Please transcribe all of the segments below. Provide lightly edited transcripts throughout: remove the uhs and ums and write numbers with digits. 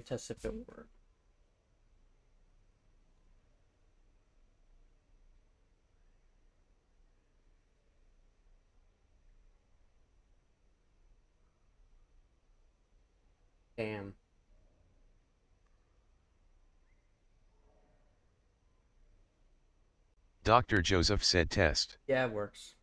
me test if it works. Damn. Dr. Joseph said test. Yeah, it works.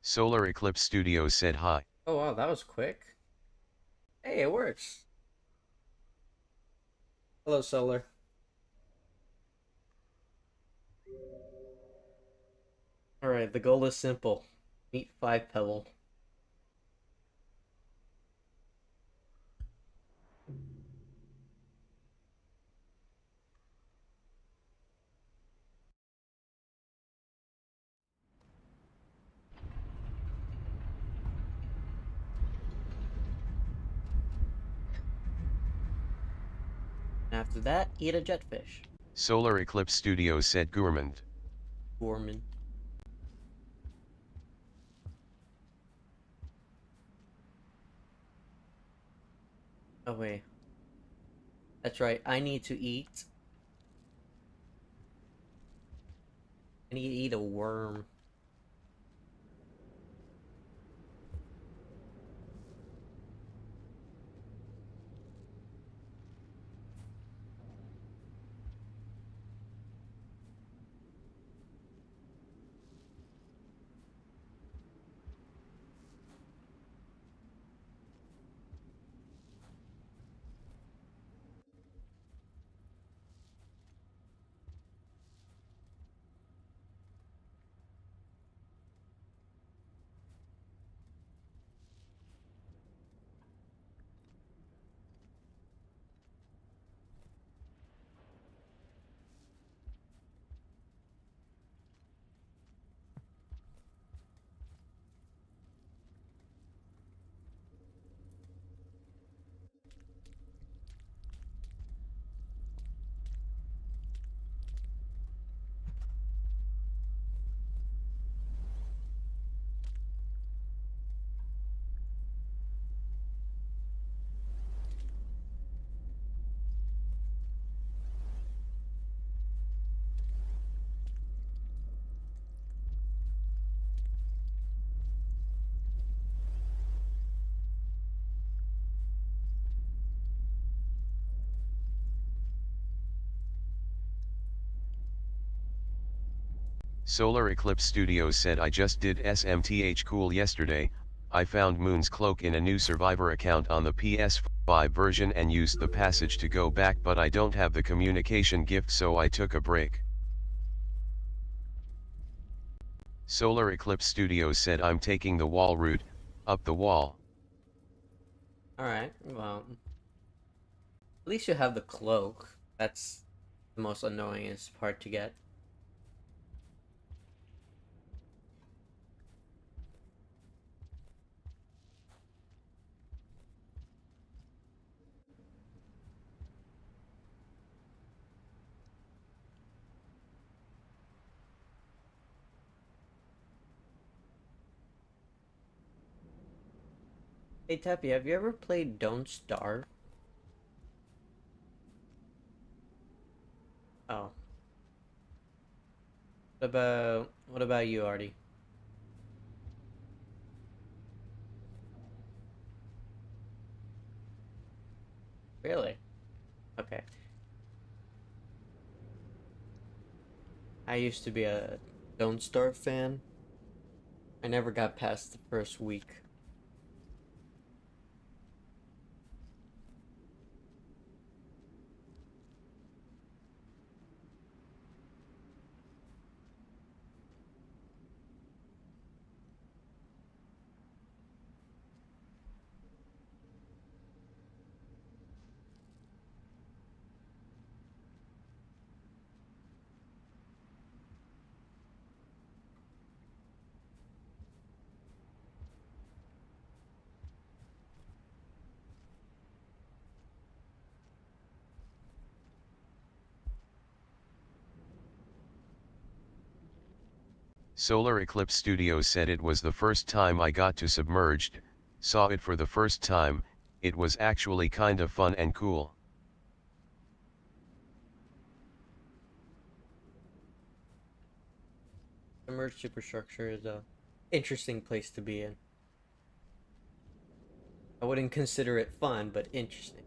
Solar Eclipse Studios said hi. Oh wow, that was quick. Hey, it works. Hello, Solar. Alright, the goal is simple. Meet 5 Pebble. After that, eat a jetfish. Solar Eclipse Studios said gourmand. Gorman. Oh wait. That's right, I need to eat. I need to eat a worm. Solar Eclipse Studios said I just did SMTH cool yesterday. I found Moon's Cloak in a new Survivor account on the PS5 version and used the passage to go back, but I don't have the communication gift, so I took a break. Solar Eclipse Studios said I'm taking the wall route, up the wall. Alright, well. At least you have the cloak. That's the most annoyingest part to get. Hey Teppy, have you ever played Don't Starve? Oh. What about you, Artie? Really? Okay. I used to be a Don't Starve fan. I never got past the first week. Solar Eclipse Studios said it was the first time I got to submerged, saw it for the first time, it was actually kinda fun and cool. Submerged superstructure is a interesting place to be in. I wouldn't consider it fun, but interesting.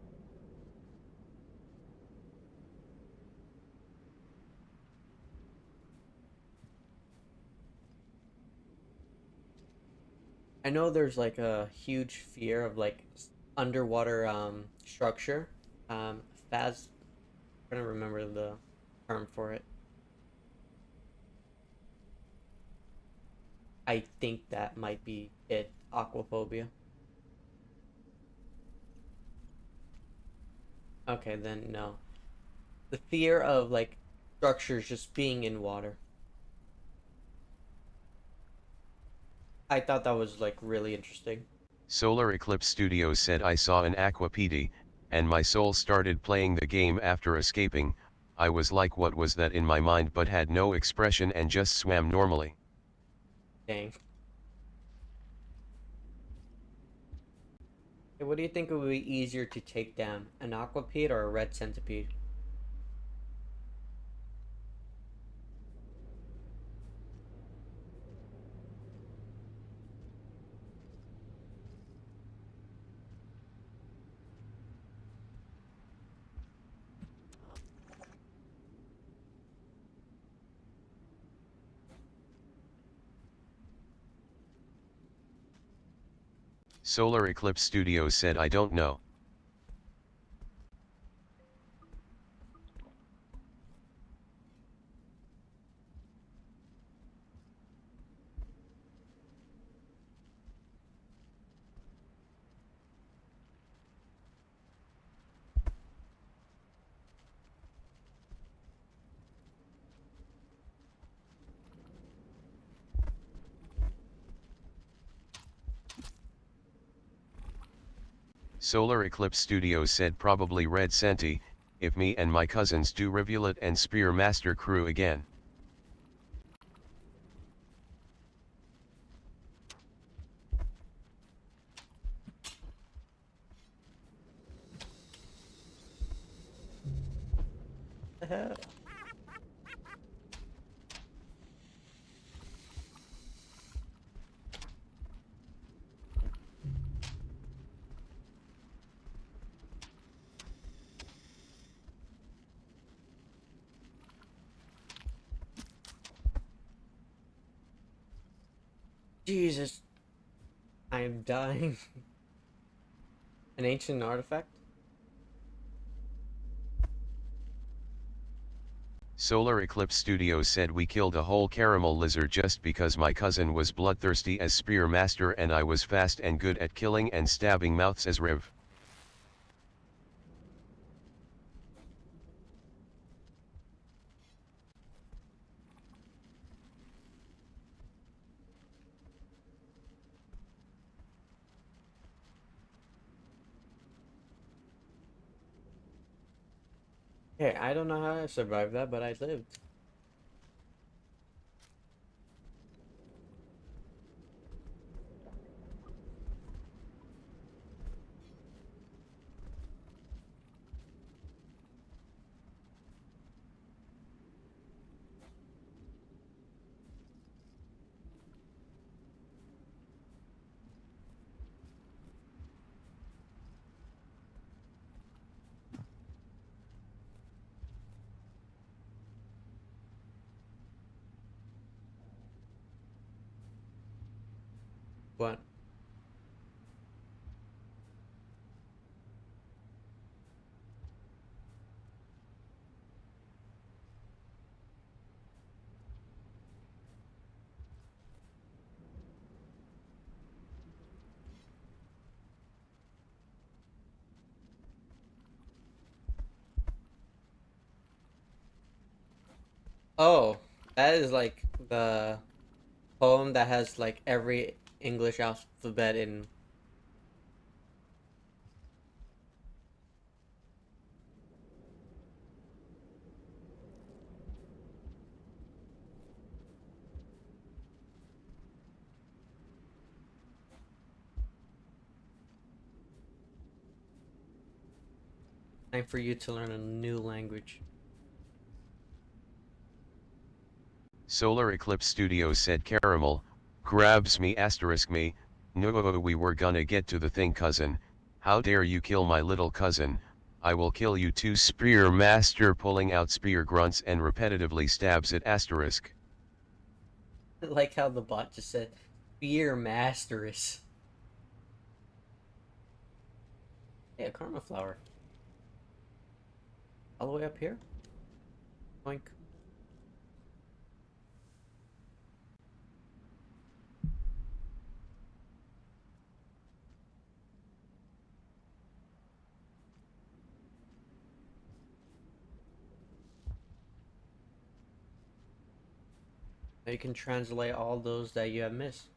I know there's like a huge fear of like underwater structure. Phas I'm trying to remember the term for it. I think that might be it. Aquaphobia. Okay, then no. The fear of like structures just being in water. I thought that was like really interesting. Solar Eclipse Studios said I saw an aquapede, and my soul started playing the game after escaping. I was like, what was that in my mind, but had no expression and just swam normally. Dang. Hey, what do you think would be easier to take down, an aquapede or a red centipede? Solar Eclipse Studios said I don't know. Solar Eclipse Studios said probably Red Senti, if me and my cousins do Rivulet and Spear Master crew again. The hell? Jesus, I am dying. An ancient artifact? Solar Eclipse Studios said we killed a whole caramel lizard just because my cousin was bloodthirsty as Spear Master and I was fast and good at killing and stabbing mouths as Riv. Hey, I don't know how I survived that, but I lived. What? Oh, that is like the poem that has like every English alphabet in. Time for you to learn a new language. Solar Eclipse Studios said Caramel, grabs me asterisk me, no we were gonna get to the thing cousin, how dare you kill my little cousin, I will kill you too Spear Master pulling out spear grunts and repetitively stabs at asterisk. I like how the bot just said, Fear Masteress. Hey, a karma flower. All the way up here? Boink. Now you can translate all those that you have missed.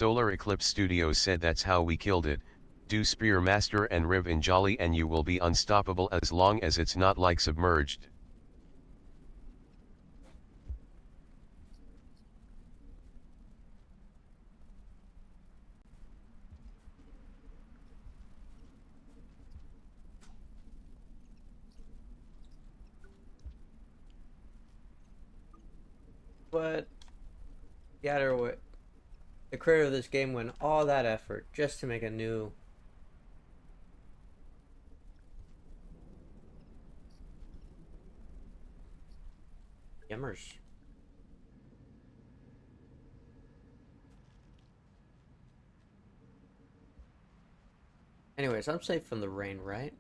Solar Eclipse Studios said that's how we killed it, do Spear Master and Riv in Jolly and you will be unstoppable as long as it's not like submerged. But yeah, the creator of this game went all that effort just to make a new Yummers. Anyways, I'm safe from the rain, right?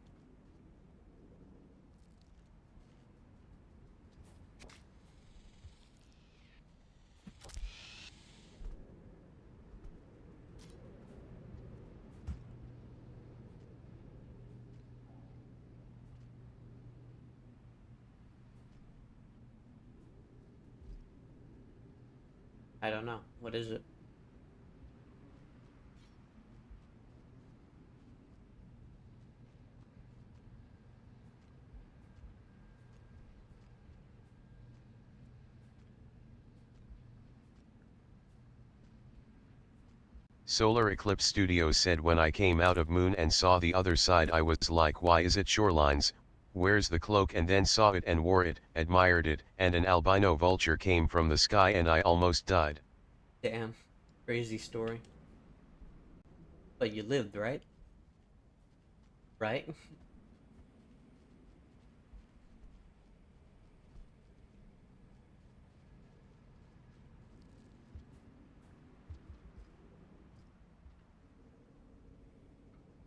I don't know. What is it? Solar Eclipse Studios said when I came out of Moon and saw the other side I was like why is it shorelines, where's the cloak and then saw it and wore it, admired it, and an albino vulture came from the sky and I almost died. Damn. Crazy story. But you lived, right? Right?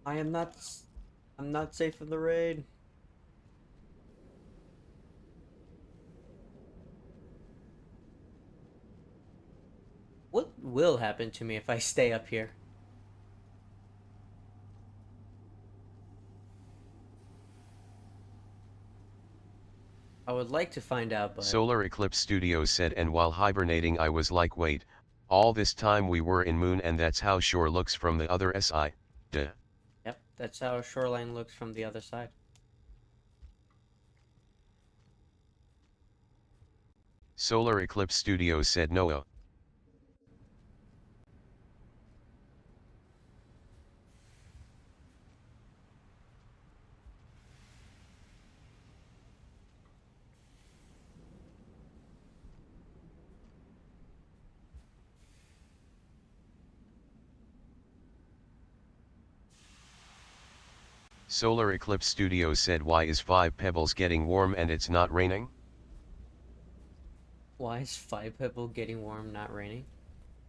I am not. I'm not safe from the raid. What will happen to me if I stay up here? I would like to find out, but Solar Eclipse Studios said and while hibernating I was like wait, all this time we were in Moon and that's how shore looks from the other side, duh. yep, that's how shoreline looks from the other side. Solar Eclipse Studios said no. Solar Eclipse Studios said why is 5 Pebbles getting warm and it's not raining? Why is Five Pebble getting warm, not raining?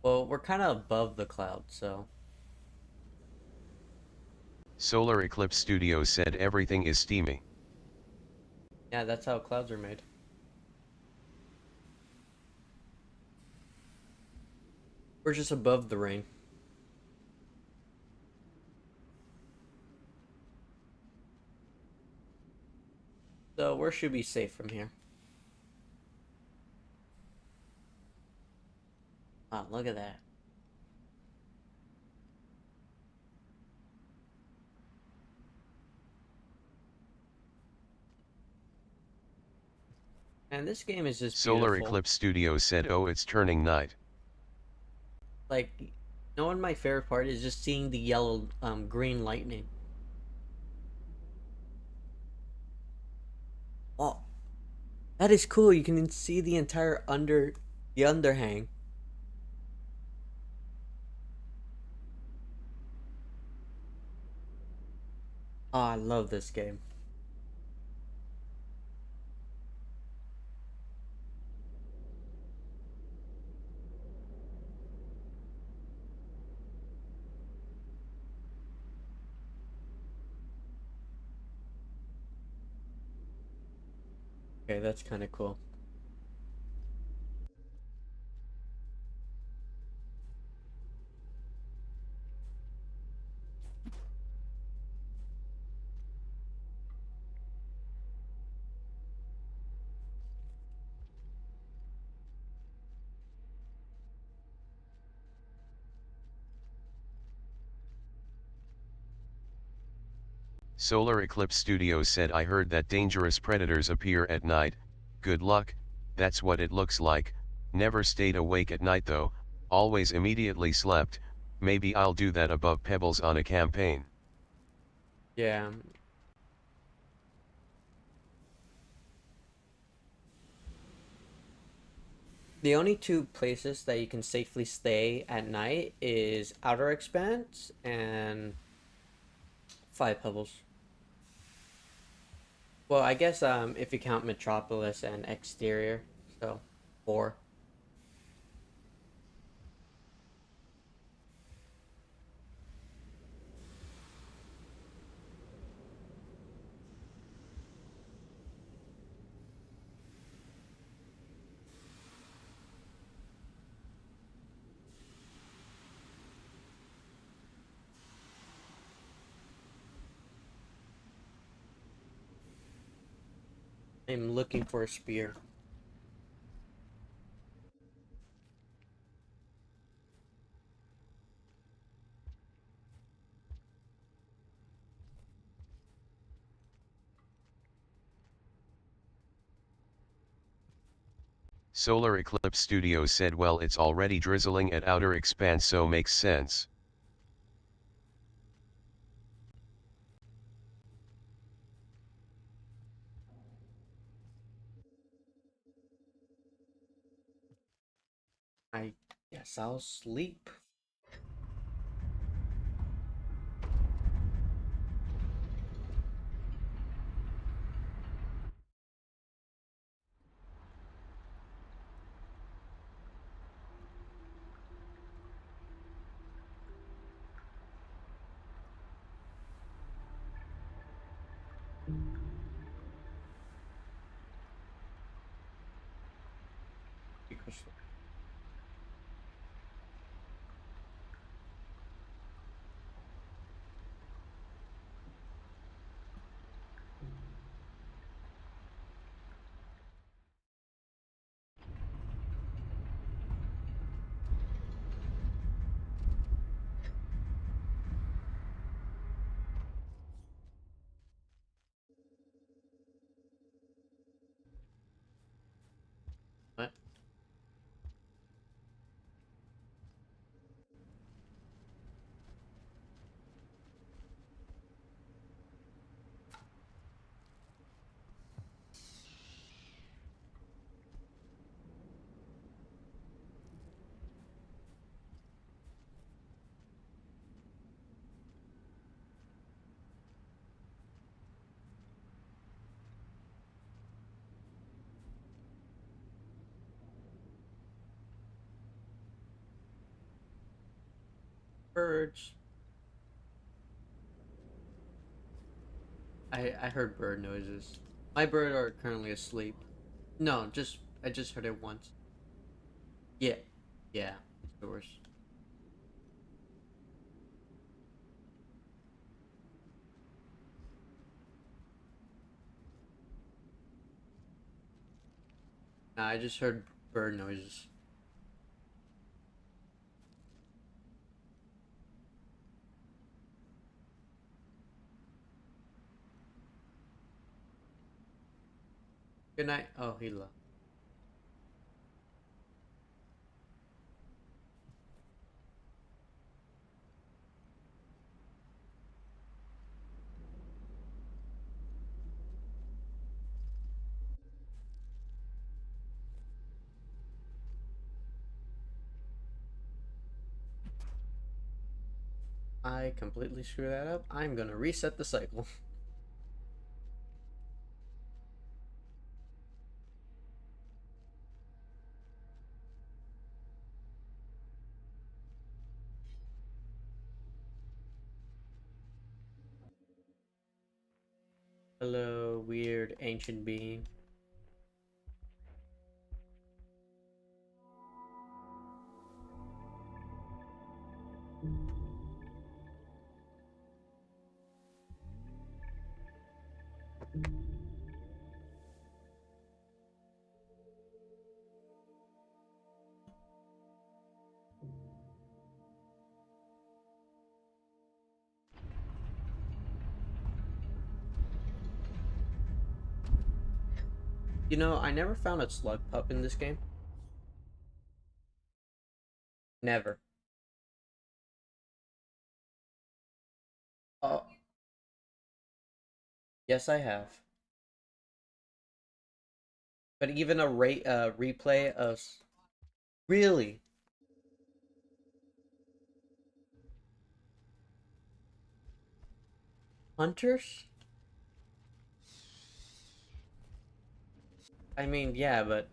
Well, we're kind of above the clouds, so Solar Eclipse Studios said everything is steamy. yeah, that's how clouds are made. We're just above the rain. So we should be safe from here. Wow, look at that. And this game is just Solar beautiful. Eclipse Studios said, oh, it's turning night. Like, you know, my favorite part is just seeing the yellow, green lightning. Oh, that is cool. You can see the entire the underhang. Oh, I love this game. Okay, that's kind of cool. Solar Eclipse Studios said, I heard that dangerous predators appear at night. Good luck, that's what it looks like. Never stayed awake at night though, always immediately slept. Maybe I'll do that above Pebbles on a campaign. Yeah. The only two places that you can safely stay at night is Outer Expanse and Five Pebbles. Well, I guess if you count Metropolis and Exterior, so four. I'm looking for a spear. Solar Eclipse Studios said, well, it's already drizzling at Outer Expanse, so makes sense. I guess I'll sleep. Because what? Birds. I heard bird noises. My bird are currently asleep. No, just I just heard it once. Yeah, yeah, it's yours. Nah, I just heard bird noises. Good night. Oh, he left. I completely screwed that up. I'm gonna reset the cycle. Hello, weird ancient being. You know, I never found a slug pup in this game. Never. Oh, yes, I have. But even a replay of really hunters. I mean, yeah, but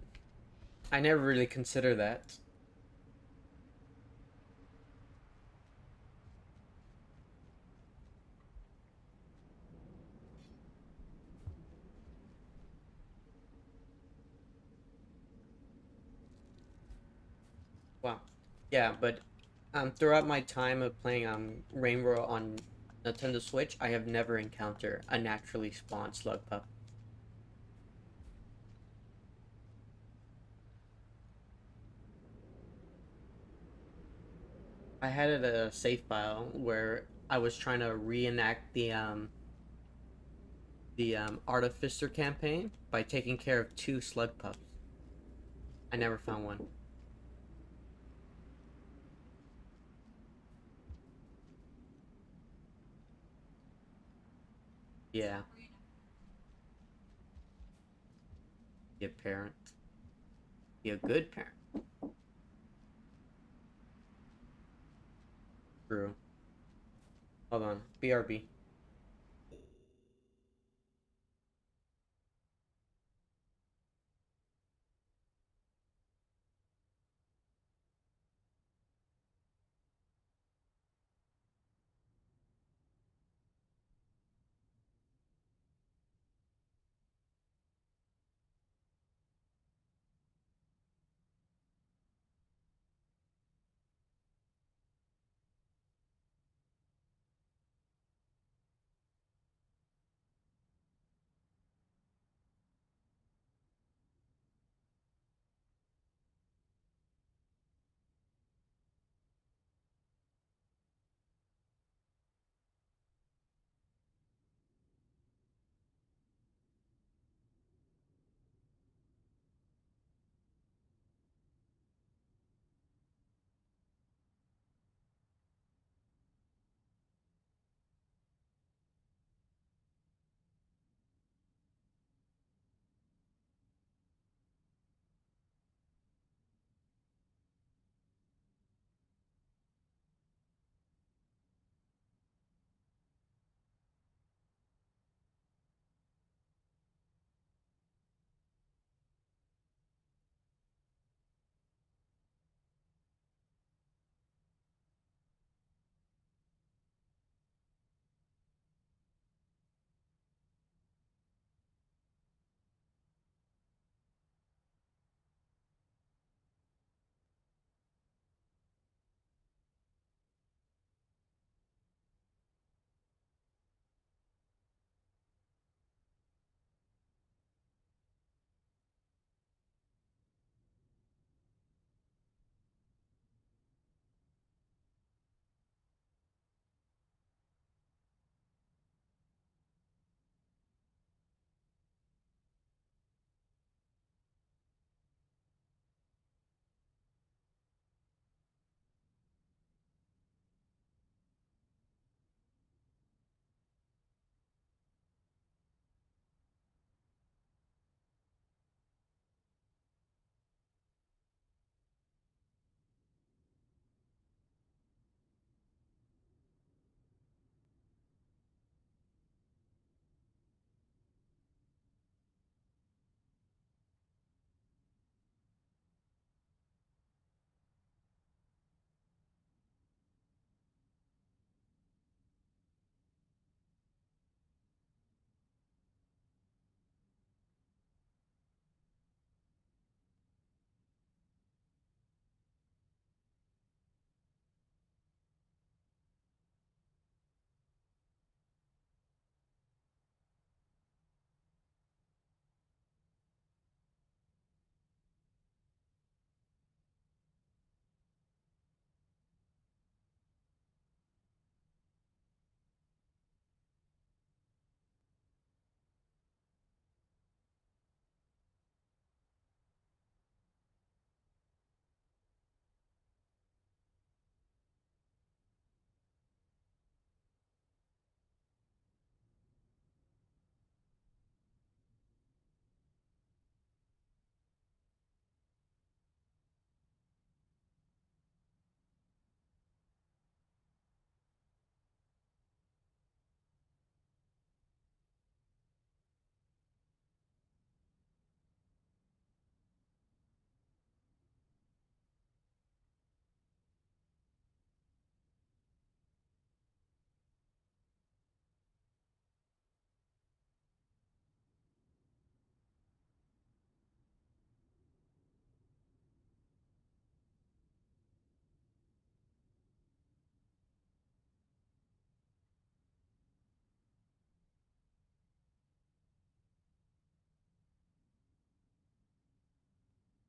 I never really consider that. Wow. Yeah, but throughout my time of playing Rainworld on Nintendo Switch, I have never encountered a naturally spawned slug pup. I had it a save file where I was trying to reenact the Artificer campaign by taking care of two slug pups. I never found one. Yeah, be a parent. Be a good parent. True. Hold on. BRB.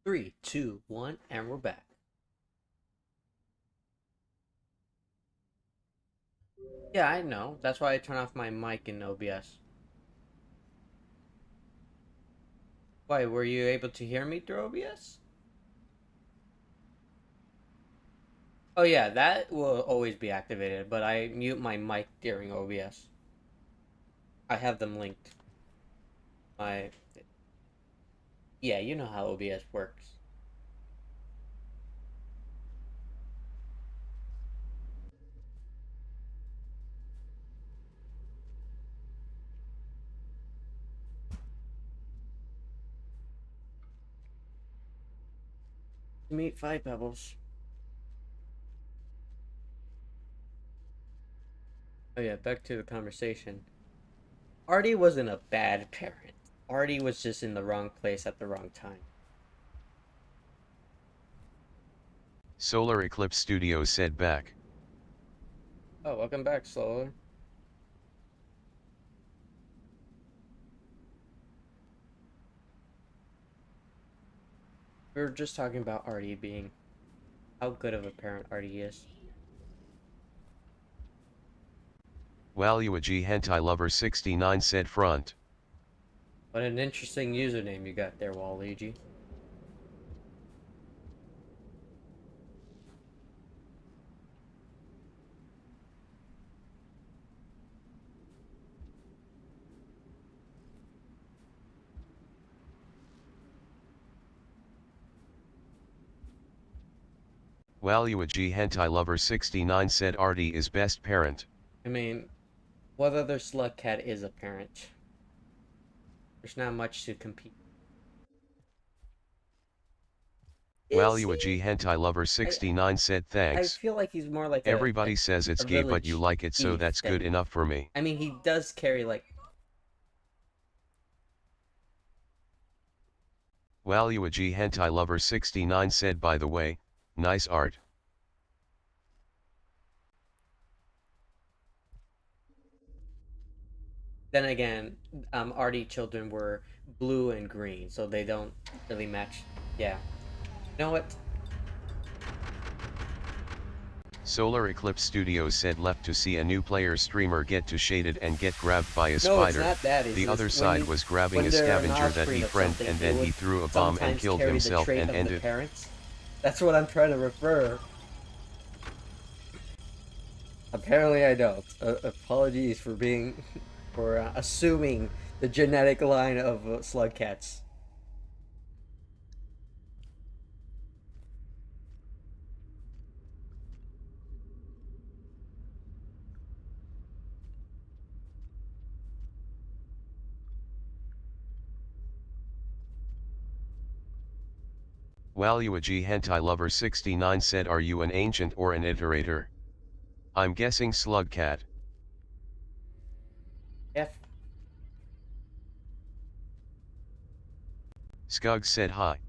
Three, two, one, and we're back. Yeah, I know. That's why I turn off my mic in OBS. Why, were you able to hear me through OBS? Oh yeah, that will always be activated, but I mute my mic during OBS. I have them linked. My Yeah, you know how OBS works. Meet Five Pebbles. Oh yeah, back to the conversation. Artie wasn't a bad parent. Artie was just in the wrong place at the wrong time. Solar Eclipse Studios said back. Oh, welcome back, Solar. We were just talking about Artie being how good of a parent Artie is. Waluigi Hentai Lover 69 said front. What an interesting username you got there, Waluigi. Waluigi Hentai Lover 69 said Artie is best parent. I mean, what other slug cat is a parent? There's not much to compete. Is Waluigi he? Hentai Lover I 69 said I thanks. feel like he's more like Everybody says it's a gay but you village like it, so thief that's good than. enough for me. I mean, he does carry like. Waluigi Hentai Lover 69 said by the way, nice art. Then again, Artie children were blue and green, so they don't really match. Yeah. You know what? Solar Eclipse Studios said left to see a new player streamer get to shaded and get grabbed by a No, it's spider. not that. It's The just other when side you, was grabbing when a they're an scavenger that offspring he of friend something, and they then would he threw a bomb and sometimes killed carry the himself trait and of the ended. parents. That's what I'm trying to refer. Apparently, I don't. Apologies for being, for assuming the genetic line of slug cats. Waluigi Hentai Lover 69 said are you an ancient or an iterator? I'm guessing Slugcat. F. Skug said hi.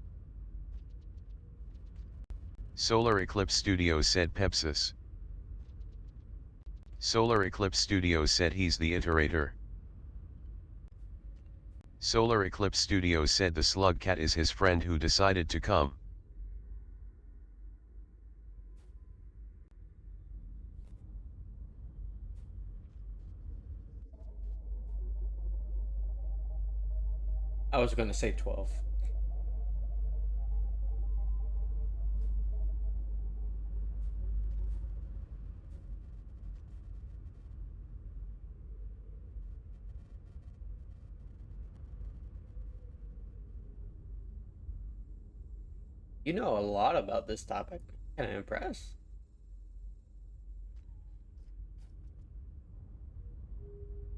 Solar Eclipse Studios said Pepsis. Solar Eclipse Studios said he's the iterator. Solar Eclipse Studios said the Slugcat is his friend who decided to come. I was gonna say 12. You know a lot about this topic. Kind of impressed.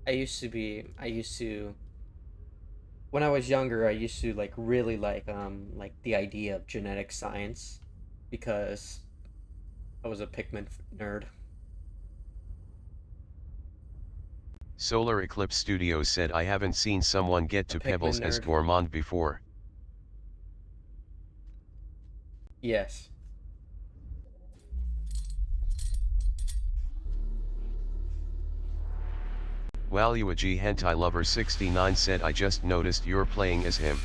I used to when I was younger, I used to like really like the idea of genetic science because I was a Pikmin nerd. Solar Eclipse Studios said I haven't seen someone get A to Pikmin Pebbles as nerd. Gourmand before. Yes. Waluigi Hentai Lover 69 said I just noticed you're playing as him.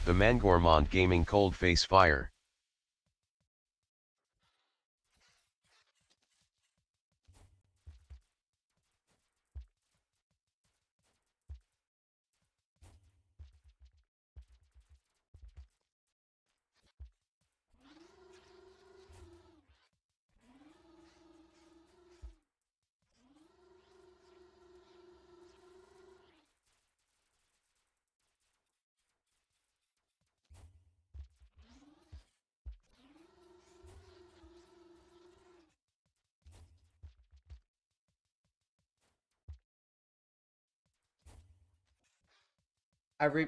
The Mangourmand Gaming Cold Face Fire. I re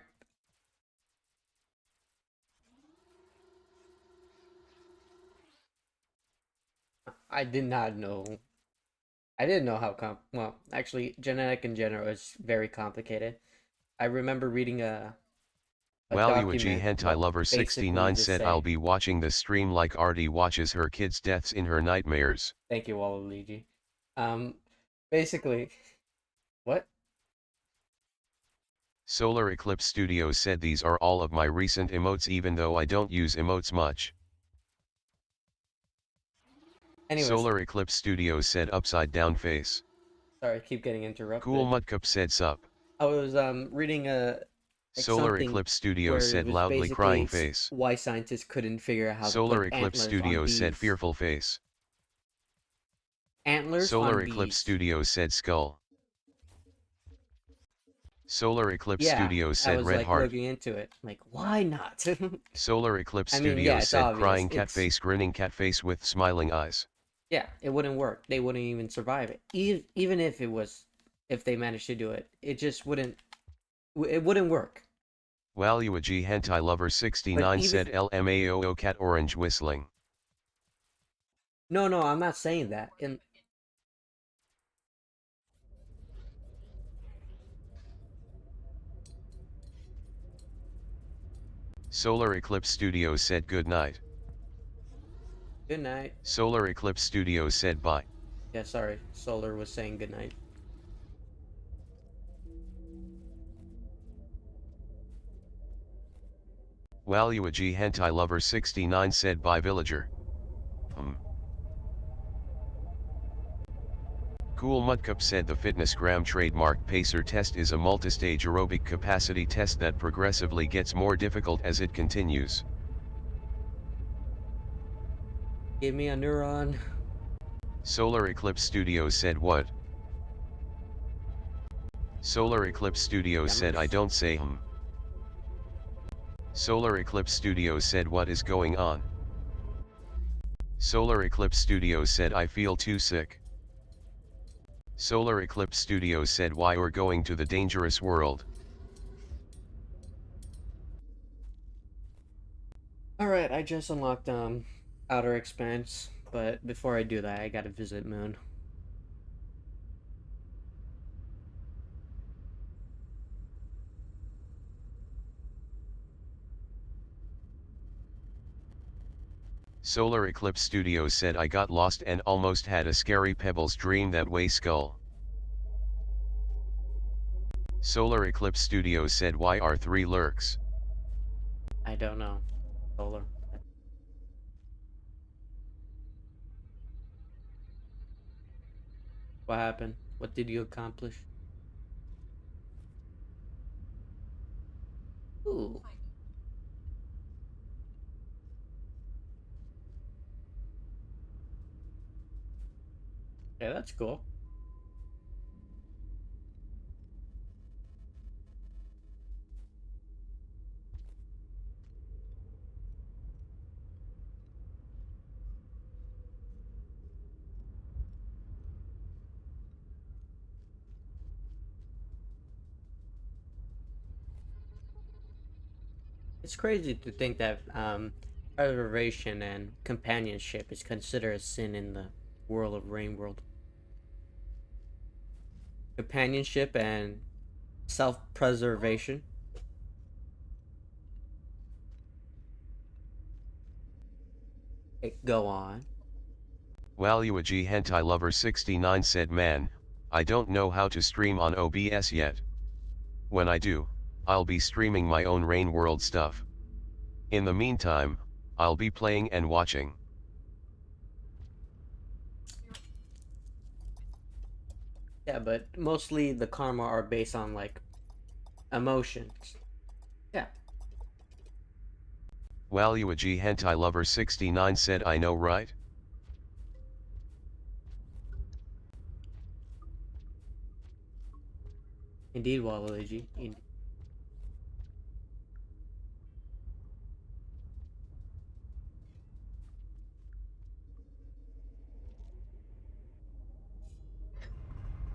I did not know. I didn't know how well, actually genetic in general is very complicated. I remember reading a Waluigi document Hentai what Lover basically 69 just said I'll say, be watching the stream like Artie watches her kids' deaths in her nightmares. thank you, Waluigi. Um, basically, what? Solar Eclipse Studios said these are all of my recent emotes even though I don't use emotes much. Anyways, Solar Eclipse Studios said upside down face. sorry, I keep getting Cool interrupted. Mudcup said sup. I was reading a like Solar something Eclipse Studios where it said was loudly crying basically face. why scientists couldn't figure out how to Solar put Eclipse Studios said fearful face. antlers Solar on Eclipse bees. Studios said skull. Solar Eclipse Yeah, Studios I said was red like heart. looking into it. Like, why not? Solar Eclipse I mean, yeah, Studios it's said obvious. crying cat It's face grinning cat face with smiling eyes. yeah, it wouldn't work. They wouldn't even survive it. Even if it was, if they managed to do it, it just wouldn't. It wouldn't work. Waluigi Hentai Lover But 69 even said LMAO cat orange whistling. no, I'm not saying that. And Solar Eclipse Studios said good night. good night. Solar Eclipse Studios said bye. Yeah, sorry. Solar was saying good night. Waluigi Hentai Lover 69 said bye villager. Cool Mudcup said the FitnessGram trademark pacer test is a multi-stage aerobic capacity test that progressively gets more difficult as it continues. Give me a neuron. Solar Eclipse Studios said what? Solar Eclipse Studios said I don't say Solar Eclipse Studios said what is going on? Solar Eclipse Studios said I feel too sick. Solar Eclipse Studios said why we're going to the dangerous world. Alright, I just unlocked Outer Expanse, but before I do that, I gotta visit Moon. Solar Eclipse Studios said I got lost and almost had a scary Pebbles dream that way skull. Solar Eclipse Studios said why are 3 lurks? I don't know. Solar. What happened? What did you accomplish? Ooh. Yeah, that's cool. It's crazy to think that preservation and companionship is considered a sin in the world of Rainworld. Companionship and self-preservation. Go on. Waluigi Hentai Lover 69 said man, I don't know how to stream on OBS yet. When I do, I'll be streaming my own Rainworld stuff. In the meantime, I'll be playing and watching. Yeah, but mostly the karma are based on like emotions. Yeah, Waluigi Hentai Lover 69 said I know right? indeed, Waluigi.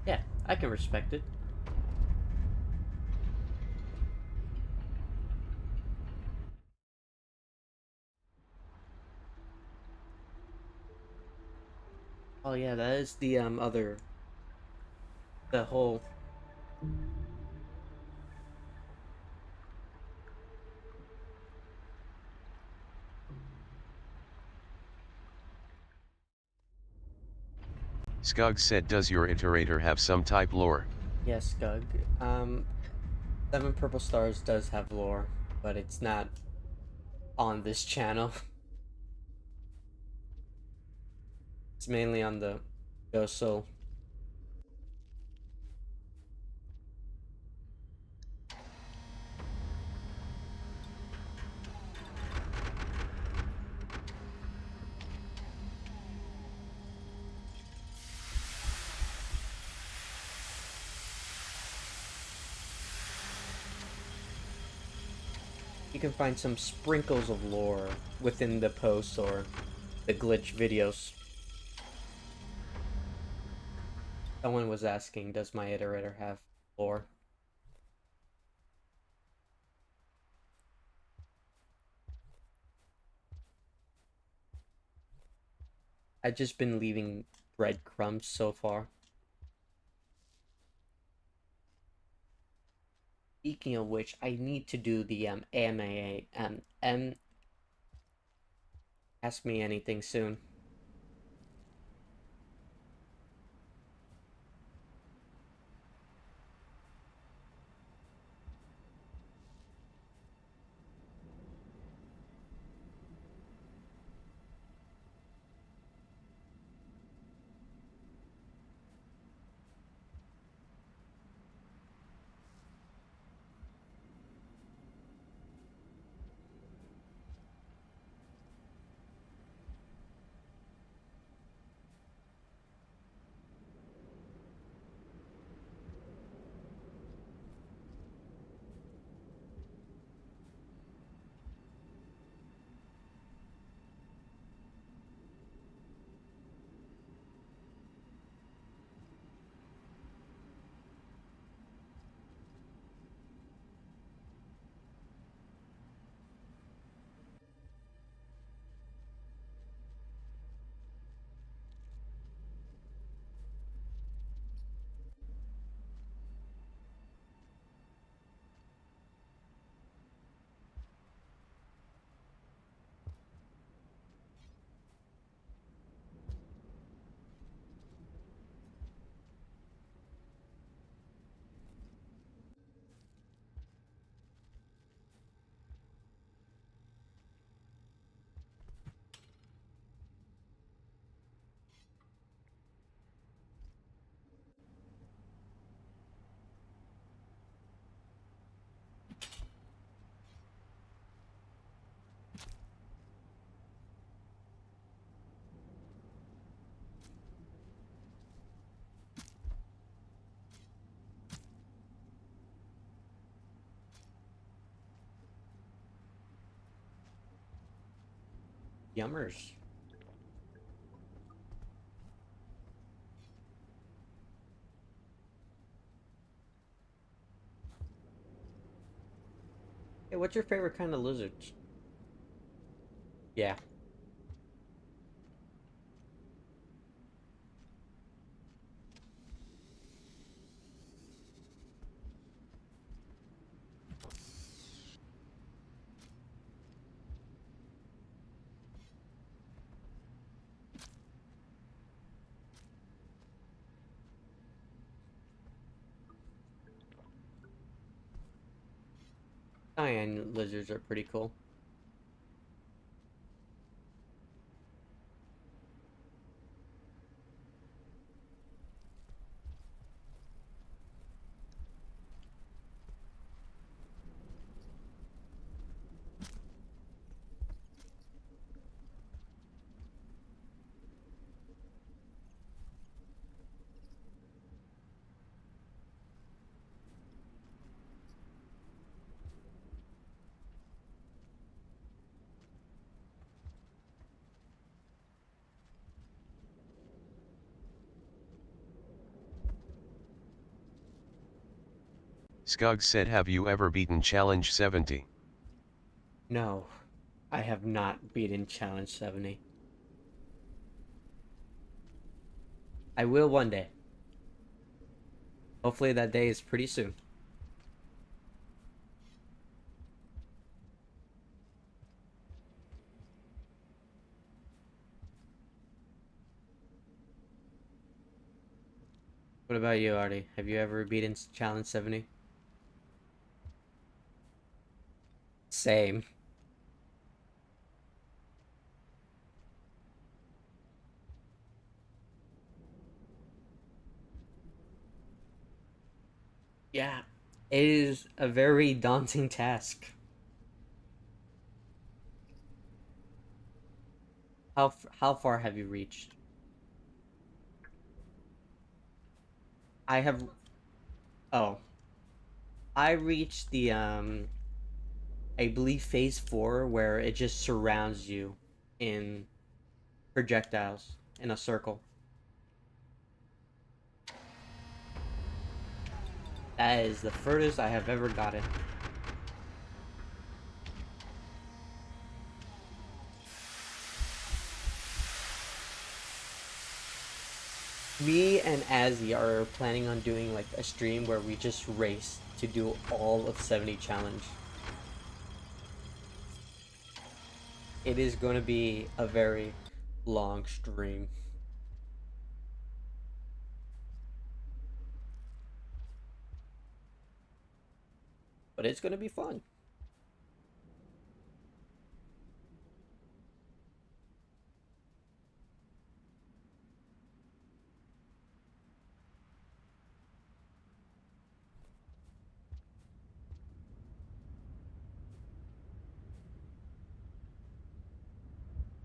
Yeah, I can respect it. Oh yeah, that is the other the whole. Skug said does your iterator have some type lore? Yes, Gug. Um, Seven Purple Stars does have lore, but it's not on this channel. It's mainly on the Yoso. You can find some sprinkles of lore within the posts or the glitch videos. Someone was asking, does my iterator have lore? I've just been leaving breadcrumbs so far. Speaking of which, I need to do the AMA Ask Me Anything soon. Yummers. Hey, what's your favorite kind of lizards? Yeah. Cyan lizards are pretty cool. Skug said, have you ever beaten Challenge 70? No, I have not beaten Challenge 70. I will one day. Hopefully that day is pretty soon. What about you, Artie? Have you ever beaten Challenge 70? Same. Yeah, it is a very daunting task. How far have you reached? I have. Oh, I reached the I believe phase 4 where it just surrounds you in projectiles in a circle. That is the furthest I have ever gotten. Me and Azzy are planning on doing like a stream where we just race to do all of 70 challenge. It is going to be a very long stream, but it's going to be fun.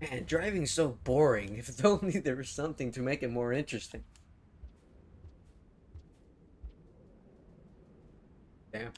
Man, driving's so boring. If only there was something to make it more interesting. Damn.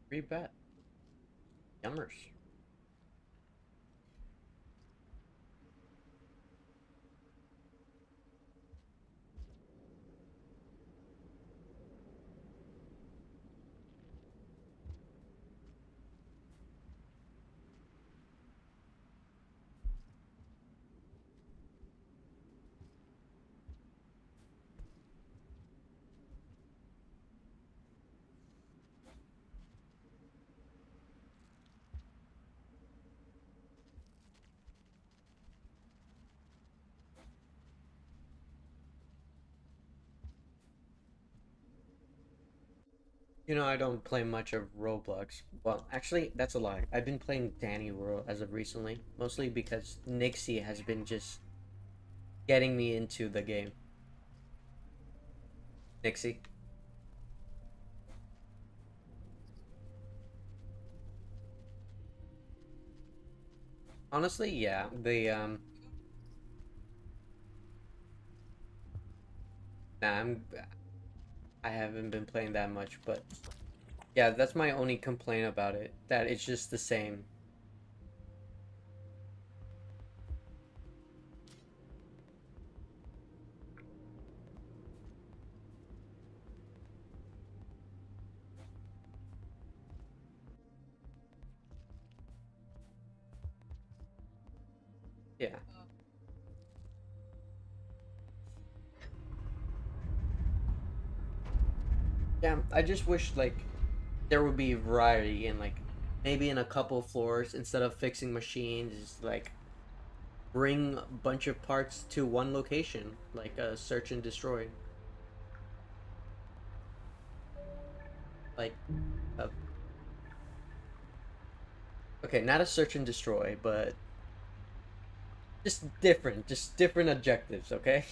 Free bet. Yummers. I don't play much of Roblox. Well, actually, that's a lie. I've been playing Danny World as of recently, mostly because Nixie has been just getting me into the game. Nixie. Honestly, yeah. Nah, I haven't been playing that much, but yeah, that's my only complaint about it. That it's just the same. Yeah. Yeah, I just wish like there would be variety in like maybe in a couple floors instead of fixing machines, just like bring a bunch of parts to one location, like a search and destroy, like a, okay, not a search and destroy, but just different objectives. Okay.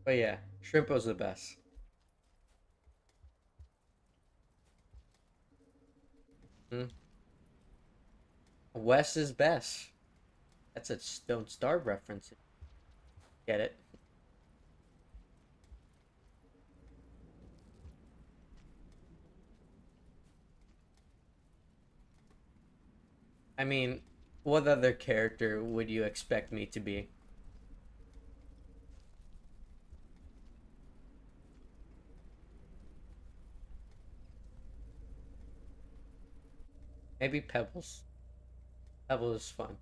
But yeah, shrimp was the best. Hmm. Wes is best. That's a Don't Starve reference. Get it? I mean, what other character would you expect me to be? Maybe Pebbles. Pebbles is fun.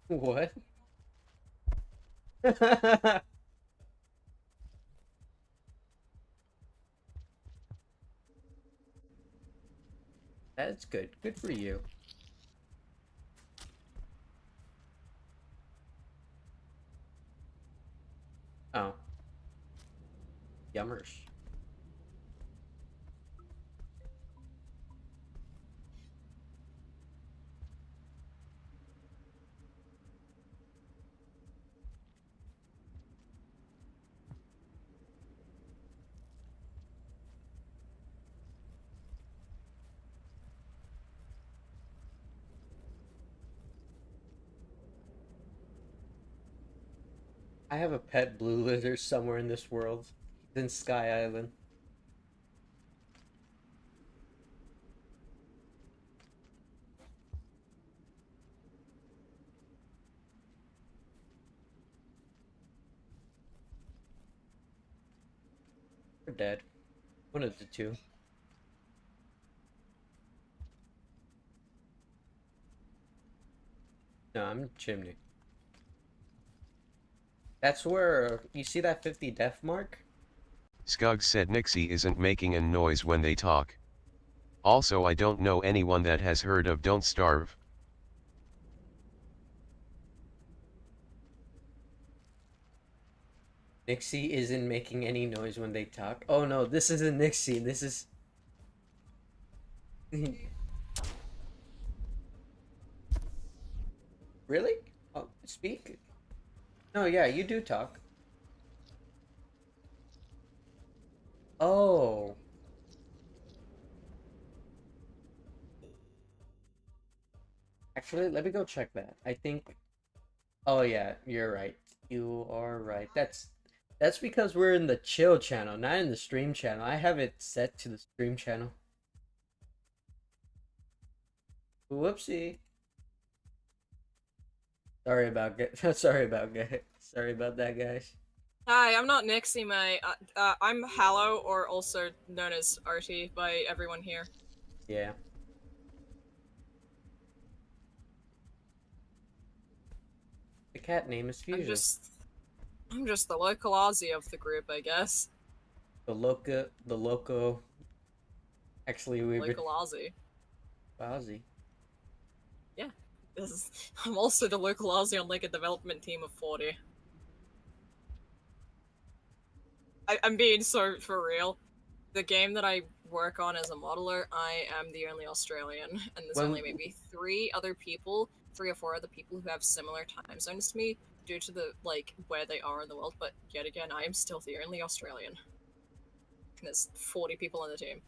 What? That's good. Good for you. Oh, yummers. I have a pet blue lizard somewhere in this world. He's in Sky Island. Or dead. One of the two. No, I'm chimney. That's where you see that 50 death mark? Skug said Nixie isn't making a noise when they talk. Also, I don't know anyone that has heard of Don't Starve. Nixie isn't making any noise when they talk. Oh no, this isn't Nixie. This is. Really? Oh, speak. No, yeah, you do talk. Oh, actually, let me go check that. I think. Oh yeah, you're right. You are right. That's because we're in the chill channel, not in the stream channel. I have it set to the stream channel. Whoopsie. Sorry about sorry about guys. Sorry about that, guys. Hi, I'm not Nixie, mate. I'm Hallow, or also known as Artie by everyone here. Yeah. The cat name is I'm Fusion. just, I'm just the local Aussie of the group, I guess. The loco. Actually, we've been Local Aussie. Bowsy. Yeah, I'm also the local Aussie on like a development team of 40. I'm being so for real. The game that I work on as a modeler, I am the only Australian, and there's When only maybe three or four other people who have similar time zones to me due to the like where they are in the world. But yet again, I am still the only Australian. And there's 40 people on the team,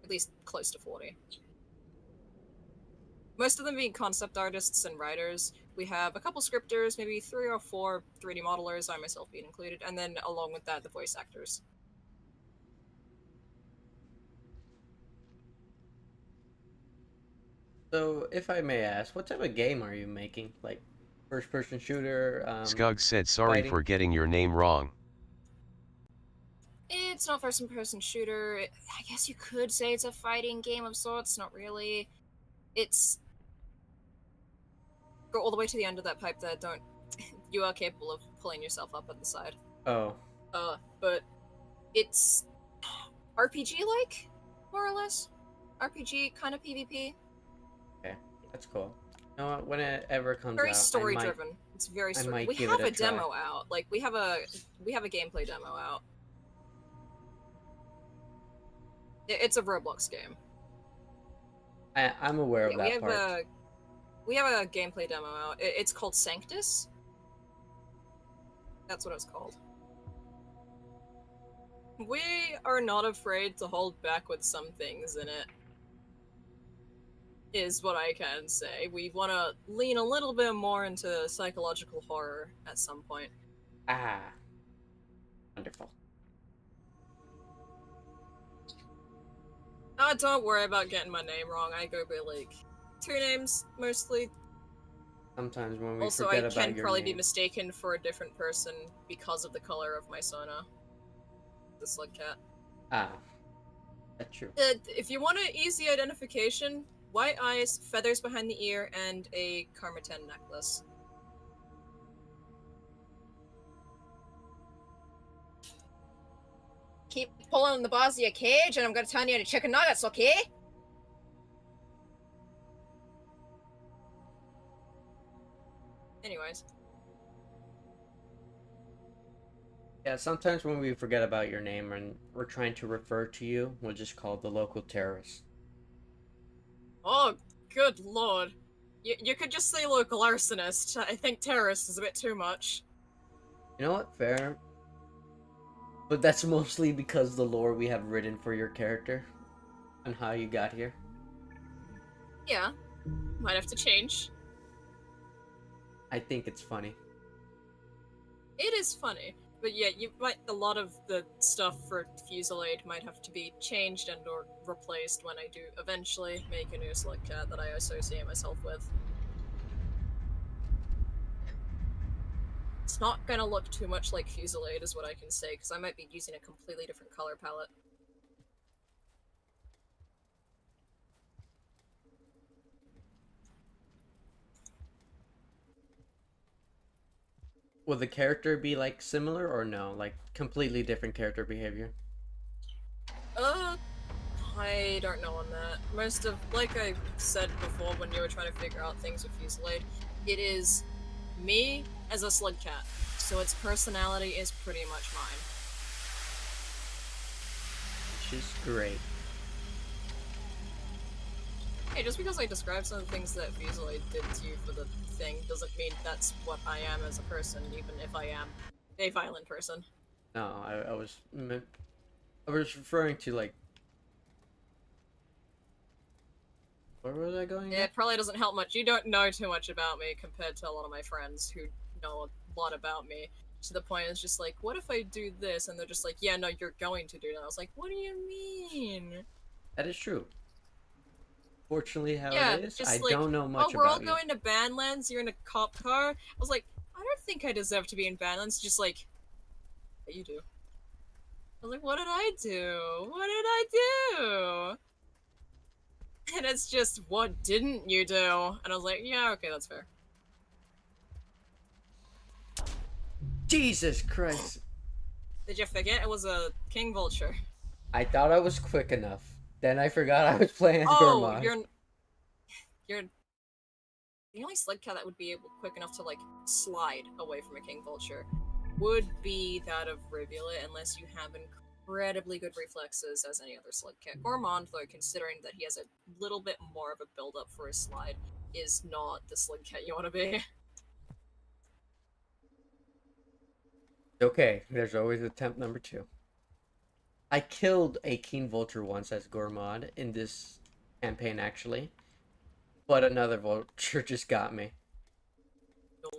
at least close to 40. Most of them being concept artists and writers. We have a couple scripters, maybe 3 or 4 3D modelers, I myself being included, and then along with that, the voice actors. so, if I may ask, what type of game are you making? Like, first-person shooter, Skug said sorry fighting? for getting your name wrong. it's not first-person shooter. I guess you could say it's a fighting game of sorts. Not really. It's go all the way to the end of that pipe there. Don't. You are capable of pulling yourself up at the side. Oh. But it's RPG-like, more or less. RPG kind of PvP. Okay, that's cool. You know what? When it ever comes Very out, story-driven. It's very story. might We give have it a a demo out. Like we have a gameplay demo out. It's a Roblox game. I'm aware of Yeah, that part. we have a gameplay demo out. It's called Sanctus. That's what it's called. We are not afraid to hold back with some things in it. Is what I can say. We want to lean a little bit more into psychological horror at some point. Ah, wonderful. Don't worry about getting my name wrong. I go by like 2 names mostly. Sometimes when we Also, forget I about can your probably name. be mistaken for a different person because of the color of my Sona. The slug cat. Ah, that's true. If you want an easy identification, white eyes, feathers behind the ear, and a Karmaten necklace. Keep pulling the bars of your cage, and I'm gonna turn you into chicken nuggets, okay? Anyways. Yeah, sometimes when we forget about your name and we're trying to refer to you, we'll just call the local terrorist. Oh, good lord. You could just say local arsonist. I think terrorist is a bit too much. You know what? Fair. But that's mostly because the lore we have written for your character and how you got here. Yeah. Might have to change. I think it's funny. It is funny. But yeah, a lot of the stuff for Fusillade might have to be changed and or replaced when I do eventually make a new slug cat that I associate myself with. It's not gonna look too much like Fusillade is what I can say, because I might be using a completely different color palette. Will the character be like similar or no? Like completely different character behavior? I don't know on that. Most of, like I said before when you were trying to figure out things with Fusillade, it is me as a slug cat, so its personality is pretty much mine. Which is great. Hey, just because I described some of the things that Fusillade did to you for the thing doesn't mean that's what I am as a person, even if I am a violent person. No, I was referring to like. Where was I going? It probably doesn't help much. You don't know too much about me compared to a lot of my friends who know a lot about me. To the point it's just like, what if I do this? And they're just like, yeah, no, you're going to do that. I was like, what do you mean? That is true. Fortunately, how Yeah, it is, just I like, don't know much oh, we're all about you. going to Badlands, you're in a cop car. I was like, I don't think I deserve to be in Badlands. Just like, yeah, you do. I was like, what did I do? What did I do? And it's just, what didn't you do? And I was like, yeah, okay, that's fair. Jesus Christ! Did you forget it was a king vulture? I thought I was quick enough. Then I forgot I was playing as Oh, Gormod. you're the only slug cat that would be able quick enough to like slide away from a king vulture would be that of Rivulet, unless you have incredibly good reflexes as any other slug cat. Gormond, though, considering that he has a little bit more of a build up for his slide, is not the slug cat you want to be. Okay, there's always attempt number 2. I killed a Keen Vulture once as Gormod in this campaign, actually. But another Vulture just got me.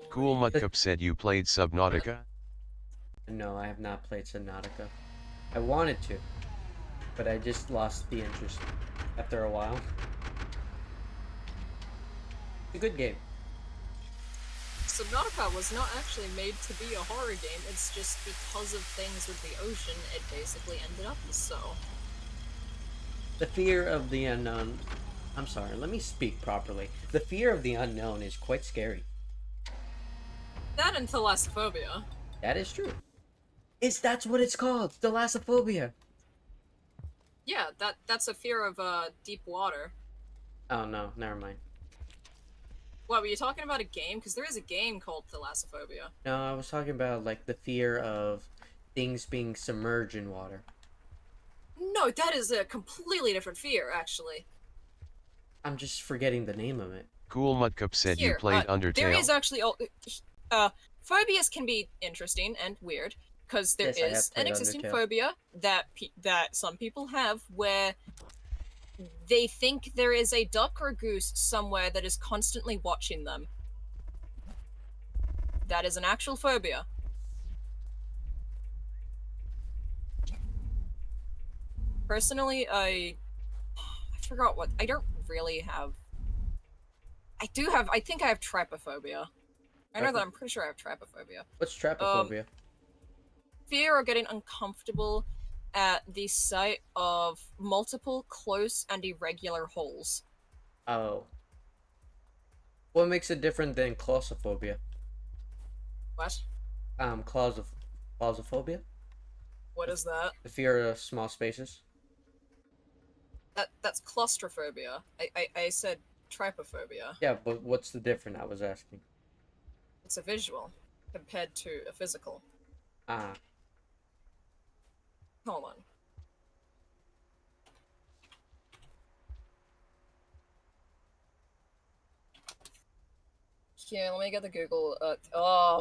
Cool Mudcup said you played Subnautica? No, I have not played Subnautica. I wanted to, but I just lost the interest after a while. It's a good game. Subnautica was not actually made to be a horror game, it's just because of things with the ocean, it basically ended up so. The fear of the unknown. I'm sorry, let me speak properly. The fear of the unknown is quite scary. That and thalassophobia. That is true. That's what it's called, thalassophobia. Yeah, that's a fear of deep water. Oh no, never mind. What, were you talking about a game? Because there is a game called Thalassophobia. No, I was talking about like the fear of things being submerged in water. No, that is a completely different fear, actually. I'm just forgetting the name of it. Cool Mudcup said you Here, played there is Undertale. actually phobias can be interesting and weird because there Yes, I have is an played existing Undertale. phobia that some people have where they think there is a duck or goose somewhere that is constantly watching them. That is an actual phobia. Personally, I forgot what. I don't really have. I think I have trypophobia. I know that I'm pretty sure I have trypophobia. What's trypophobia? Fear of getting uncomfortable at the sight of multiple close and irregular holes. Oh. What makes it different than claustrophobia? What? Claustrophobia? What is that? The fear of small spaces? That's claustrophobia. I said trypophobia. Yeah, but what's the difference? I was asking. It's a visual compared to a physical. Ah. Hold on. Here, let me get the Google.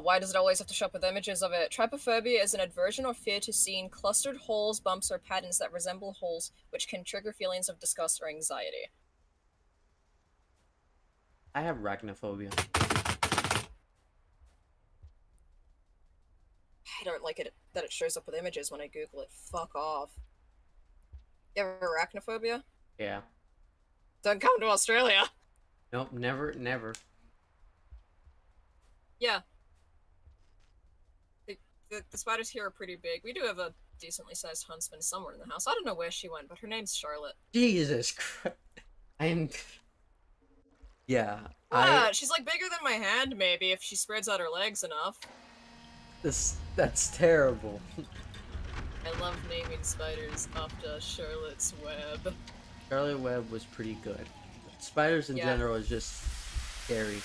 Why does it always have to show up with images of it? Trypophobia is an aversion or fear to seeing clustered holes, bumps, or patterns that resemble holes, which can trigger feelings of disgust or anxiety. I have arachnophobia. I don't like it that it shows up with images when I Google it. Fuck off. You have arachnophobia? Yeah. Don't come to Australia. Nope, never, never. Yeah. The spiders here are pretty big. We do have a decently sized huntsman somewhere in the house. I don't know where she went, but her name's Charlotte. Jesus Christ. I'm... Yeah, She's like bigger than my hand, maybe, if she spreads out her legs enough. That's terrible. I love naming spiders after Charlotte's Web. Charlie Webb was pretty good. Spiders in general is just scary.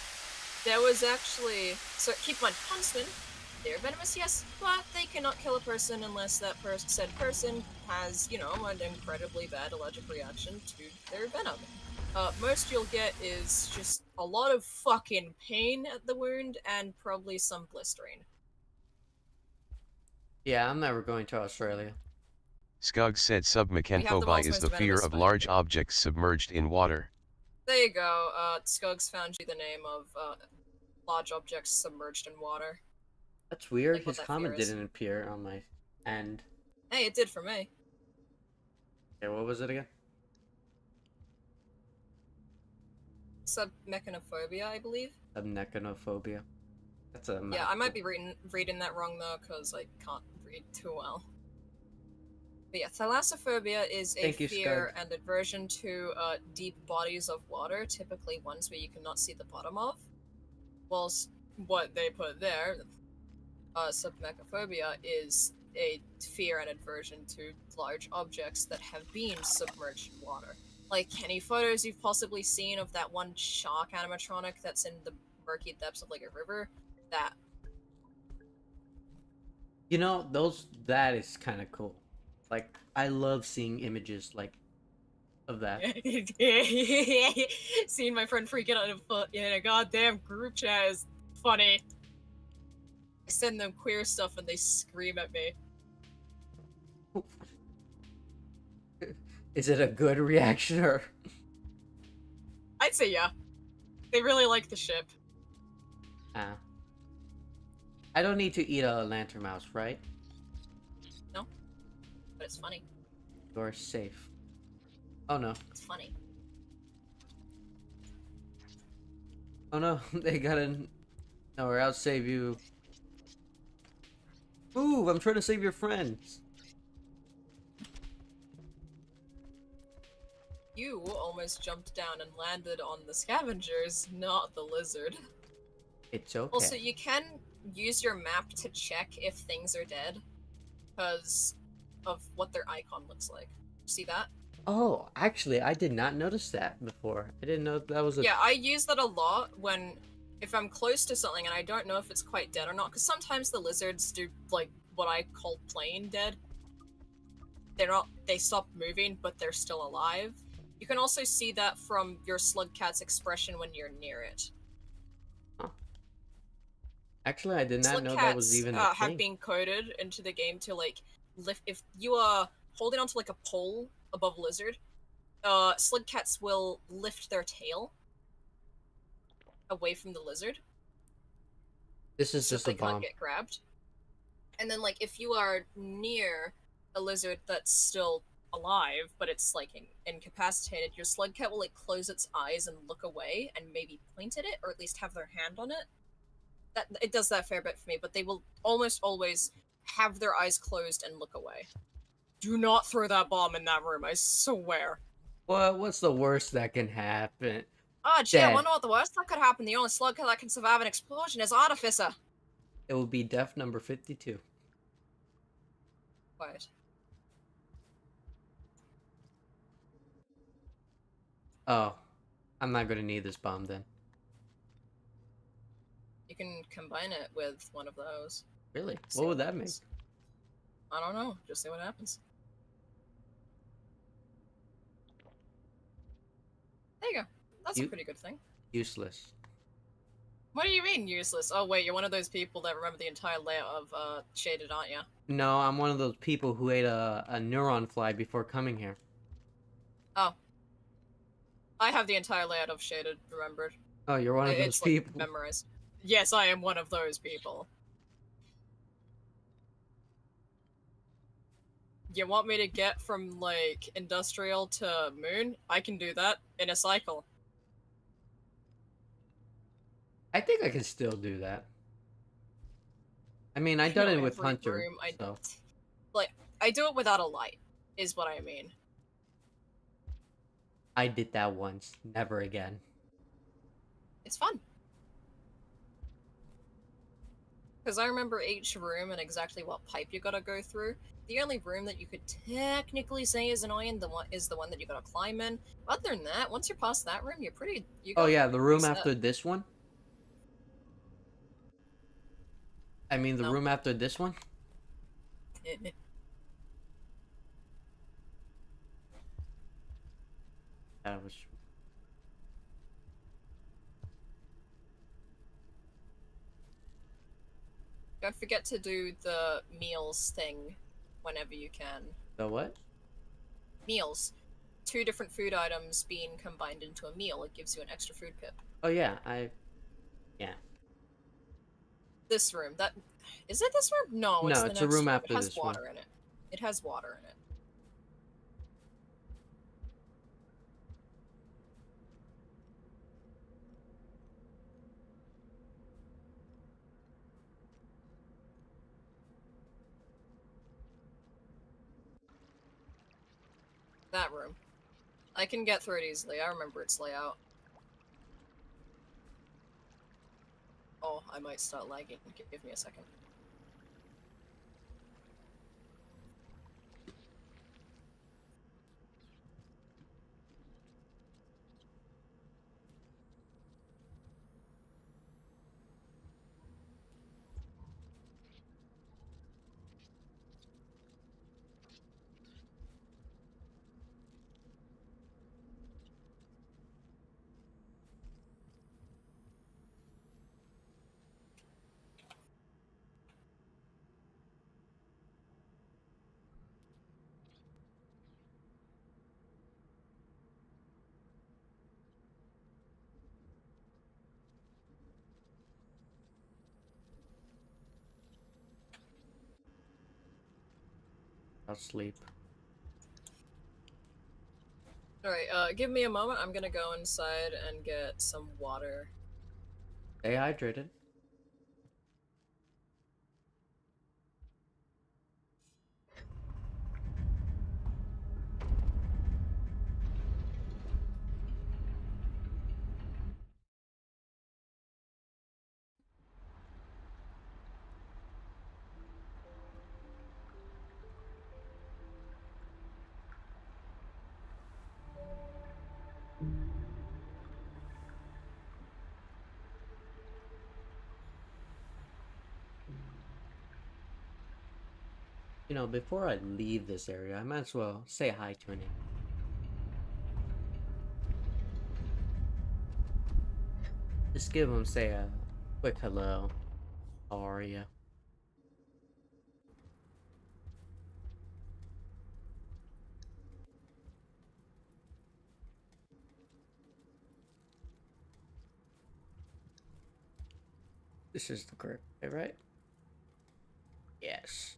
There was actually... So, keep in mind, huntsmen, they're venomous, yes, but they cannot kill a person unless that said person has, you know, an incredibly bad allergic reaction to their venom. Most you'll get is just a lot of fucking pain at the wound and probably some blistering. Yeah, I'm never going to Australia. Skug said submechanphobia is the fear of large objects submerged in water. There you go. Skug's found you the name of large objects submerged in water. That's weird. Like His comment didn't appear on my end. Hey, it did for me. Okay, what was it again? Submechanophobia, I believe. Submechanophobia. That's a mouthful. Yeah, I might be reading that wrong though, because I can't read too well. But yeah, thalassophobia is a fear and aversion to deep bodies of water, typically ones where you cannot see the bottom of. Whilst what they put there, submechophobia, is a fear and aversion to large objects that have been submerged in water. Like any photos you've possibly seen of that one shark animatronic that's in the murky depths of like a river, that. You know, that is kind of cool. Like, I love seeing images like of that. Seeing my friend freaking out in a goddamn group chat is funny. I send them queer stuff and they scream at me. Is it a good reaction or? I'd say yeah. They really like the ship. I don't need to eat a lantern mouse, right? No. But it's funny. You're safe. Oh no. It's funny. Oh no, they got an... No, or I'll save you. Move! I'm trying to save your friends. You almost jumped down and landed on the scavengers, not the lizard. It's okay. Also, you can use your map to check if things are dead, because of what their icon looks like. See that? Oh, actually, I did not notice that before. I didn't know that was a. Yeah, I use that a lot when, if I'm close to something and I don't know if it's quite dead or not, because sometimes the lizards do, like, what I call plain dead. They stop moving, but they're still alive. You can also see that from your slug cat's expression when you're near it. Huh. Actually, I did not Slug know that was cats even a have thing. been coded into the game to, like, lift. If you are holding onto, like, a pole above a lizard, slug cats will lift their tail away from the lizard This is so that just a they can't bomb. get grabbed. And then, like, if you are near a lizard that's still alive, but it's, like, incapacitated, your slug cat will, like, close its eyes and look away and maybe point at it, or at least have their hand on it. It does that a fair bit for me, but they will almost always have their eyes closed and look away. Do not throw that bomb in that room, I swear. What's the worst that can happen? Oh, gee, I Dead. wonder what the worst that could happen. The only slug cat that can survive an explosion is Artificer. It will be death number 52. Quiet. Oh, I'm not gonna need this bomb then. You can combine it with one of those. Really? See What would that make? happens. I don't know. Just see what happens. There you go. That's a You pretty good thing. useless. What do you mean useless? Oh wait, you're one of those people that remember the entire layout of Shaded, aren't you? No, I'm one of those people who ate a neuron fly before coming here. Oh. I have the entire layout of Shaded remembered. Oh, you're one of those It's like people. memorized. Yes, I am one of those people. You want me to get from, like, industrial to moon? I can do that in a cycle. I think I can still do that. I mean, I done know it with every Hunter, room. so Like, I do it without a light, is what I mean. I did that once. Never again. It's fun. Because I remember each room and exactly what pipe you gotta go through. The only room that you could technically say is annoying is the one that you gotta climb in. Other than that, once you're past that room, Oh yeah, the room set. after this one? I mean, the No. room after this one? That was... Don't forget to do the meals thing whenever you can. The what? Meals. 2 different food items being combined into a meal. It gives you an extra food pip. Oh yeah, yeah. This room. Is it this room? No, it's No, the it's a next room room. after It has this one. water in it. It has water in it. That room. I can get through it easily. I remember its layout. Oh, I might start lagging. Give me a second. I'll sleep. Alright, give me a moment. I'm gonna go inside and get some water. Stay hydrated. You know, before I leave this area, I might as well say hi to an. Just give him, say a quick hello. How are you? This is the correct way, right? Yes.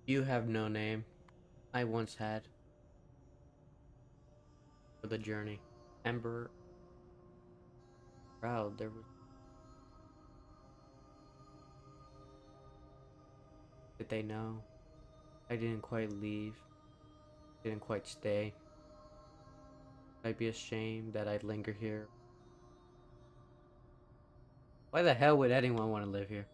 You have no name. I once had for the journey. Ember proud there was. Did they know? I didn't quite leave. Didn't quite stay. I'd be ashamed that I'd linger here. Why the hell would anyone want to live here?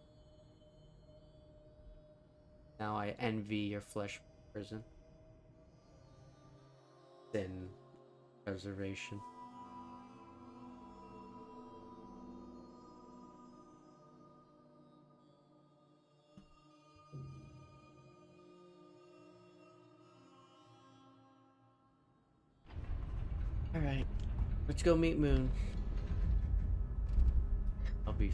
Now I envy your flesh prison. Sin. Preservation. Alright. Let's go meet Moon. I'll be.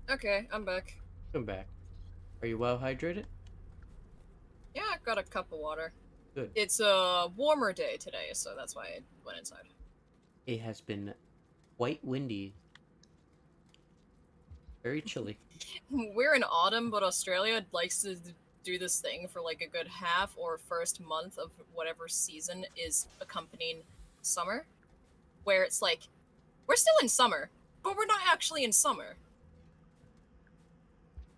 Okay, I'm back. Come back. Are you well hydrated? Yeah, I got a cup of water. Good. It's a warmer day today, so that's why I went inside. It has been quite windy. Very chilly. We're in autumn, but Australia likes to do this thing for like a good half or first month of whatever season is accompanying summer, where it's like, we're still in summer, but we're not actually in summer.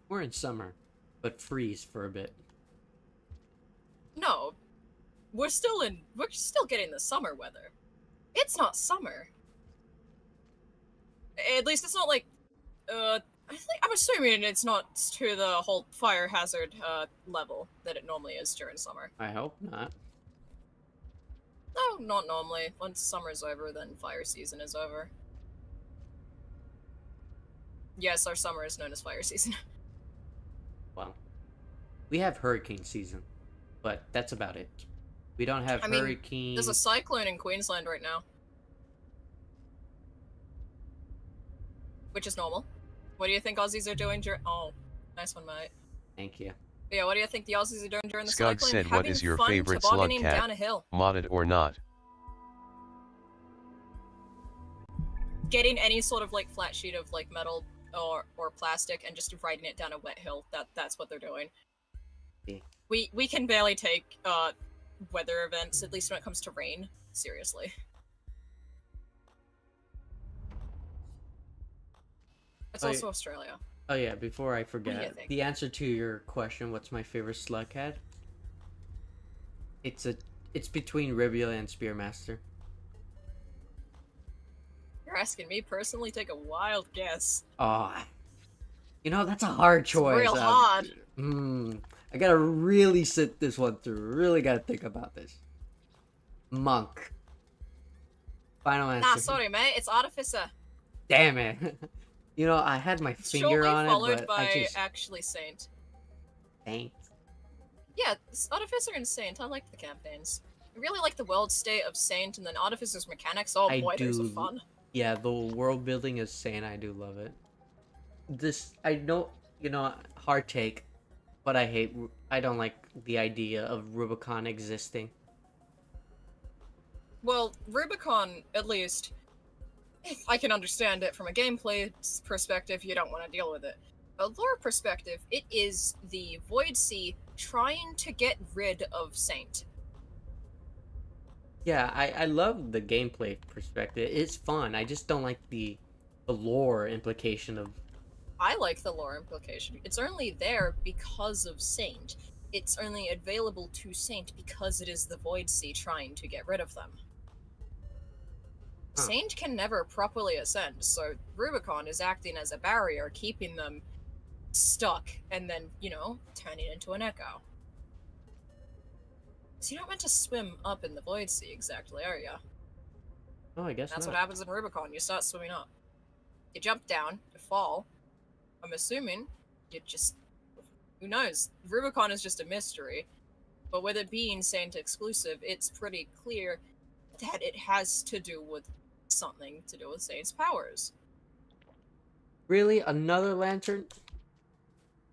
We're in summer, but freeze for a bit. No, we're still getting the summer weather. It's not summer. At least it's not like, I'm assuming it's not to the whole fire hazard level that it normally is during summer. I hope not. No, not normally. Once summer's over, then fire season is over. Yes, our summer is known as fire season. Well, we have hurricane season, but that's about it. We don't have hurricane. There's a cyclone in Queensland right now, which is normal. What do you think Aussies are doing during? Oh, nice one, mate. Thank you. But yeah, what do you think the Aussies are doing during the Skug cyclone? said, "What Having is your fun favorite slug tobogganing cat? down a hill. Modded or not?" Getting any sort of like flat sheet of like metal or plastic and just riding it down a wet hill. That's what they're doing. Yeah. We can barely take weather events, at least when it comes to rain, seriously. It's also Australia. Oh yeah, before I do you forget, think? the answer to your question, what's my favorite slug head? It's between Ribula and Spearmaster. You're asking me personally, take a wild guess. Ah, you know that's a hard choice. Real hard. I gotta really sit this one through. Really gotta think about this. Monk. Final answer. Nah, sorry, mate. It's Artificer. Damn it. You know, I had my finger Shortly on it, followed but by I just actually Saint. Saint. Yeah, Artificer and Saint. I like the campaigns. I really like the world state of Saint, and then Artificer's mechanics. Oh boy, those are fun. Yeah, the world building is Saint. I do love it. This I know, hard take, But I don't like the idea of Rubicon existing. Well, Rubicon, at least, I can understand it from a gameplay perspective, you don't want to deal with it. A lore perspective, it is the Void Sea trying to get rid of Saint. Yeah, I love the gameplay perspective. It's fun. I just don't like the lore implication of. I like the lore implication. It's only there because of Saint. It's only available to Saint because it is the Void Sea trying to get rid of them. Huh. Saint can never properly ascend, so Rubicon is acting as a barrier, keeping them stuck, and then, turning into an echo. So you're not meant to swim up in the Void Sea exactly, are you? Oh, I guess That's not. what happens in Rubicon. You start swimming up. You jump down, you fall. I'm assuming you just... Who knows? Rubicon is just a mystery. But with it being Saint exclusive, it's pretty clear that it has to do with something to do with Saint's powers. Really, another lantern?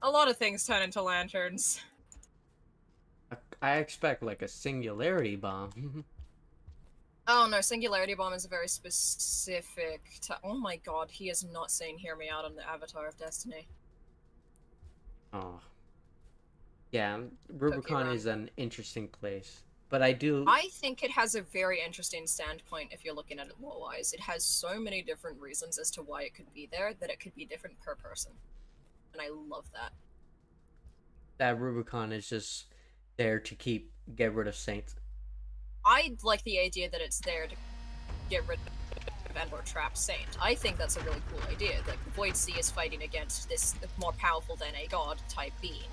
A lot of things turn into lanterns. I expect like a singularity bomb. Oh no, Singularity Bomb is a very specific... Oh my god, he is not saying Hear Me Out on the Avatar of Destiny. Oh, yeah. Cookie Rubicon Run. is an interesting place, but I do. I think it has a very interesting standpoint if you're looking at it lore-wise. It has so many different reasons as to why it could be there that it could be different per person. And I love that. That Rubicon is just there to get rid of Saint. I like the idea that it's there to get rid of and or trap Saint. I think that's a really cool idea. Like, the Void Sea is fighting against this more powerful than a god type being.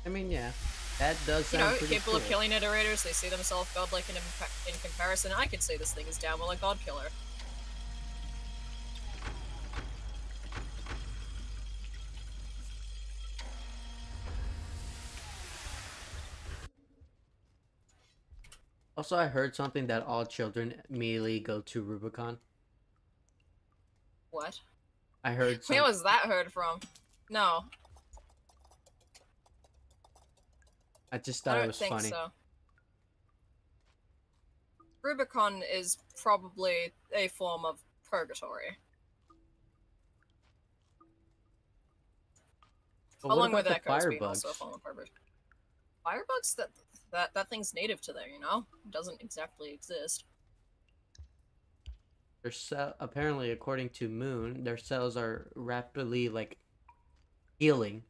I mean, yeah, that does sound pretty Capable cool. of killing iterators, they see themselves godlike in comparison. I could say this thing is damn well a god killer. Also, I heard something that all children immediately go to Rubicon. What? I heard Where was that heard from? No, I just I thought it don't was think funny. so. Rubicon is probably a form of purgatory. But what Along about with the Echoes being also a firebugs? form of purgatory. Firebugs? That thing's native to there, It doesn't exactly exist. Apparently, according to Moon, their cells are rapidly like healing.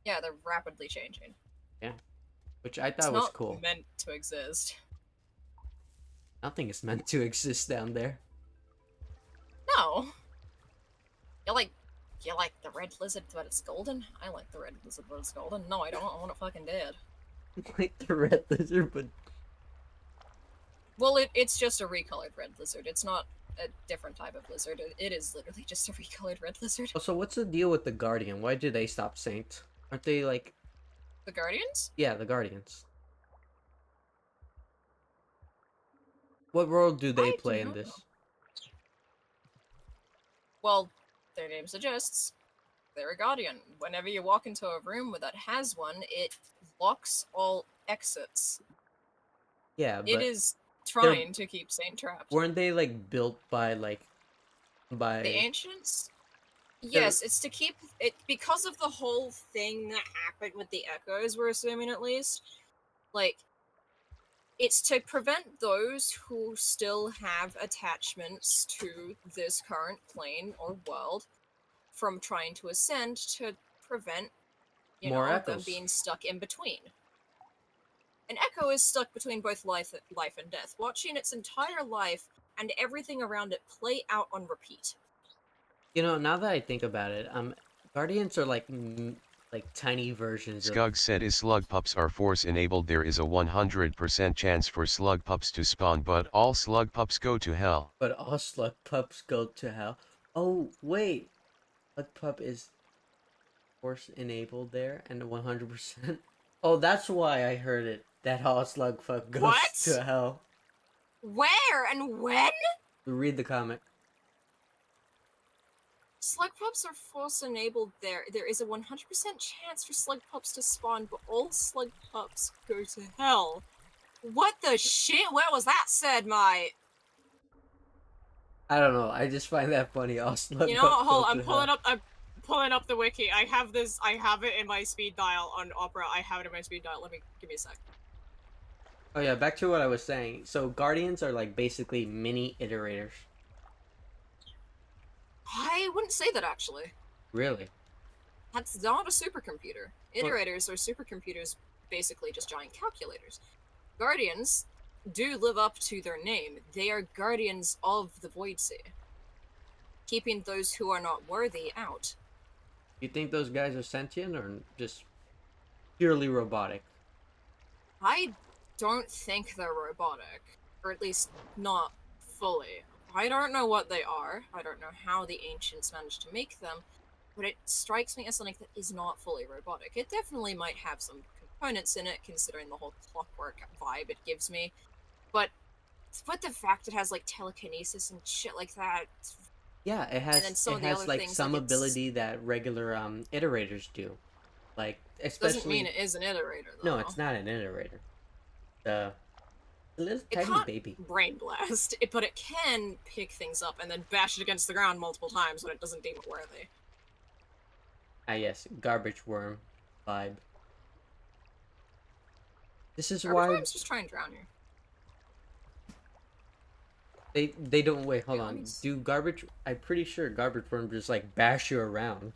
Yeah, they're rapidly changing. Yeah, which I It's thought was not cool. meant to exist. Nothing is meant to exist down there. No. You like the red lizard but it's golden? I like the red lizard but it's golden. No, I don't. I want it fucking dead. Like the red lizard, but Well, it's just a recolored red lizard. It's not a different type of lizard. It is literally just a recolored red lizard. also, what's the deal with the Guardian? Why did they stop Saint? Aren't they like, The Guardians? yeah, the Guardians? What role do they I do play in not this? know. Well, their name suggests they're a guardian. Whenever you walk into a room that has one, it locks all exits. Yeah, It but is trying to keep Saint trapped. weren't they like built by The ancients? Yes, it's to keep it because of the whole thing that happened with the echoes, we're assuming at least. Like, it's to prevent those who still have attachments to this current plane or world from trying to ascend to prevent, More them echoes. being stuck in between. An echo is stuck between both life and death, watching its entire life and everything around it play out on repeat. Now that I think about it, Guardians are like tiny versions of. Skug said if slug pups are force enabled there is a 100% chance for slug pups to spawn, but all slug pups go to hell. But all slug pups go to hell. Oh wait, slug pup is force enabled there and 100%. Oh, that's why I heard it. That all slug pup goes What? to hell. Where and when? Read the comic. Slug pups are force enabled there. There is a 100% chance for slug pups to spawn, but all slug pups go to hell. What the shit? Where was that said, my? I don't know. I just find that funny. All slug You know pups what? go Hold. to hell. I'm pulling up the wiki. I have this. I have it in my speed dial on Opera. I have it in my speed dial. Give me a sec. Oh yeah, back to what I was saying. So guardians are like basically mini iterators. I wouldn't say that actually. Really? That's not a supercomputer. Well, Iterators are supercomputers, basically just giant calculators. Guardians do live up to their name. They are guardians of the Void Sea, keeping those who are not worthy out. you think those guys are sentient or just purely robotic? I don't think they're robotic, or at least not fully. I don't know what they are. I don't know how the ancients managed to make them, but it strikes me as something that is not fully robotic. It definitely might have some components in it, considering the whole clockwork vibe it gives me. But the fact it has like telekinesis and shit like that, Yeah, and then some it of the has other like things, some like it's ability that regular iterators do. Like doesn't mean especially it is an iterator no, though. it's not an iterator. The a little It tiny can't baby. brain blast, but it can pick things up and then bash it against the ground multiple times when it doesn't deem it worthy. Ah yes, garbage worm vibe. This is Garbage why worms just try and drown you. they don't wait, hold Yeah, let me on. Do garbage I'm pretty sure garbage worms just like bash you around.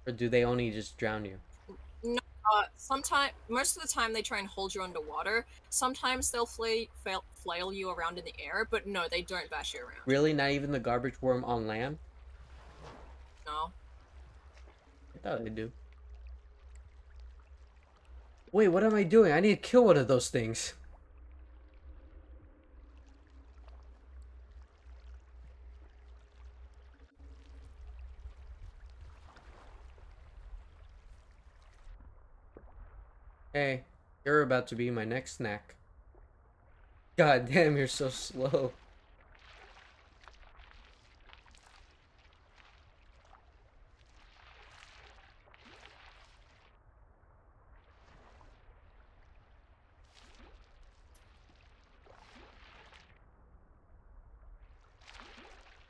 Or do they only just drown you? No, most of the time they try and hold you underwater. Sometimes they'll flail you around in the air, but no, they don't bash you around. Really? Not even the garbage worm on land? No. I thought they do. Wait, what am I doing? I need to kill one of those things. Hey, you're about to be my next snack. God damn, you're so slow.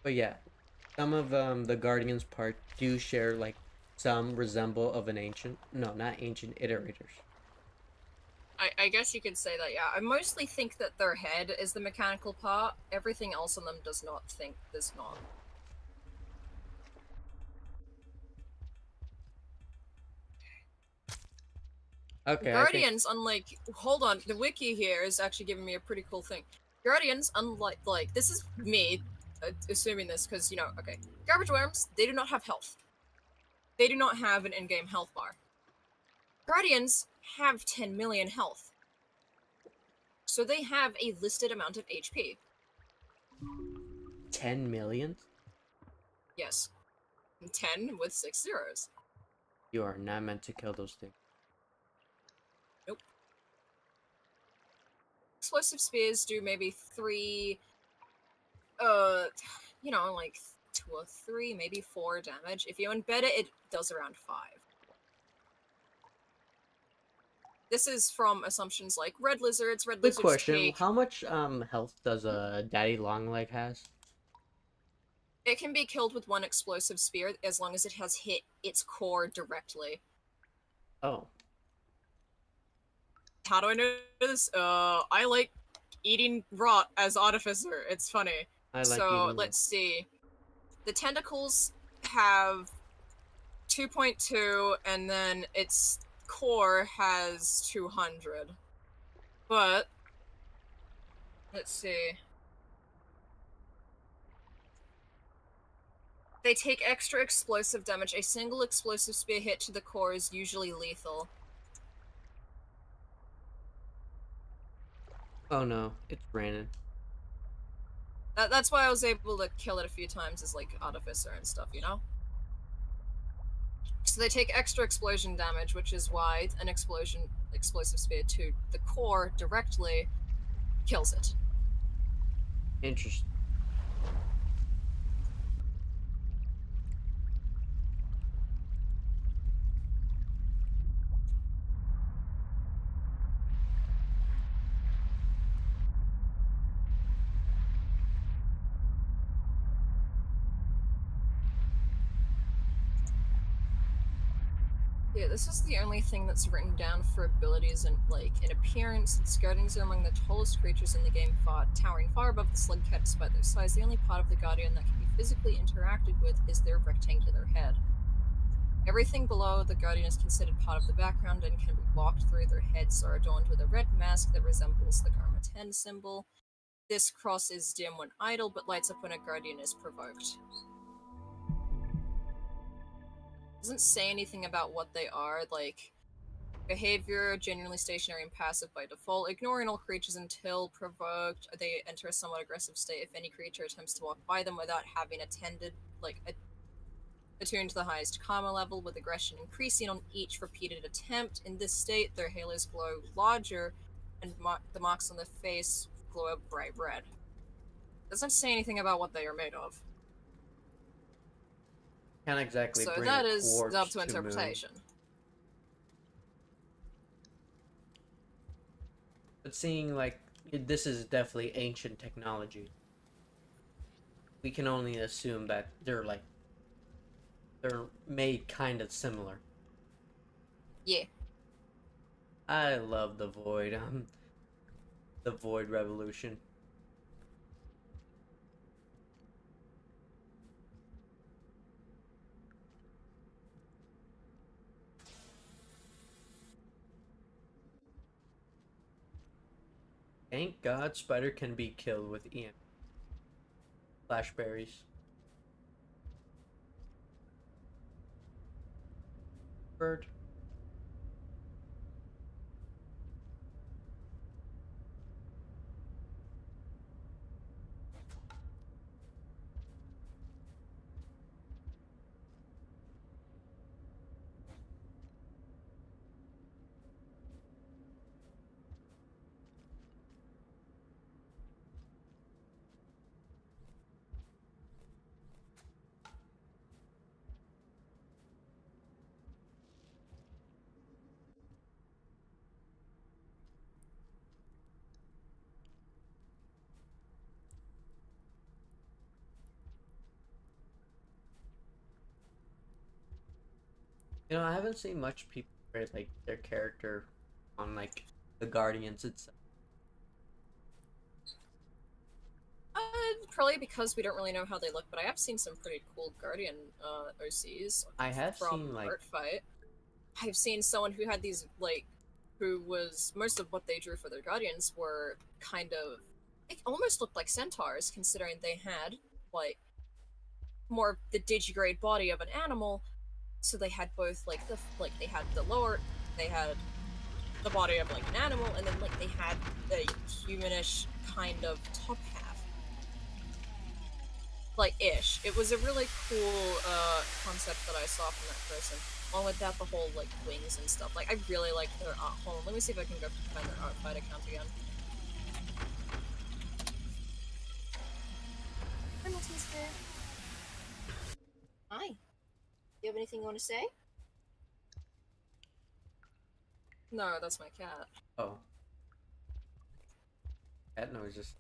But yeah, some of the Guardians part do share like some resemble of an ancient. No, not ancient iterators. I guess you could say that, yeah. I mostly think that their head is the mechanical part. Everything else on them does not. Okay, I think. Guardians, unlike, hold on, the wiki here is actually giving me a pretty cool thing. Guardians, unlike, this is me assuming this because, okay. Garbage worms, they do not have health. They do not have an in-game health bar. Guardians have 10 million health. So they have a listed amount of HP. 10 million? Yes. 10 with 6 zeros. You are not meant to kill those things. Nope. Explosive spears do maybe 3, like 2 or 3, maybe 4 damage. If you embed it, it does around 5. This is from assumptions like red lizards. Red Good lizards question. take. How much health does a daddy longleg has? It can be killed with 1 explosive spear as long as it has hit its core directly. Oh. How do I know this? I like eating rot as Artificer. It's funny. I like so eating let's see. The tentacles have 2.2, and then its core has 200. But let's see. They take extra explosive damage. A single explosive spear hit to the core is usually lethal. Oh no, it's raining. That's why I was able to kill it a few times as, like, Artificer and stuff, So they take extra explosion damage, which is why an explosive spear to the core directly kills it. Interesting. Yeah, this is the only thing that's written down for abilities and in appearance. Its guardians are among the tallest creatures in the game, towering far above the slug cat despite their size. The only part of the guardian that can be physically interacted with is their rectangular head. Everything below the guardian is considered part of the background and can be walked through. Their heads are adorned with a red mask that resembles the Karma 10 symbol. This cross is dim when idle, but lights up when a guardian is provoked. Doesn't say anything about what they are, behavior, genuinely stationary and passive by default, ignoring all creatures until provoked. They enter a somewhat aggressive state if any creature attempts to walk by them without having attuned to the highest karma level, with aggression increasing on each repeated attempt. In this state, their halos glow larger, and the marks on their face glow a bright red. Doesn't say anything about what they are made of. Can't exactly So bring a that is up quartz to to Moon. interpretation. But seeing like this is definitely ancient technology, we can only assume that they're made kind of similar. Yeah. I love the Void, the Void Revolution. Thank God Spider can be killed with EM flashberries. Bird. I haven't seen much people create like their character on like the Guardians itself. Probably because we don't really know how they look, but I have seen some pretty cool Guardian OCs I have from seen like Art Fight. I've seen someone who had these who was most of what they drew for their Guardians were kind of it almost looked like centaurs, considering they had like more of the digigrade body of an animal. So they had both they had the lower they had the body of like an animal, and then they had a humanish kind of top half. Ish. It was a really cool concept that I saw from that person. Along with that, the whole wings and stuff. I really like their art. Hold on, let me see if I can go find their art fight account again. Hamilton's there. Hi. Do you have anything you want to say? No, that's my cat. oh, cat noises.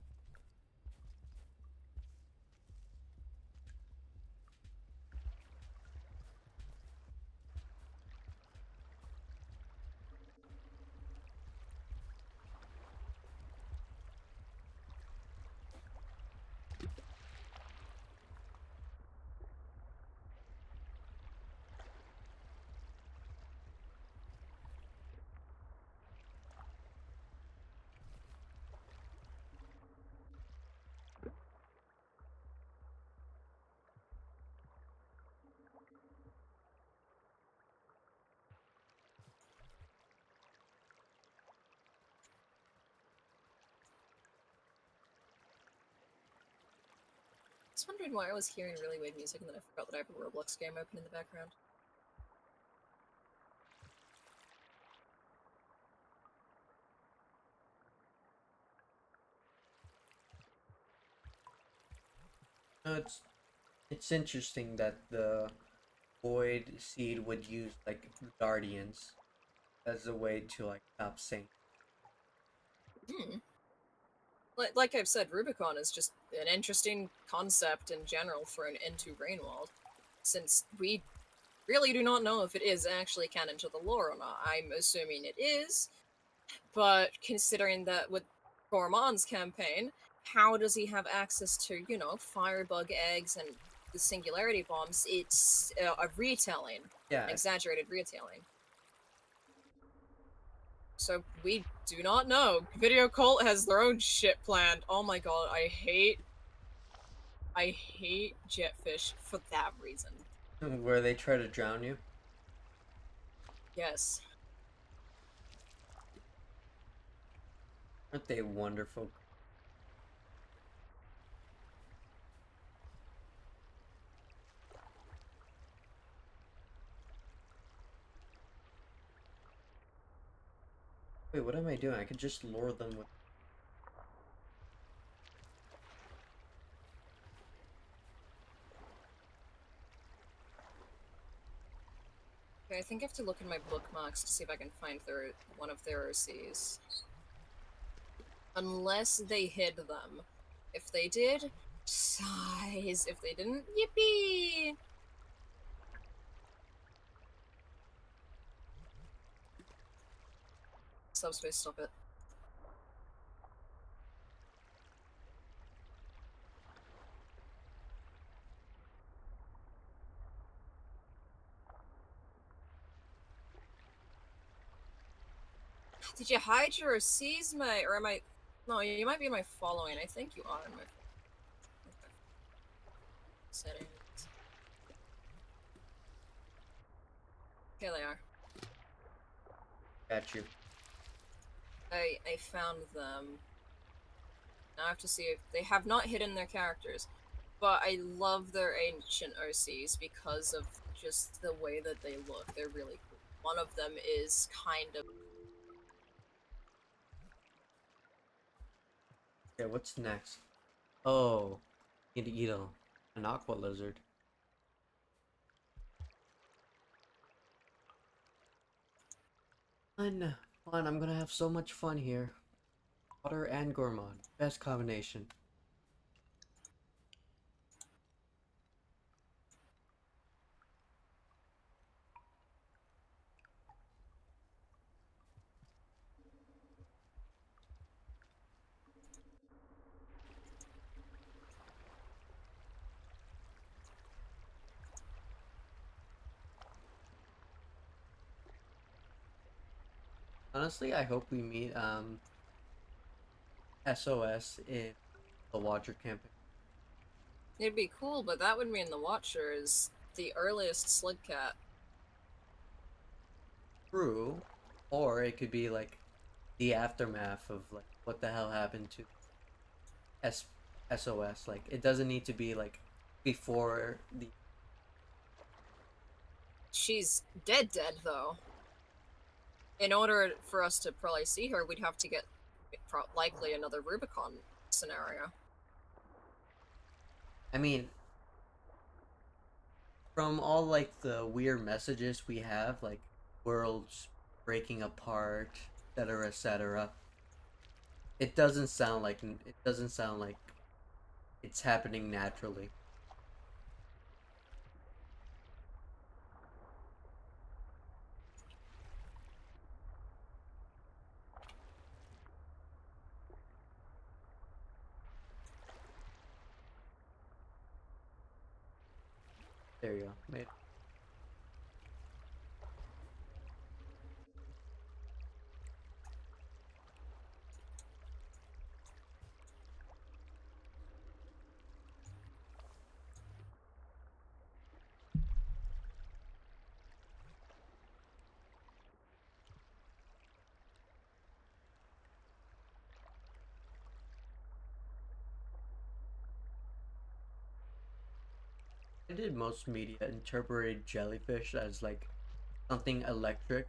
I was wondering why I was hearing really weird music and then I forgot that I have a Roblox game open in the background. No, it's interesting that the Void Seed would use like Guardians as a way to like stop Saint. Hmm. Like I've said, Rubicon is just an interesting concept in general for an into Rainworld, since we really do not know if it is actually canon to the lore or not. I'm assuming it is, but considering that with Gormon's campaign, how does he have access to, firebug eggs and the singularity bombs? It's a retelling, an Yeah. exaggerated retelling. So we do not know. Video Cult has their own shit planned. Oh my god, I hate Jetfish for that reason. Where they try to drown you. Yes. Aren't they wonderful? Wait, what am I doing? I could just lure them with. Okay, I think I have to look in my bookmarks to see if I can find one of their OCs. Unless they hid them. If they did, size. If they didn't, yippee! Subspace, stop it. Did you hide your OCs, mate? Or am I... No, you might be in my following. I think you are in my... settings. Here they are. Got you. I found them. Now I have to see if they have not hidden their characters, but I love their ancient OCs because of just the way that they look. They're really cool. One of them is kind of... Okay, what's next? Oh, need to eat an aqua lizard. Fun, fun. I'm gonna have so much fun here. Water and gourmand. Best combination. Honestly, I hope we meet SOS in the Watcher campaign. It'd be cool, but that would mean the Watcher is the earliest Slug Cat. True. Or it could be like the aftermath of like what the hell happened to S SOS. Like it doesn't need to be like before the She's dead, though. In order for us to probably see her, we'd have to get likely another Rubicon scenario. I mean, from all like the weird messages we have, like worlds breaking apart, etc., etc. It doesn't sound like it's happening naturally. There you go. Made. I did most media interpreted jellyfish as like something electric.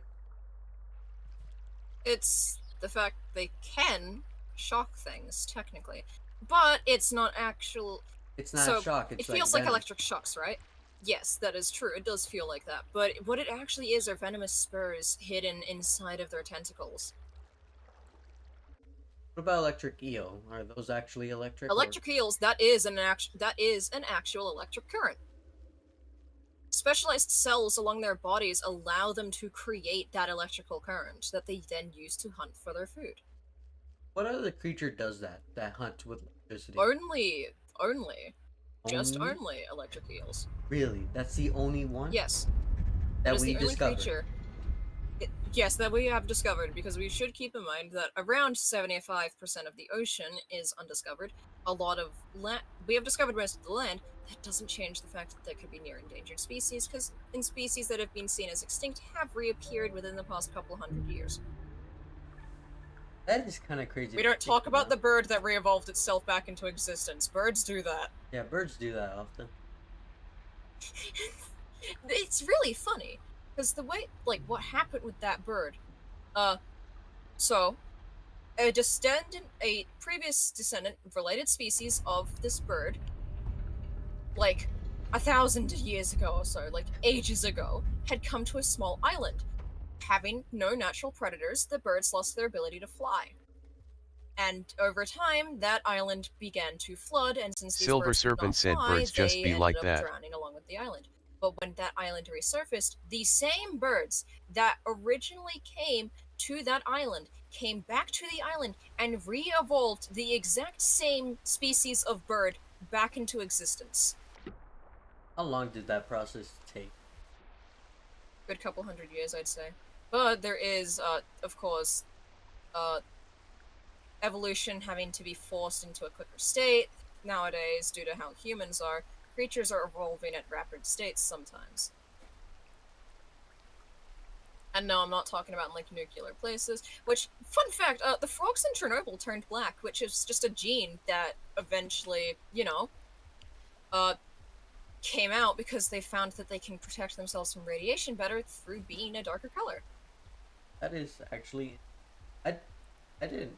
It's the fact they can shock things, technically. But it's not actual. It's not a So, shock. it It's like feels like venom. electric shocks, right? Yes, that is true. It does feel like that. But what it actually is are venomous spurs hidden inside of their tentacles. What about electric eel? Are those actually electric or Electric eels, that is an actual electric current. specialized cells along their bodies allow them to create that electrical current that they then use to hunt for their food. What other creature does that? That hunts with electricity? Only, just Only? only electric eels. Really? That's the only one Yes, that that is we the only discovered. creature. Yes, that we have discovered, because we should keep in mind that around 75% of the ocean is undiscovered. A lot of land, we have discovered most of the land. That doesn't change the fact that there could be near endangered species, because species that have been seen as extinct have reappeared within the past couple hundred years. That is kind of crazy We to don't think talk about about. the bird that re-evolved itself back into existence. Birds do that. Yeah, birds do that often. It's really funny, because the way, like, what happened with that bird, uh, so a previous descendant, related species of this bird, like 1,000 years ago or so, like ages ago, had come to a small island. Having no natural predators, the birds lost their ability to fly. And over time, that island began to flood, and since these Silver birds could Serpent not said fly, birds just they be ended like up that. drowning along with the island. But when that island resurfaced, the same birds that originally came to that island came back to the island and re-evolved the exact same species of bird back into existence. How long did that process take? Good couple hundred years, I'd say. But there is, of course, uh, evolution having to be forced into a quicker state. Nowadays, due to how humans are, creatures are evolving at rapid states sometimes. And no, I'm not talking about like nuclear places. Which, fun fact, the frogs in Chernobyl turned black, which is just a gene that eventually, uh, came out because they found that they can protect themselves from radiation better through being a darker color. That is actually, I, I didn't.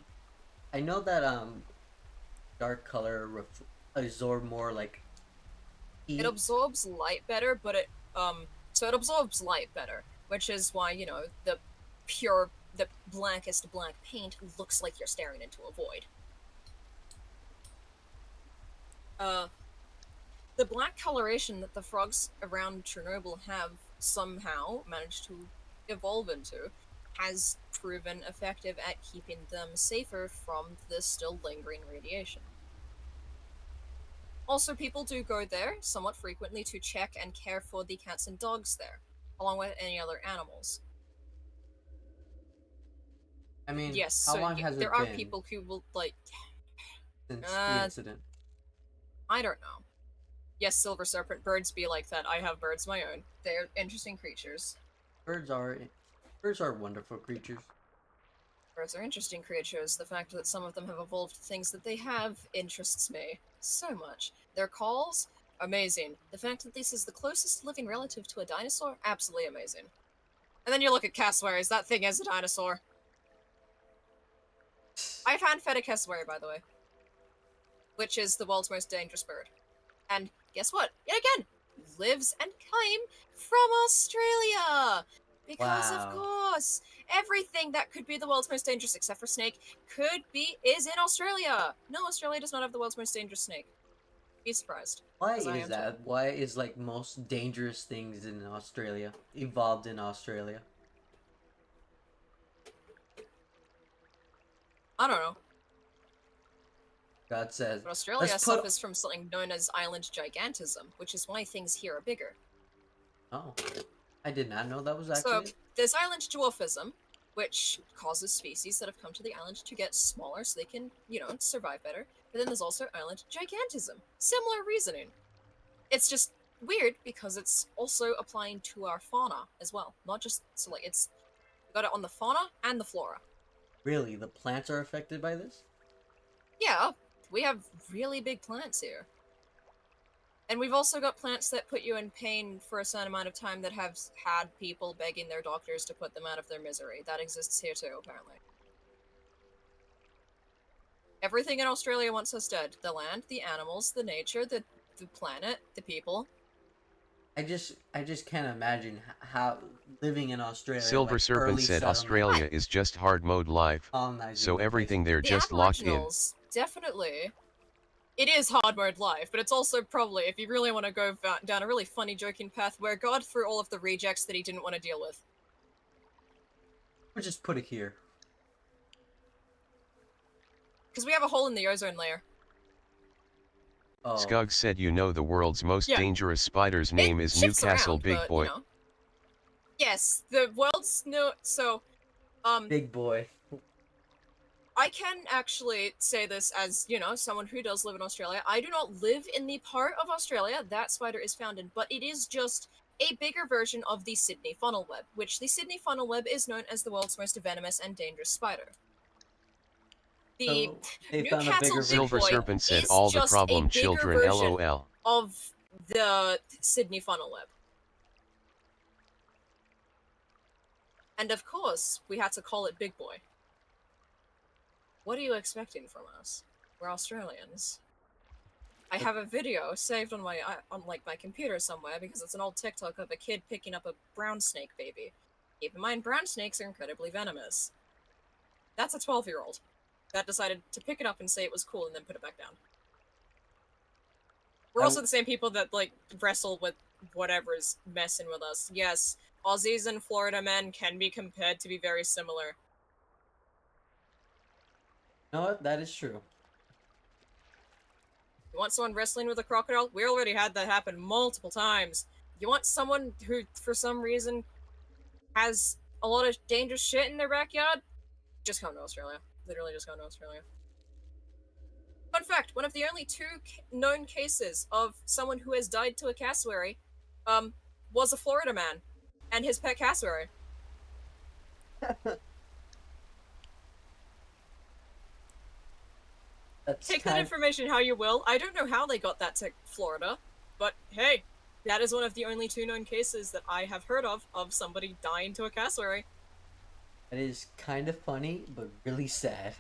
I know that dark color absorb more like It heat. absorbs light better, but it absorbs light better, which is why, the blackest black paint looks like you're staring into a void. Uh, the black coloration that the frogs around Chernobyl have somehow managed to evolve into has proven effective at keeping them safer from the still lingering radiation. Also, people do go there somewhat frequently to check and care for the cats and dogs there, along with any other animals. I mean, Yes, how so long has there it are been people who will, like, since the incident? I don't know. Yes, silver serpent, birds be like that. I have birds of my own. They're interesting creatures. Birds are birds are wonderful creatures. Birds are interesting creatures. The fact that some of them have evolved things that they have interests me so much. Their calls, amazing. The fact that this is the closest living relative to a dinosaur, absolutely amazing. And then you look at cassowaries, that thing is a dinosaur. I've hand-fed a cassowary, by the way, which is the world's most dangerous bird. And guess what? Yet again, lives and came from Australia! Because of Wow. course, everything that could be the world's most dangerous, except for snake, is in Australia. No, Australia does not have the world's most dangerous snake. Be surprised. Why 'Cause I is am that? too. Why is like most dangerous things in Australia evolved in Australia? I don't know. God says, But Australia let's put. suffers from something known as island gigantism, which is why things here are bigger. Oh, I did not know that was So, actually. there's island dwarfism, which causes species that have come to the island to get smaller so they can, survive better. But then there's also island gigantism. Similar reasoning. It's just weird because it's also applying to our fauna as well. Not just, so like, it's got it on the fauna and the flora. Really, the plants are affected by this? Yeah, we have really big plants here. And we've also got plants that put you in pain for a certain amount of time that have had people begging their doctors to put them out of their misery. That exists here too, apparently. Everything in Australia wants us dead. The land, the animals, the nature, the planet, the people. I just can't imagine how living in Australia. Silver like Serpent early said settlement, Australia is just hard mode life, colonizing so the everything place. there The just locked in. Aboriginals, definitely. it is hard mode life, but it's also probably, if you really want to go down a really funny joking path, where God threw all of the rejects that he didn't want to deal with. We'll just put it here. Because we have a hole in the ozone layer. Oh. Skug said you know the world's most Yeah. dangerous spider's name is shifts Newcastle around, Big but, Boy. you know. Yes, the world's no. So, Big boy. I can actually say this as, you know, someone who does live in Australia. I do not live in the part of Australia that spider is found in, but it is just a bigger version of the Sydney funnel web, which the Sydney funnel web is known as the world's most venomous and dangerous spider. The So they found a Newcastle bigger Big Silver Boy Serpent said is all the just a problem bigger children version lol. of the Sydney funnel web. And of course, we had to call it Big Boy. What are you expecting from us? We're Australians. I have a video saved on my my computer somewhere because it's an old TikTok of a kid picking up a brown snake baby. Keep in mind, brown snakes are incredibly venomous. That's a 12-year-old that decided to pick it up and say it was cool and then put it back down. We're also the same people that like wrestle with whatever's messing with us. Yes, Aussies and Florida men can be compared to be very similar. You know what? That is true. You want someone wrestling with a crocodile? We already had that happen multiple times. You want someone who, for some reason, has a lot of dangerous shit in their backyard? Just come to Australia. Literally just come to Australia. Fun fact, one of the only two known cases of someone who has died to a cassowary was a Florida man and his pet cassowary. Take that information how you will. I don't know how they got that to Florida, but hey, that is one of the only two known cases that I have heard of somebody dying to a cassowary. That is kind of funny, but really sad.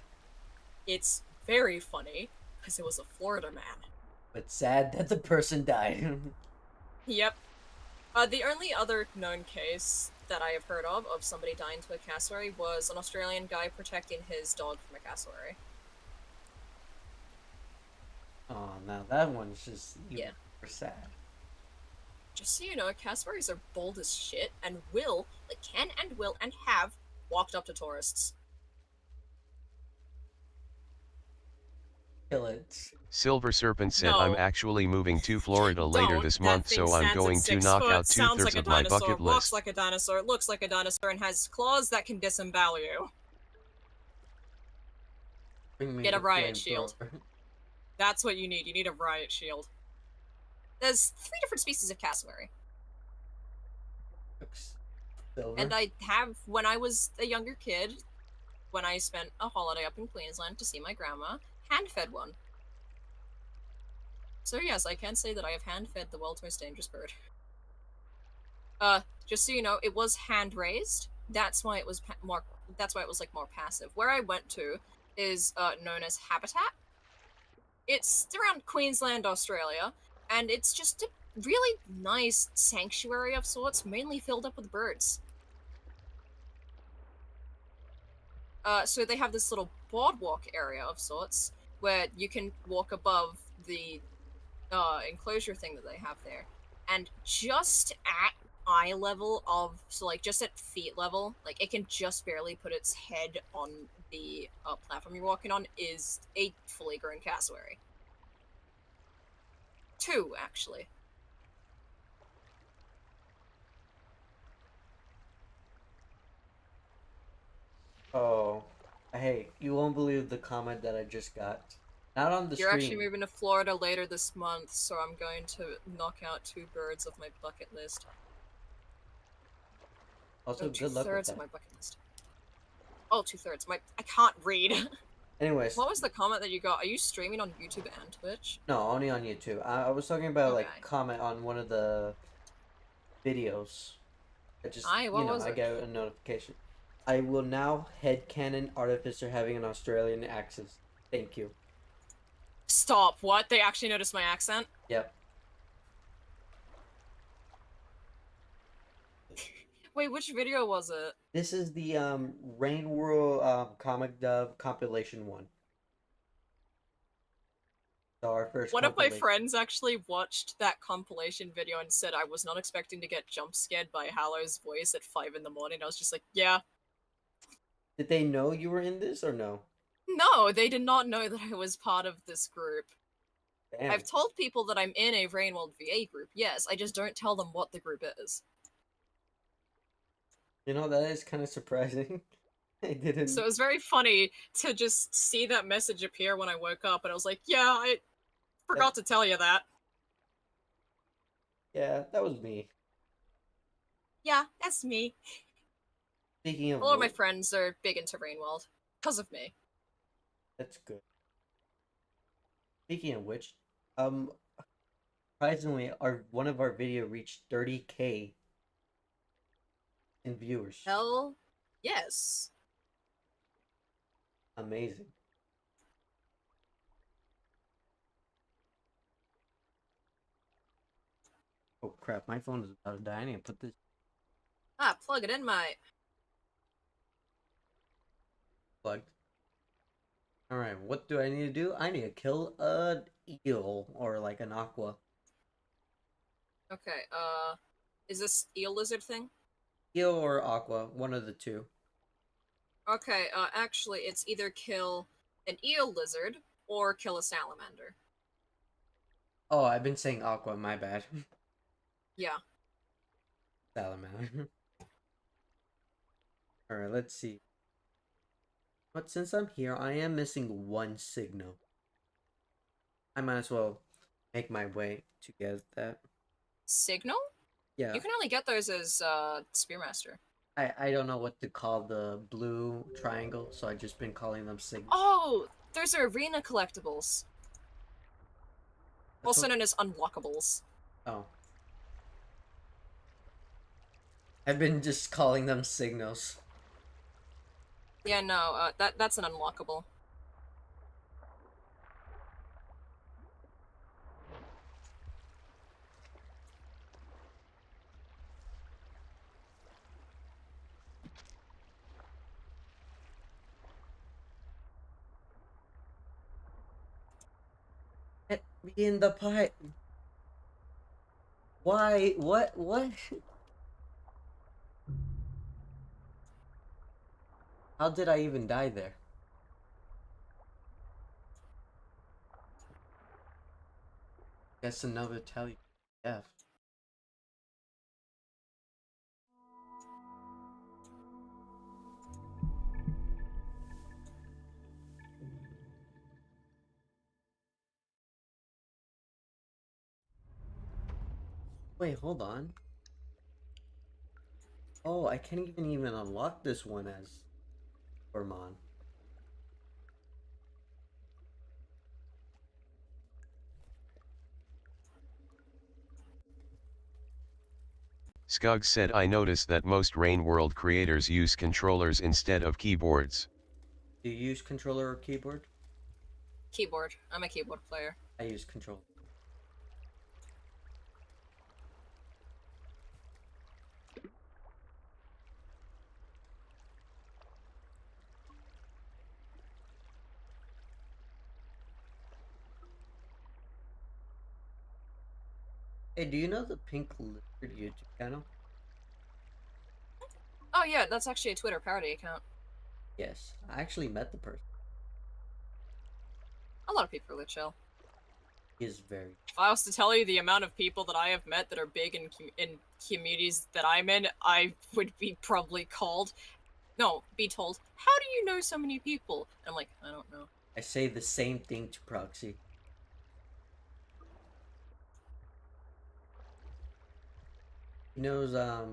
It's very funny, because it was a Florida man. But sad that the person died. Yep. The only other known case that I have heard of somebody dying to a cassowary was an Australian guy protecting his dog from a cassowary. Oh, now that one's just even more sad. Just so you know, cassowaries are bold as shit and can and have walked up to tourists. Kill it. Silver Serpent said No. I'm actually moving to Florida later this month, so I'm going to knock out 2/3 of my bucket list. Walks like a dinosaur, looks like a dinosaur, and has claws that can disembowel you. Get a riot shield. That's what you need. You need a riot shield. There's 3 different species of cassowary. Silver. And I have, when I was a younger kid, when I spent a holiday up in Queensland to see my grandma, hand-fed one. So yes, I can say that I have hand-fed the world's most dangerous bird. Just so you know, it was hand-raised. That's why it was more passive. Where I went to is known as Habitat. It's around Queensland, Australia, and it's just a really nice sanctuary of sorts, mainly filled up with birds. So they have this little boardwalk area of sorts, where you can walk above the enclosure thing that they have there. And just at eye level just at feet level, like it can just barely put its head on the platform you're walking on, is a fully grown cassowary. 2, actually. Oh, hey, you won't believe the comment that I just got. Not on the You're stream. actually moving to Florida later this month, so I'm going to knock out 2 birds of my bucket list. Also, good luck with that. Of my bucket list. Oh, 2/3. I can't read. Anyways. What was the comment that you got? Are you streaming on YouTube and Twitch? No, only on YouTube. I was talking about Okay. like comment on one of the videos. I just what was I it? got a notification. I will now headcanon Artificer having an Australian accent. Thank you. Stop. What? They actually noticed my accent? Yep. Wait, which video was it? This is the Rainworld comic dove compilation one. our first One of my compilation. friends actually watched that compilation video and said I was not expecting to get jump scared by Hallow's voice at 5 in the morning. I was just like, yeah. Did they know you were in this or no? No, they did not know that I was part of this group. Damn. I've told people that I'm in a Rainworld VA group, yes, I just don't tell them what the group is. You know, that is kind of surprising. I So didn't. it was very funny to just see that message appear when I woke up, and I was like, yeah, I That, forgot to tell you that. yeah, that was me. Yeah, that's me. Speaking A of lot of my what, friends are big into Rainworld. Because of me. that's good. Speaking of which, um, surprisingly, our one of our video reached 30K in viewers. Hell, yes. Amazing. Oh crap, my phone is about to die. I need to put this Ah, plug it in, mate. plugged. Alright, what do I need to do? I need to kill an eel or like an aqua. Okay, is this eel lizard thing? Eel or aqua, one of the two. Okay, actually, it's either kill an eel lizard or kill a salamander. Oh, I've been saying aqua, my bad. Yeah. Salamander. Alright, let's see. But since I'm here, I am missing one signal. I might as well make my way to get that. Signal? Yeah, You can only get those as, Spearmaster. I don't know what to call the blue triangle, so I've just been calling them signals. Oh, those are arena collectibles. That's Also what. known as unlockables. Oh, I've been just calling them signals. Yeah, no, that's an unlockable. Get me in the pipe. Why? What? What? How did I even die there? Guess another tell you. Yeah. Wait, hold on. Oh, I can't even unlock this one as Gormon. Skug said I noticed that most Rainworld creators use controllers instead of keyboards. Do you use controller or keyboard? Keyboard. I'm a keyboard player. I use controller. Hey, do you know the Pink Lizard YouTube channel? Oh yeah, that's actually a Twitter parody account. Yes, I actually met the person. A lot of people are really chill. He is very. If I was to tell you the amount of people that I have met that are big in communities that I'm in, I would be probably called. No, be told, how do you know so many people? And I'm like, I don't know. I say the same thing to Proxy. He knows Not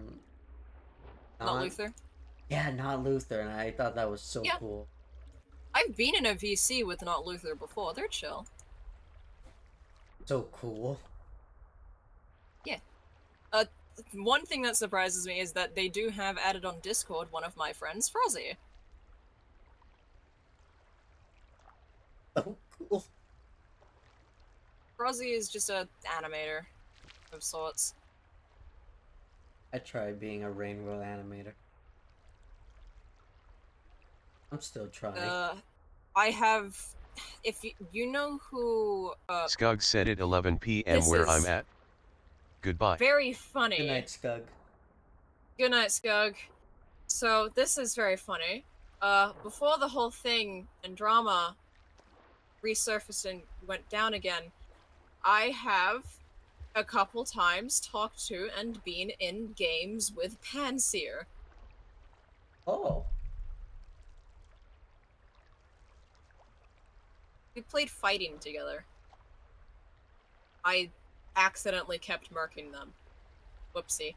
not Luther. yeah, not Luther, and I thought that was so Yeah. cool. I've been in a VC with Not Luther before. They're chill. So cool. Yeah. Uh, one thing that surprises me is that they do have added on Discord one of my friends, Frozzy. So cool. Frozzy is just a animator of sorts. I tried being a Rainworld animator. I'm still trying. I have if you know who Skug said it 11 p.m. this where I'm is at. Goodbye. very Good funny. night, Skug. Good night, Skug. So this is very funny. Before the whole thing and drama resurfaced and went down again, I have a couple times talked to and been in games with Panseer. Oh. We played fighting together. I accidentally kept marking them. Whoopsie.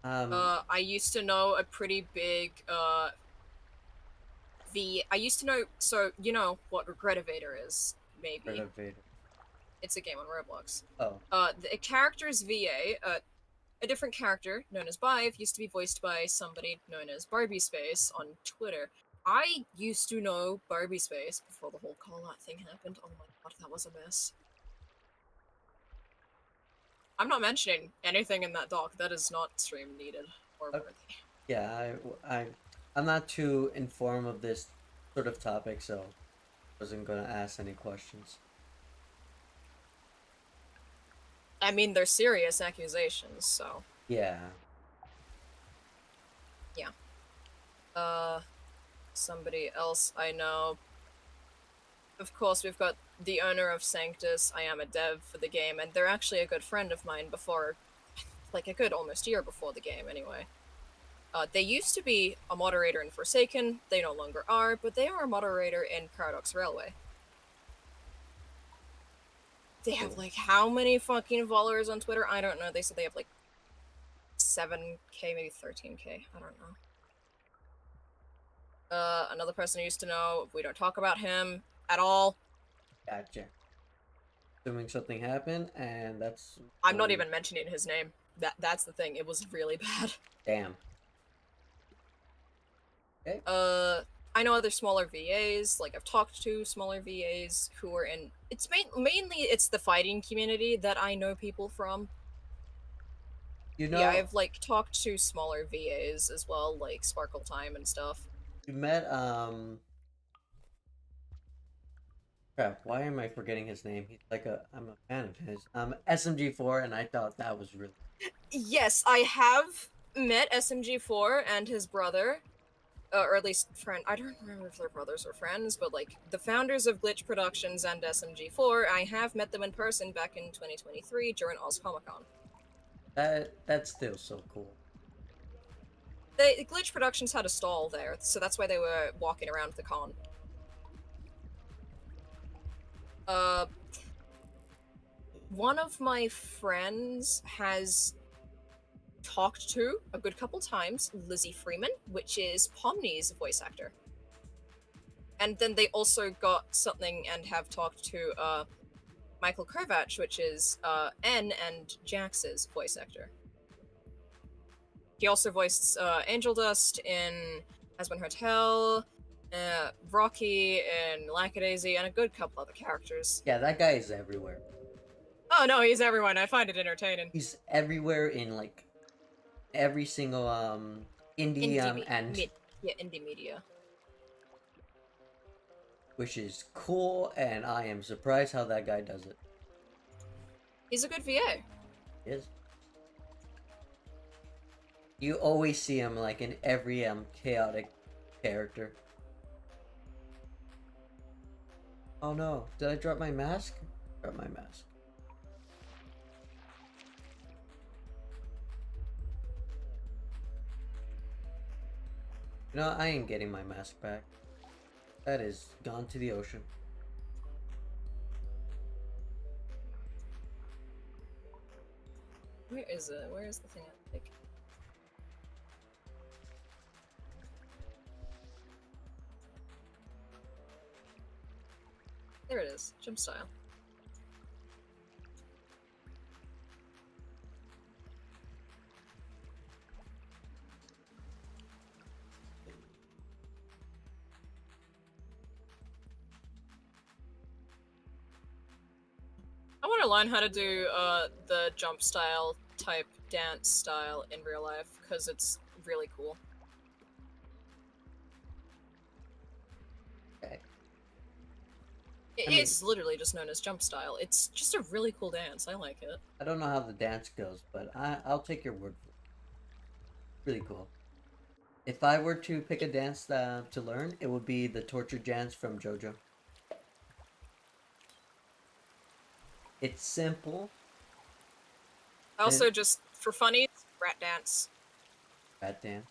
I used to know a pretty big, I used to know, so, you know what Regretivator is, maybe. Renovator. It's a game on Roblox. Oh. The character's VA, a different character, known as Bive, used to be voiced by somebody known as Barbie Space on Twitter. I used to know Barbie Space before the whole call-out thing happened. Oh my god, that was a mess. I'm not mentioning anything in that doc. That is not stream needed or worthy. Yeah, I'm not too informed of this sort of topic, so I wasn't gonna ask any questions. I mean, they're serious accusations, so. Yeah. Yeah. Somebody else I know. Of course, we've got the owner of Sanctus. I am a dev for the game, and they're actually a good friend of mine before, like a good almost year before the game, anyway. They used to be a moderator in Forsaken. They no longer are, but they are a moderator in Paradox Railway. They have, like, how many fucking followers on Twitter? I don't know. They said they have, like, 7k, maybe 13k. I don't know. Another person I used to know. We don't talk about him at all. Gotcha. Assuming something happened, and that's. I'm not even mentioning his name. That's the thing. It was really bad. Damn. Okay. I know other smaller VAs. Like, I've talked to smaller VAs who are in. It's mainly it's the fighting community that I know people from. You know, Yeah, I've like talked to smaller VAs as well, like Sparkle Time and stuff. you met Crap, why am I forgetting his name? He's like I'm a fan of his. SMG4, and I thought that was really. Yes, I have met SMG4 and his brother, or at least friend. I don't remember if they're brothers or friends, but like the founders of Glitch Productions and SMG4, I have met them in person back in 2023 during Oz Comic Con. That's still so cool. Glitch Productions had a stall there, so that's why they were walking around the con. One of my friends has talked to a good couple times Lizzie Freeman, which is Pomni's voice actor. And then they also got something and have talked to Michael Kovac, which is N and Jax's voice actor. He also voiced Angel Dust in Aspen Hotel, Rocky in Lackadaisy, and a good couple other characters. Yeah, that guy is everywhere. Oh no, he's everyone. I find it entertaining. He's everywhere in like every single indie and indie media. Which is cool, and I am surprised how that guy does it. He's a good VA. He is. You always see him like in every chaotic character. Oh no, did I drop my mask? Drop my mask. You know, I ain't getting my mask back. That is gone to the ocean. Where is it? Where is the thing? Like, there it is. Jump style. I want to learn how to do the jump style type dance style in real life because it's really cool. I mean, It's literally just known as jump style. It's just a really cool dance. I like it. I don't know how the dance goes, but I'll take your word for it. Really cool. If I were to pick a dance to learn, it would be the torture dance from JoJo. It's simple and Also, just for funny, rat dance. rat dance.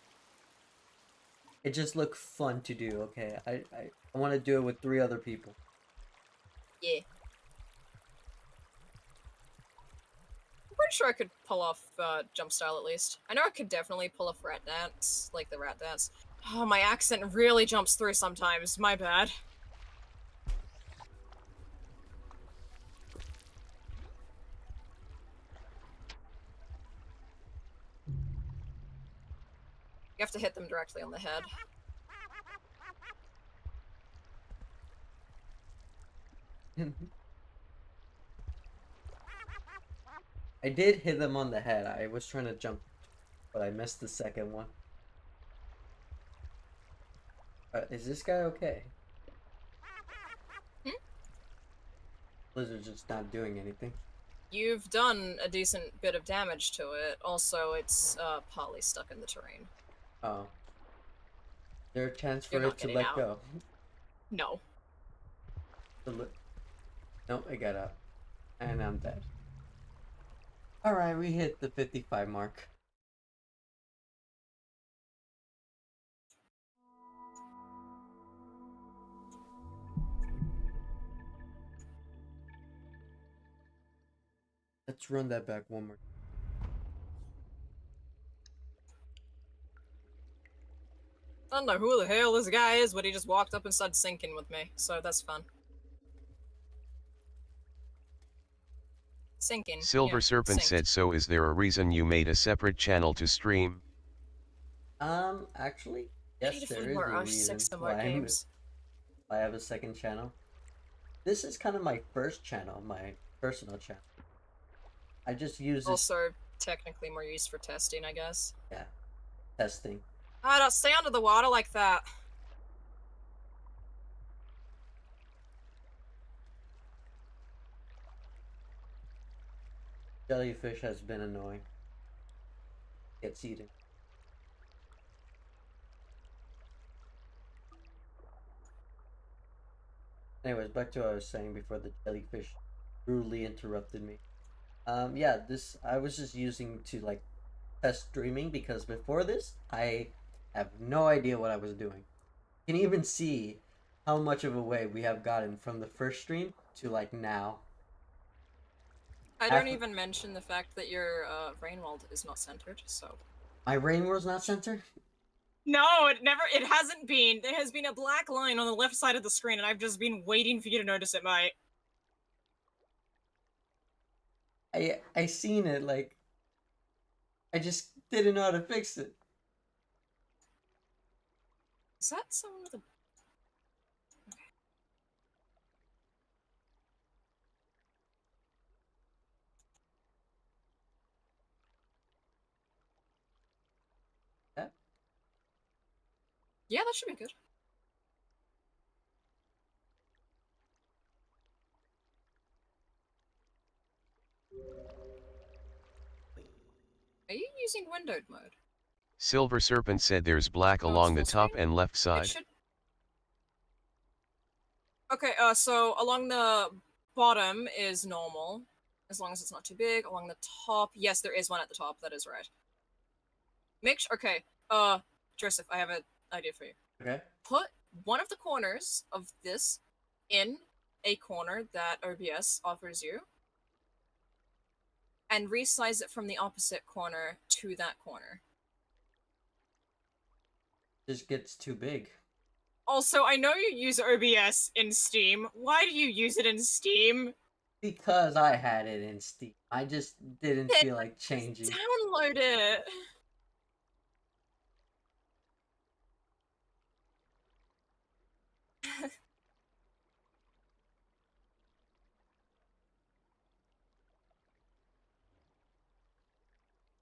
It just looked fun to do. Okay, I want to do it with 3 other people. Yeah. I'm pretty sure I could pull off jump style at least. I know I could definitely pull off rat dance, like the rat dance. Oh, my accent really jumps through sometimes. My bad. You have to hit them directly on the head. I did hit them on the head. I was trying to jump, but I missed the second one. Is this guy okay? Hmm? Blizzard's just not doing anything. You've done a decent bit of damage to it. Also, it's partly stuck in the terrain. Oh. Is there a chance You're for not it to getting let out. go? No. Nope, I got up. And I'm dead. Alright, we hit the 55 mark. Let's run that back one more. I don't know who the hell this guy is, but he just walked up and started sinking with me, so that's fun. Sinking. Silver Yeah, Serpent synced. said, so is there a reason you made a separate channel to stream? Actually, I need yes, to there find is more a reason R6 why emote games. I have a second channel. This is kind of my first channel, my personal channel. I just use this, Also, technically more used for testing, I guess. yeah, testing. Ah, don't stay under the water like that. Jellyfish has been annoying. Gets eaten. Anyways, back to what I was saying before the jellyfish rudely interrupted me. Yeah, this I was just using to like test streaming because before this, I have no idea what I was doing. You can even see how much of a way we have gotten from the first stream to like now. I don't After even mention the fact that your Rainworld is not centered, so. my Rainworld's not centered. No, it hasn't been. There has been a black line on the left side of the screen, and I've just been waiting for you to notice it, mate. I seen it like I just didn't know how to fix it. Is that someone with a... Yeah. Yeah, that should be good. Are you using windowed mode? Silver Serpent said there's black No, it's along the full top screen? and left It side. should... Okay, so along the bottom is normal, as long as it's not too big. Along the top, yes, there is one at the top, that is right. Make sure, okay, Joseph, I have an idea for you. Okay. Put one of the corners of this in a corner that OBS offers you, and resize it from the opposite corner to that corner. Just gets too big. Also, I know you use OBS in Steam. Why do you use it in Steam? Because I had it in Steam. I just didn't feel like changing. Download it.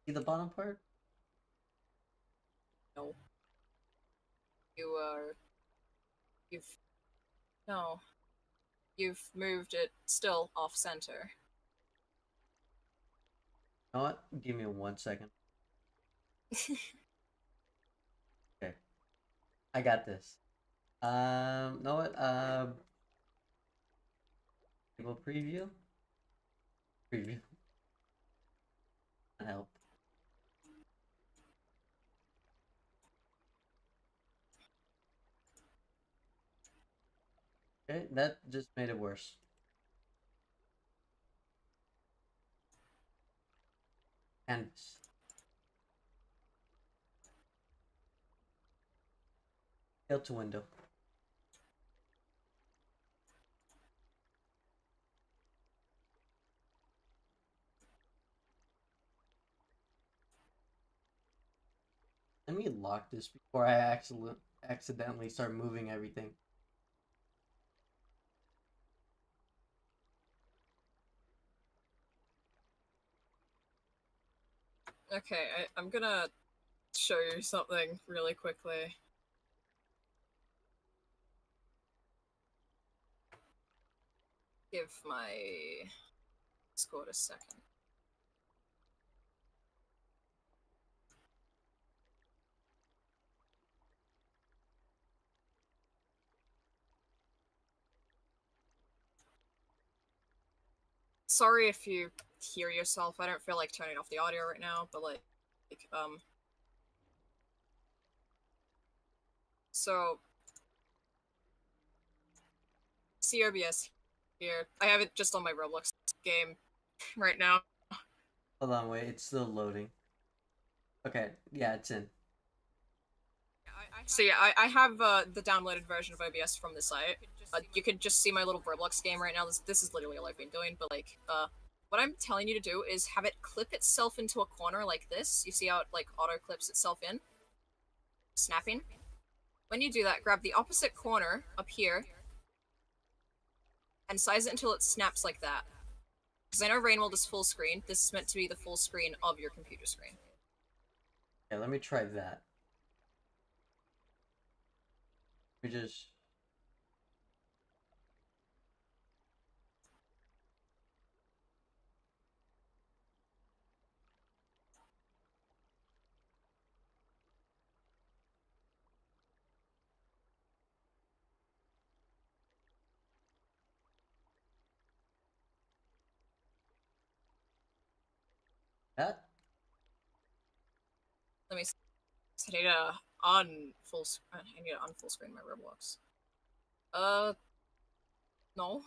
See the bottom part? No. You, you've... No. You've moved it still off center. You know what? Give me 1 second. Okay, I got this. Know what? Table preview. Preview. Help. Okay, that just made it worse. Canvas. Scale to window. Let me lock this before I accidentally start moving everything. Okay, I'm gonna show you something really quickly. Give my Discord a second. Sorry if you hear yourself. I don't feel like turning off the audio right now, but so COBS here. I have it just on my Roblox game right now. Hold on, wait, it's still loading. Okay, yeah, it's in. So yeah, I have the downloaded version of OBS from the site. You can just see my little Roblox game right now. This is literally all I've been doing. But what I'm telling you to do is have it clip itself into a corner like this. You see how it like auto clips itself in, snapping. When you do that, grab the opposite corner up here and size it until it snaps like that. Because I know Rainworld is full screen. This is meant to be the full screen of your computer screen. Okay, let me try that. Let me just. That? Let me. I need to on full. I need to on full screen my Roblox. No.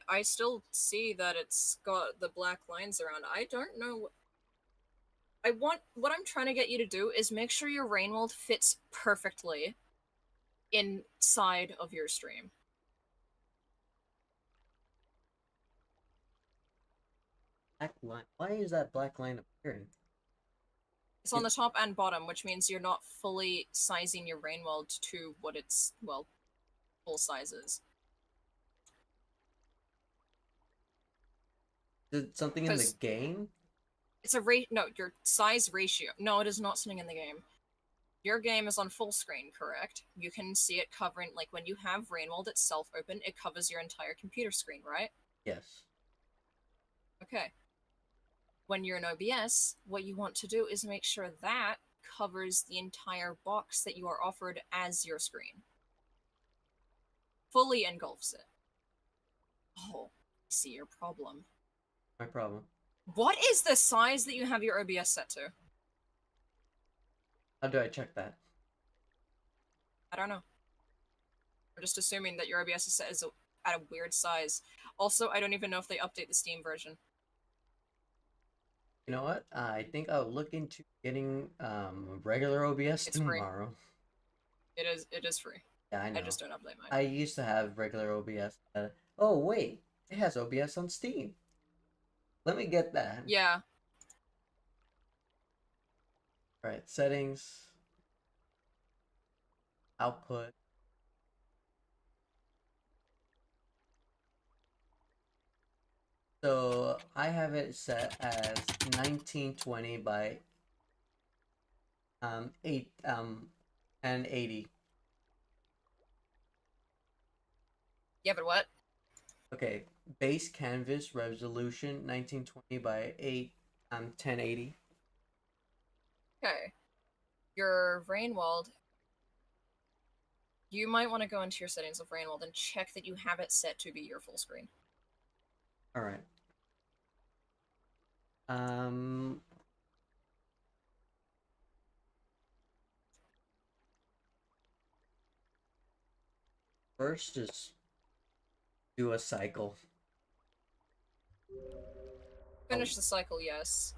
I still see that it's got the black lines around. I don't know. What I'm trying to get you to do is make sure your Rainworld fits perfectly inside of your stream. Black line. Why is that black line appearing? It's on the top and bottom, which means you're not fully sizing your Rainworld to what its, well, full size is. Is it something in the game? It's a no, your size ratio. No, it is not something in the game. Your game is on full screen, correct? You can see it covering, like when you have Rainworld itself open, it covers your entire computer screen, right? Yes. Okay. When you're in OBS, what you want to do is make sure that covers the entire box that you are offered as your screen. Fully engulfs it. Oh, I see your problem. My problem. What is the size that you have your OBS set to? How do I check that? I don't know. I'm just assuming that your OBS is set at a weird size. Also, I don't even know if they update the Steam version. You know what? I think I'll look into getting regular OBS It's free. tomorrow. It is free. Yeah, I know. I just don't update mine. I used to have regular OBS. Oh wait, it has OBS on Steam. Let me get that. Yeah. All right, settings, output. So I have it set as 1920 by 1080. Yeah, but what? Okay, base canvas resolution 1920 by 8 1080. Okay. Your Rainworld, you might want to go into your settings of Rainworld and check that you have it set to be your full screen. All right. Um, First just do a cycle. Oh, Finish the cycle, yes.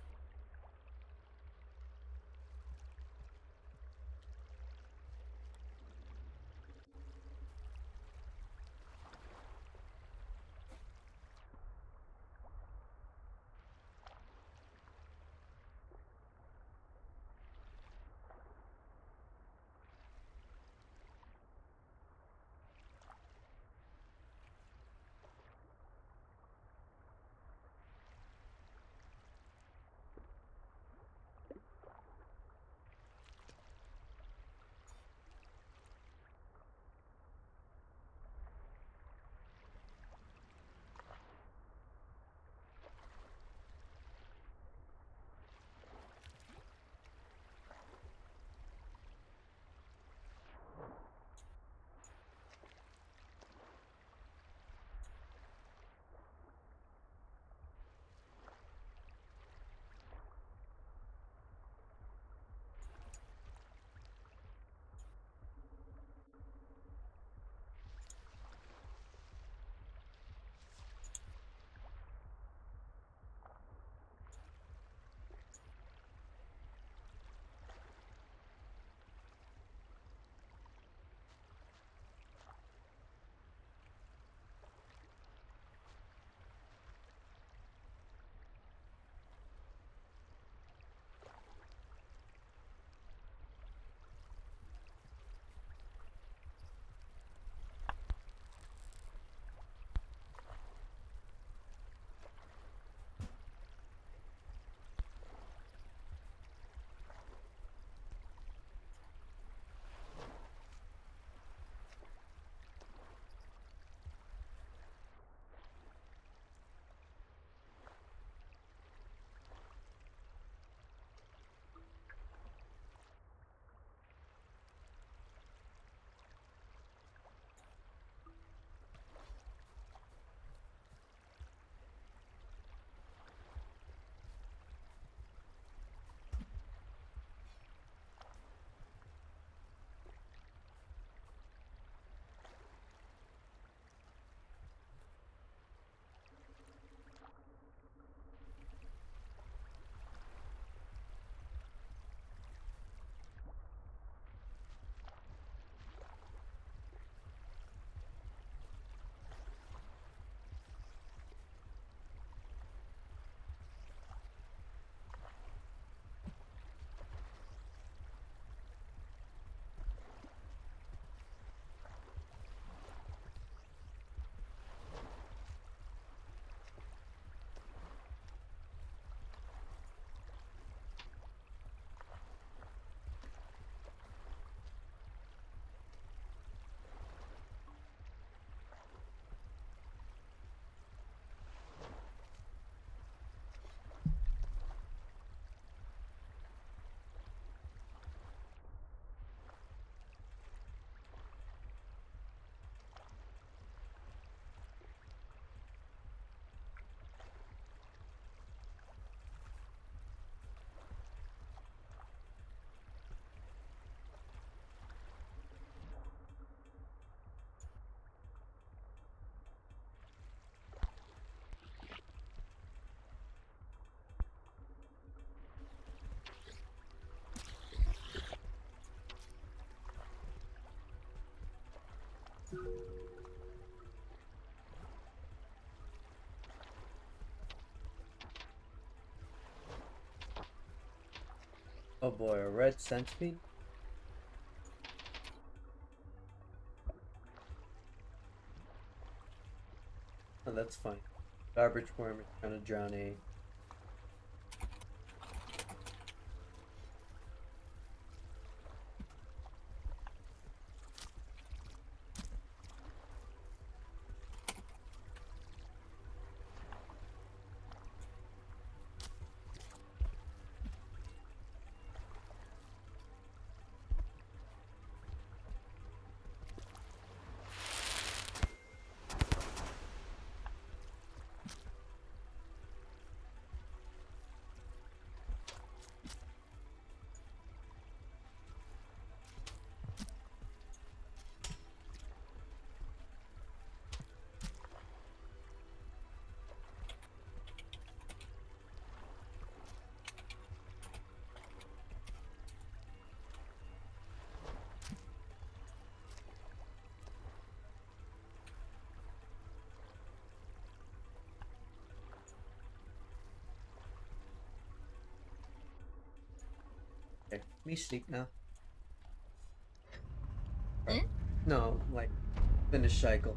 oh boy, a red centipede? Oh, that's funny. Garbage worm is trying to drown a. me sleep now. Hmm? No, like finish cycle.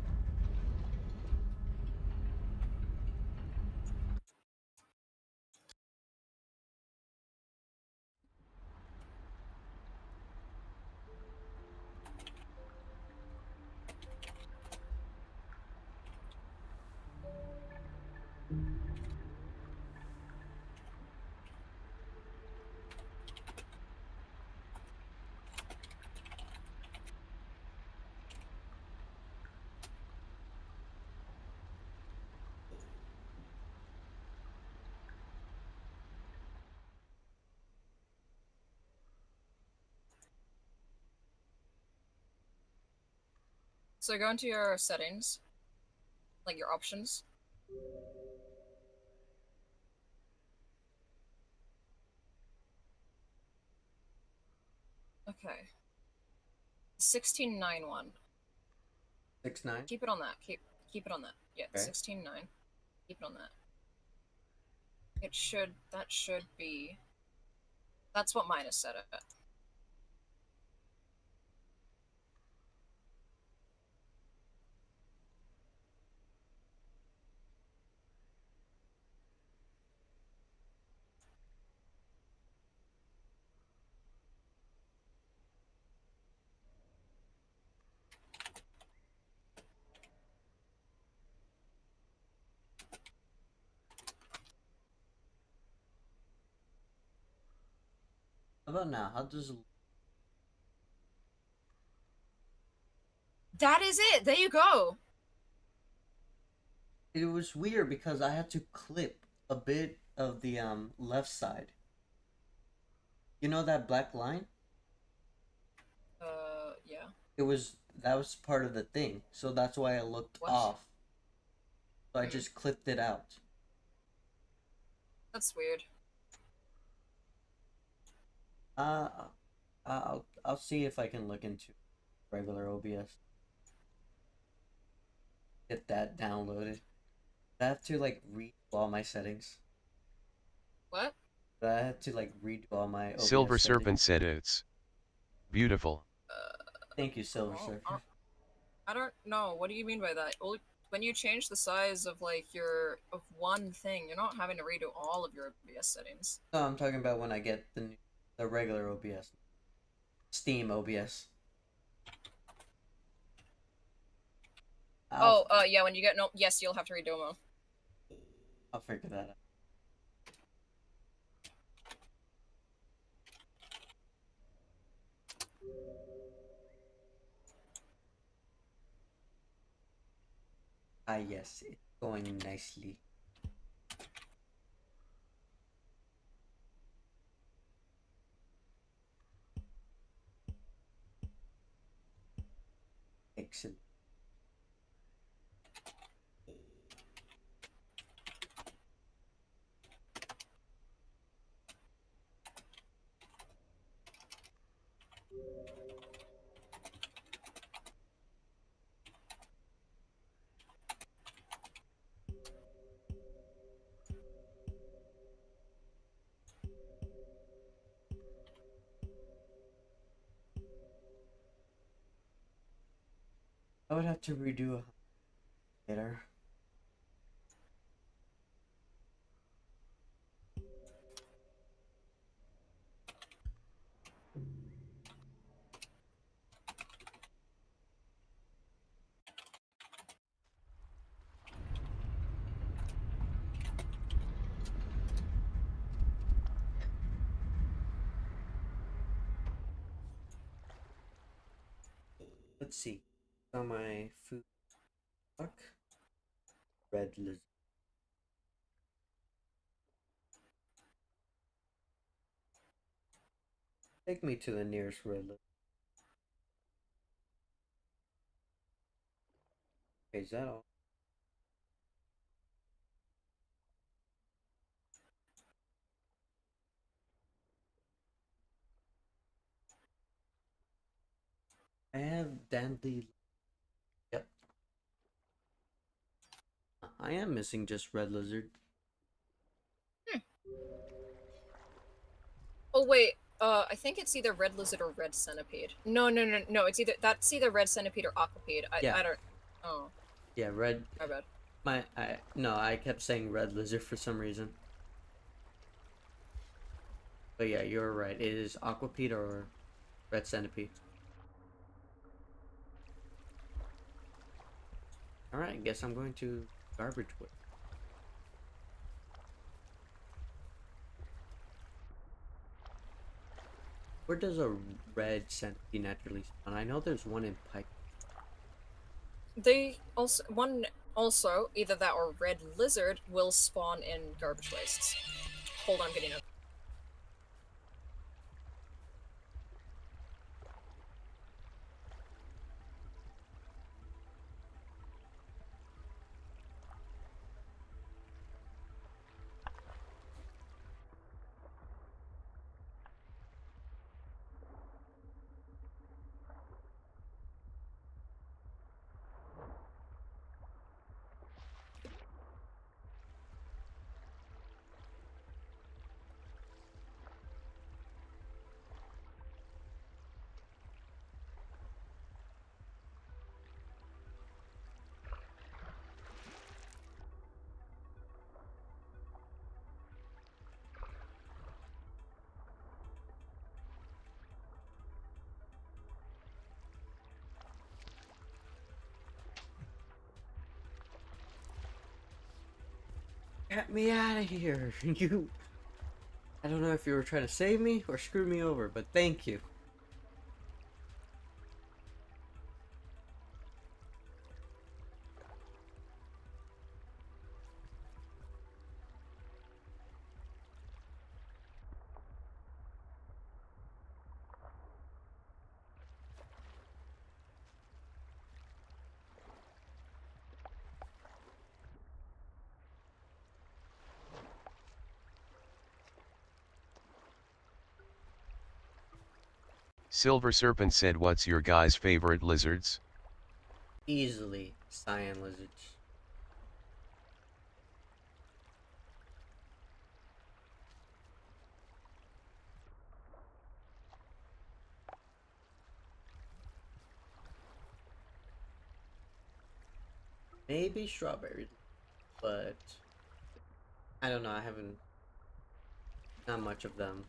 So go into your settings, like your options. Okay. 1691. 6-9. Keep it on that. Keep it on that. Yeah, Okay. 16.9. Keep it on that. That should be. That's what mine is set at. How about now? How does That is it. There you go. it was weird because I had to clip a bit of the left side. You know that black line? Yeah. It was that was part of the thing, so that's why it looked What? off. So I Hmm. just clipped it out. That's weird. Uh, I'll see if I can look into regular OBS. Get that downloaded. I have to like redo all my settings. What? But I had to like redo all my Silver OBS settings. Serpent said it's beautiful. Thank you, Silver Oh, Surfer. I don't know. What do you mean by that? Well, when you change the size of like your of one thing, you're not having to redo all of your OBS settings. No, I'm talking about when I get the regular OBS, Steam OBS. I'll Oh, yeah. When you get no, yes, you'll have to redo them. I'll figure that out. Ah, yes, it's going nicely. Excellent. I would have to redo it later. Let's see. On my food truck, red lizard. Take me to the nearest red lizard. Okay, is that all? I have dandy. Yep. I am missing just red lizard. Oh wait. I think it's either red lizard or red centipede. No. That's either red centipede or aquapede. Yeah, I don't. Oh, yeah, red. my bad. No, I kept saying red lizard for some reason. But yeah, you're right. It is aquapede or red centipede. All right, guess I'm going to garbage wood. Where does a red centipede naturally spawn? I know there's one in Pike. They also either that or red lizard will spawn in garbage wastes. Hold on, I'm getting a. Get me out of here! You. I don't know if you were trying to save me or screw me over, but thank you. Silver Serpent said, what's your guys' favorite lizards? Easily cyan lizards. Maybe strawberry, but I don't know. I haven't. Not much of them.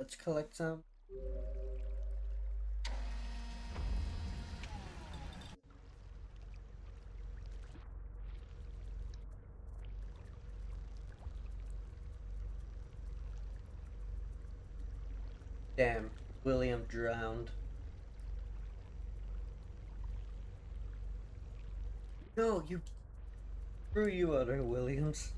Let's collect some. Damn, William drowned. No, you. Screw you, other Williams.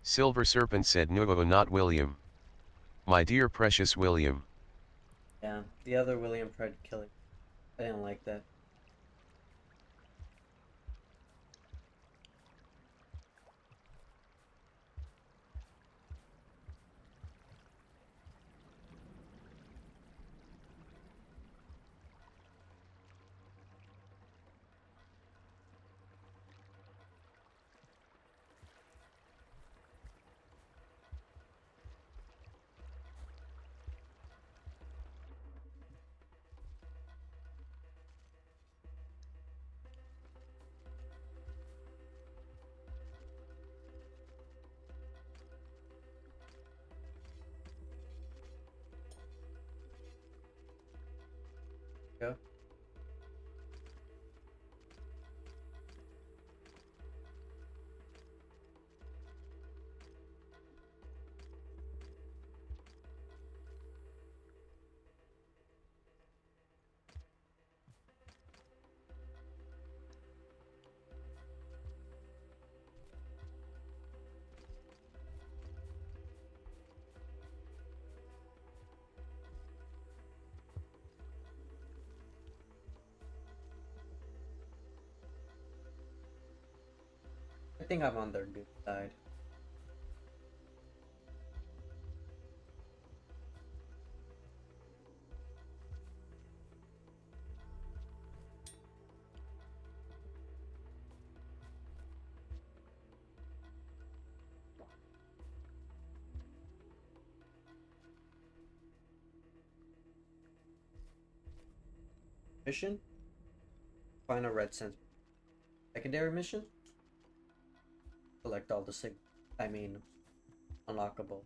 Silver Serpent said no, not William. My dear precious William. Yeah, the other William tried killing. I didn't like that. Go. I think I'm on their good side. Mission? Find a red sensor. Secondary mission? Collect all the unlockable.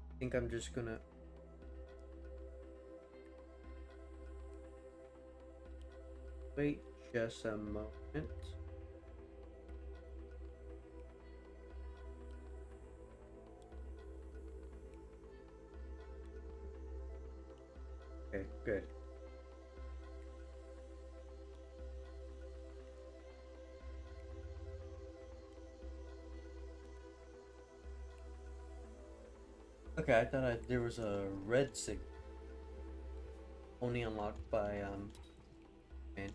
I think I'm just gonna wait just a moment. Okay, good. Okay, I thought there was a red sig only unlocked by man.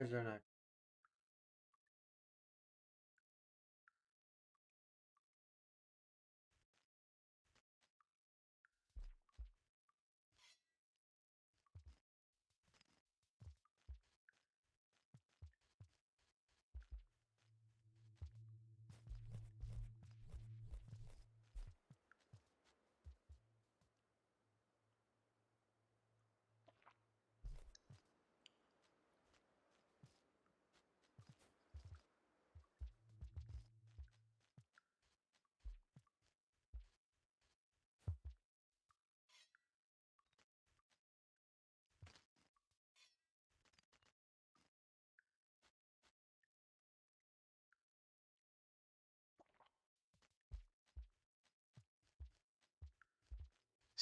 Is there not?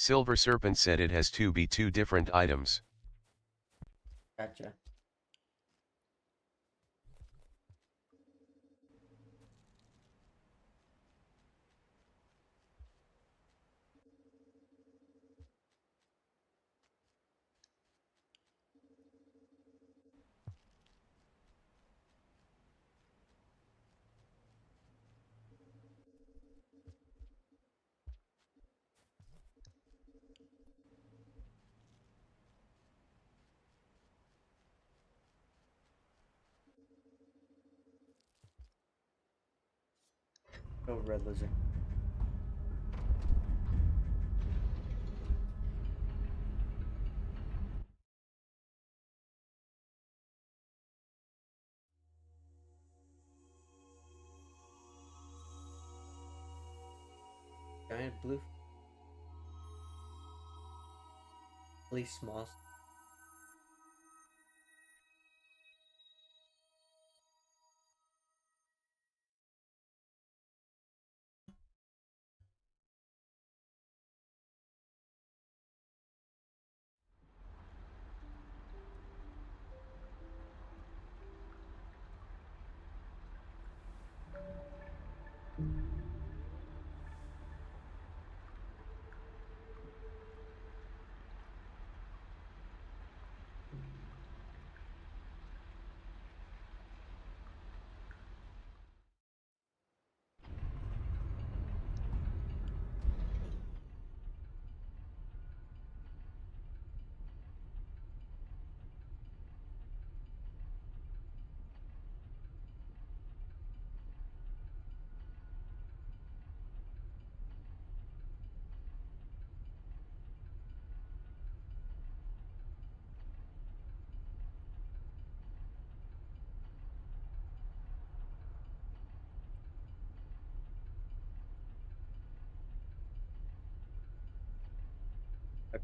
Silver Serpent said it has to be two different items. Gotcha. Oh, red lizard. Giant blue. Really small.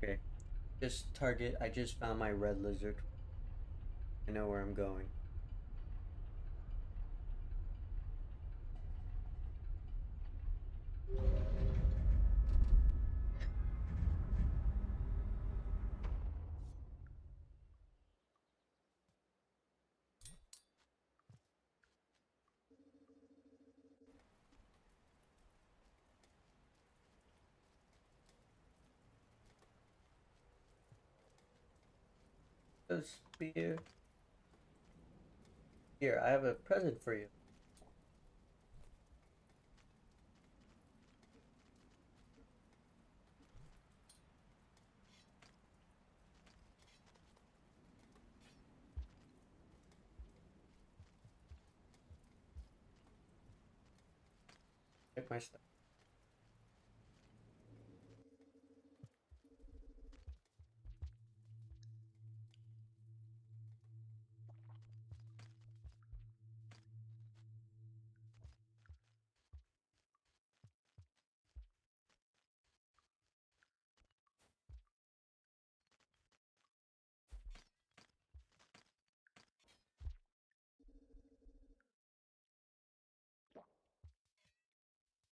Okay. Just target. I just found my red lizard. I know where I'm going. So spear. Here, I have a present for you. Check my stuff.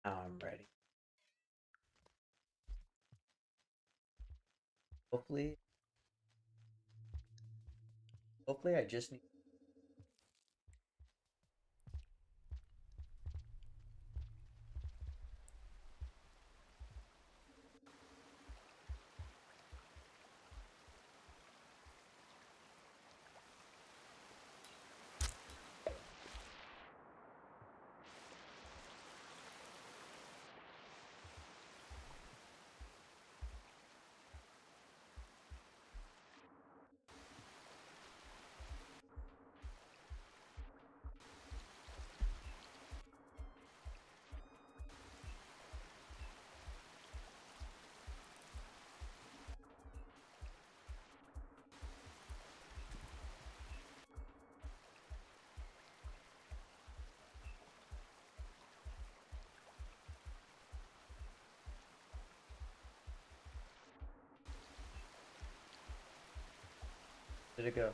Now I'm ready. Hopefully, hopefully I just need. Did it go?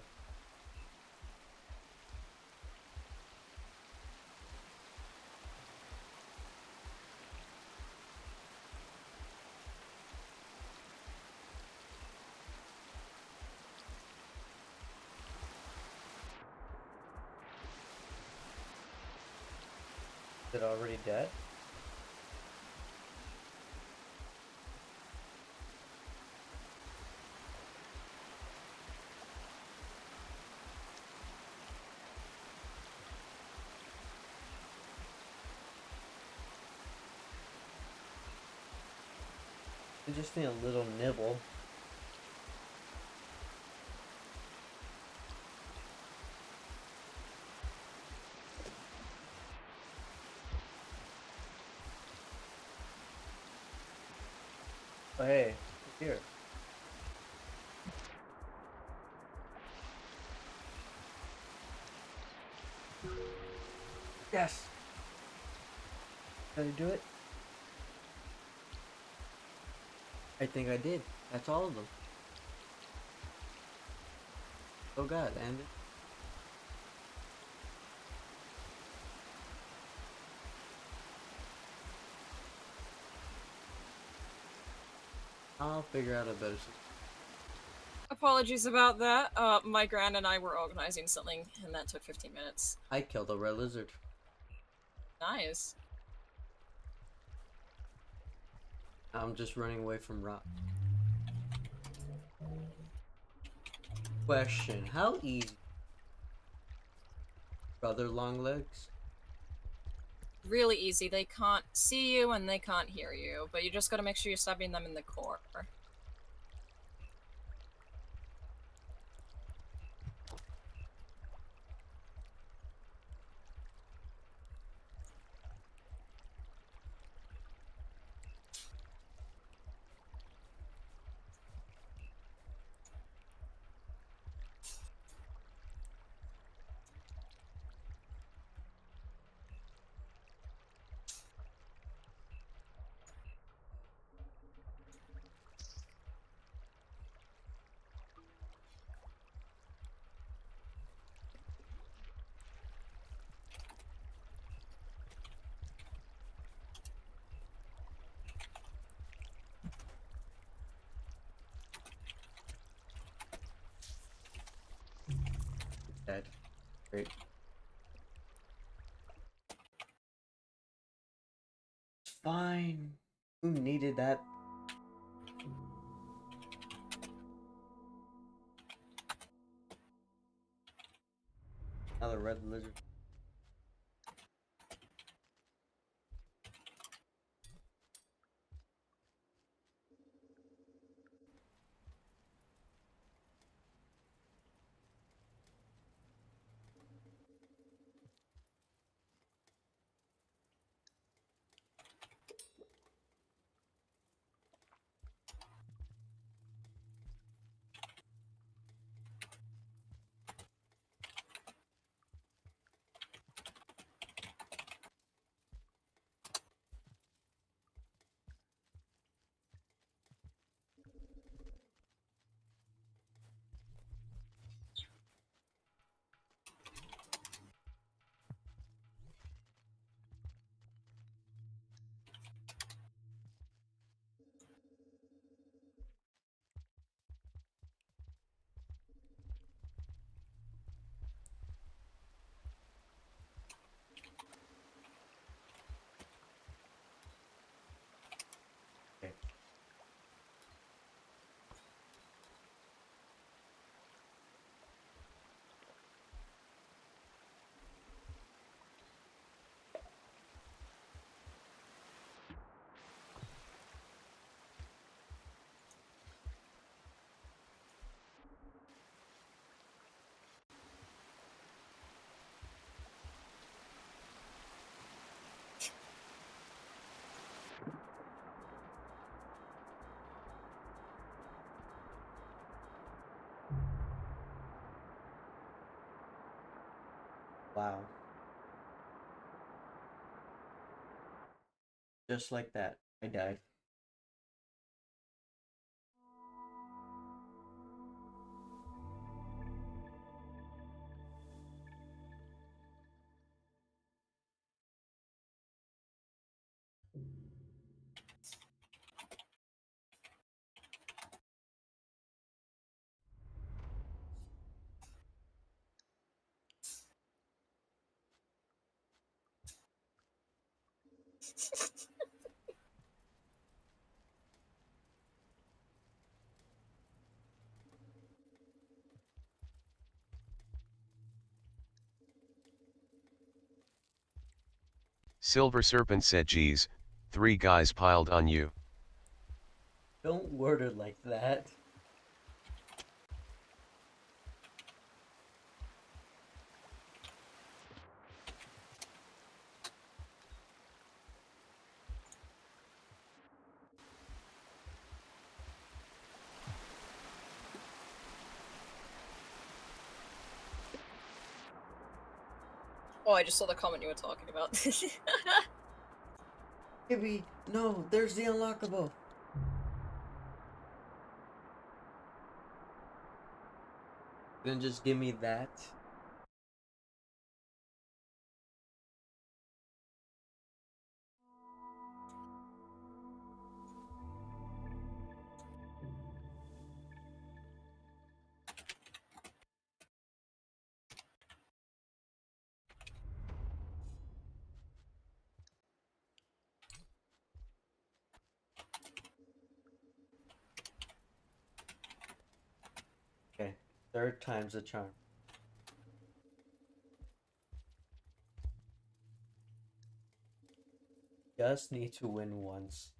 Is it already dead? I just need a little nibble. Oh, hey, it's here. Yes! Did I do it? I think I did. That's all of them. Oh god, and I'll figure out a better system. Apologies about that. My gran and I were organizing something, and that took 15 minutes. I killed a red lizard. Nice. I'm just running away from rock. Question, how easy? Brother long legs? Really easy. They can't see you and they can't hear you, but you just gotta make sure you're stabbing them in the core. Dead. Great. It's fine. Who needed that? Another red lizard. Okay. Wow. Just like that, I died. Silver Serpent said, geez, 3 guys piled on you. Don't word it like that. Oh, I just saw the comment you were talking about. Maybe no, there's the unlockable. Then just give me that. Okay, third time's a charm. Just need to win once.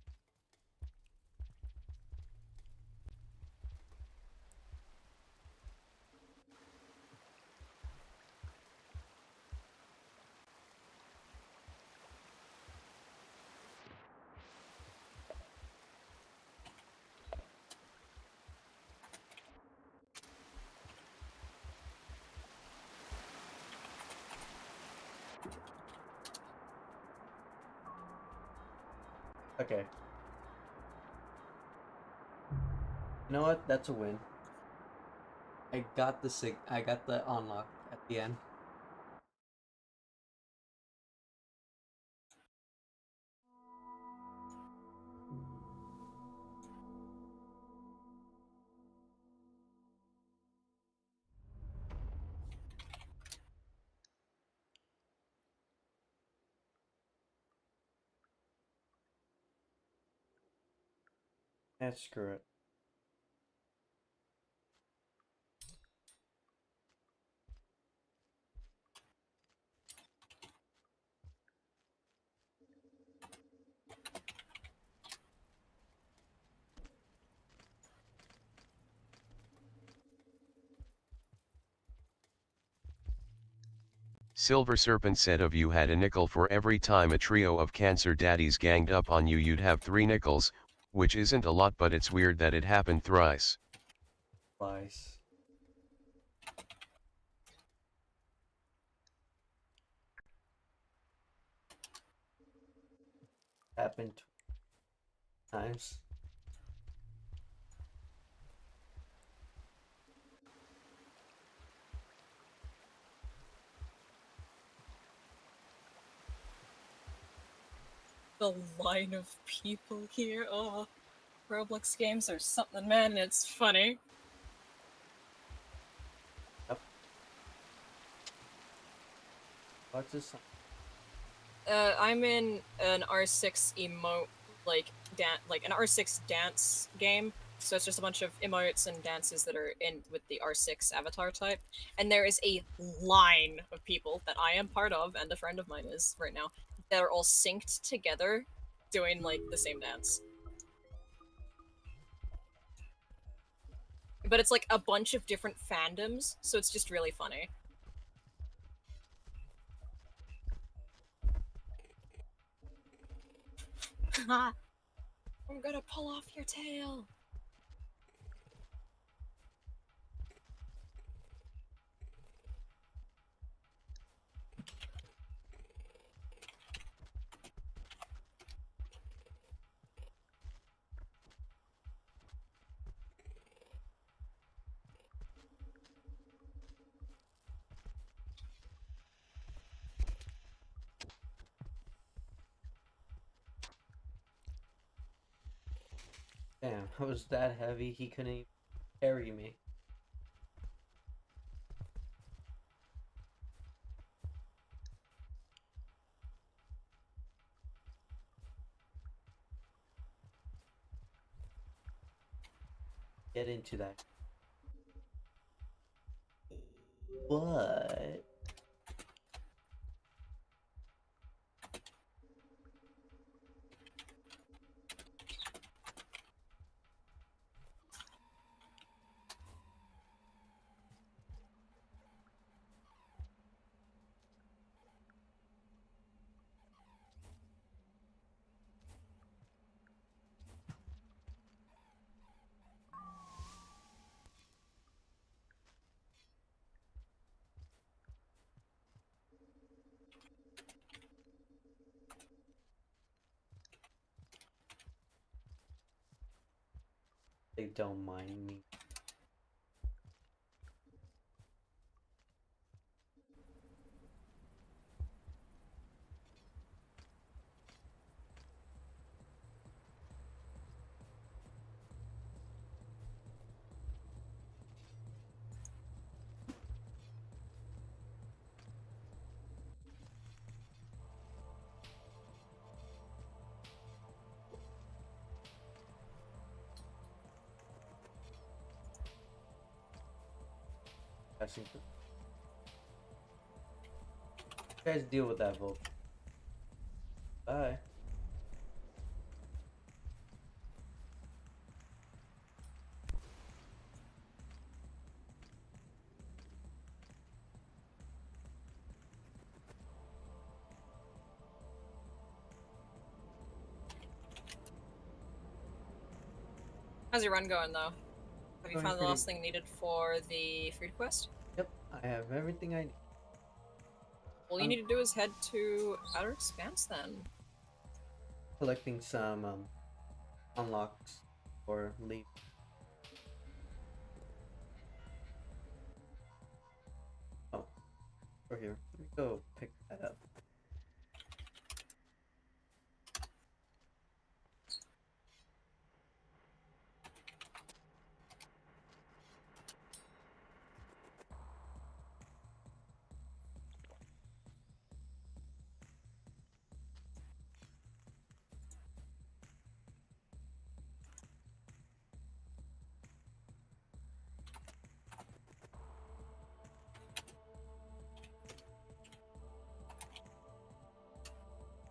Okay. You know what? That's a win. I got the unlock at the end. Screw it. Silver Serpent said, if you had a nickel for every time a trio of cancer daddies ganged up on you, you'd have 3 nickels, which isn't a lot, but it's weird that it happened thrice. Twice. Happened times. The line of people here. Oh, Roblox games are something, man. It's funny. Yep. What's this? I'm in an R6 emote, like an R6 dance game. So it's just a bunch of emotes and dances that are in with the R6 avatar type. And there is a line of people that I am part of, and a friend of mine is right now, that are all synced together, doing like the same dance. But it's like a bunch of different fandoms, so it's just really funny. I'm gonna pull off your tail. Damn, I was that heavy he couldn't even carry me. get into that. But they don't mind me. Passing through. You guys deal with that vote. Bye. How's your run going, though? Have you Going found the pretty- last thing needed for the food quest? Yep, I have everything I need. All you need to do is head to Outer Expanse, then. Collecting some unlocks or leave. Oh, over here. Let me go pick that up.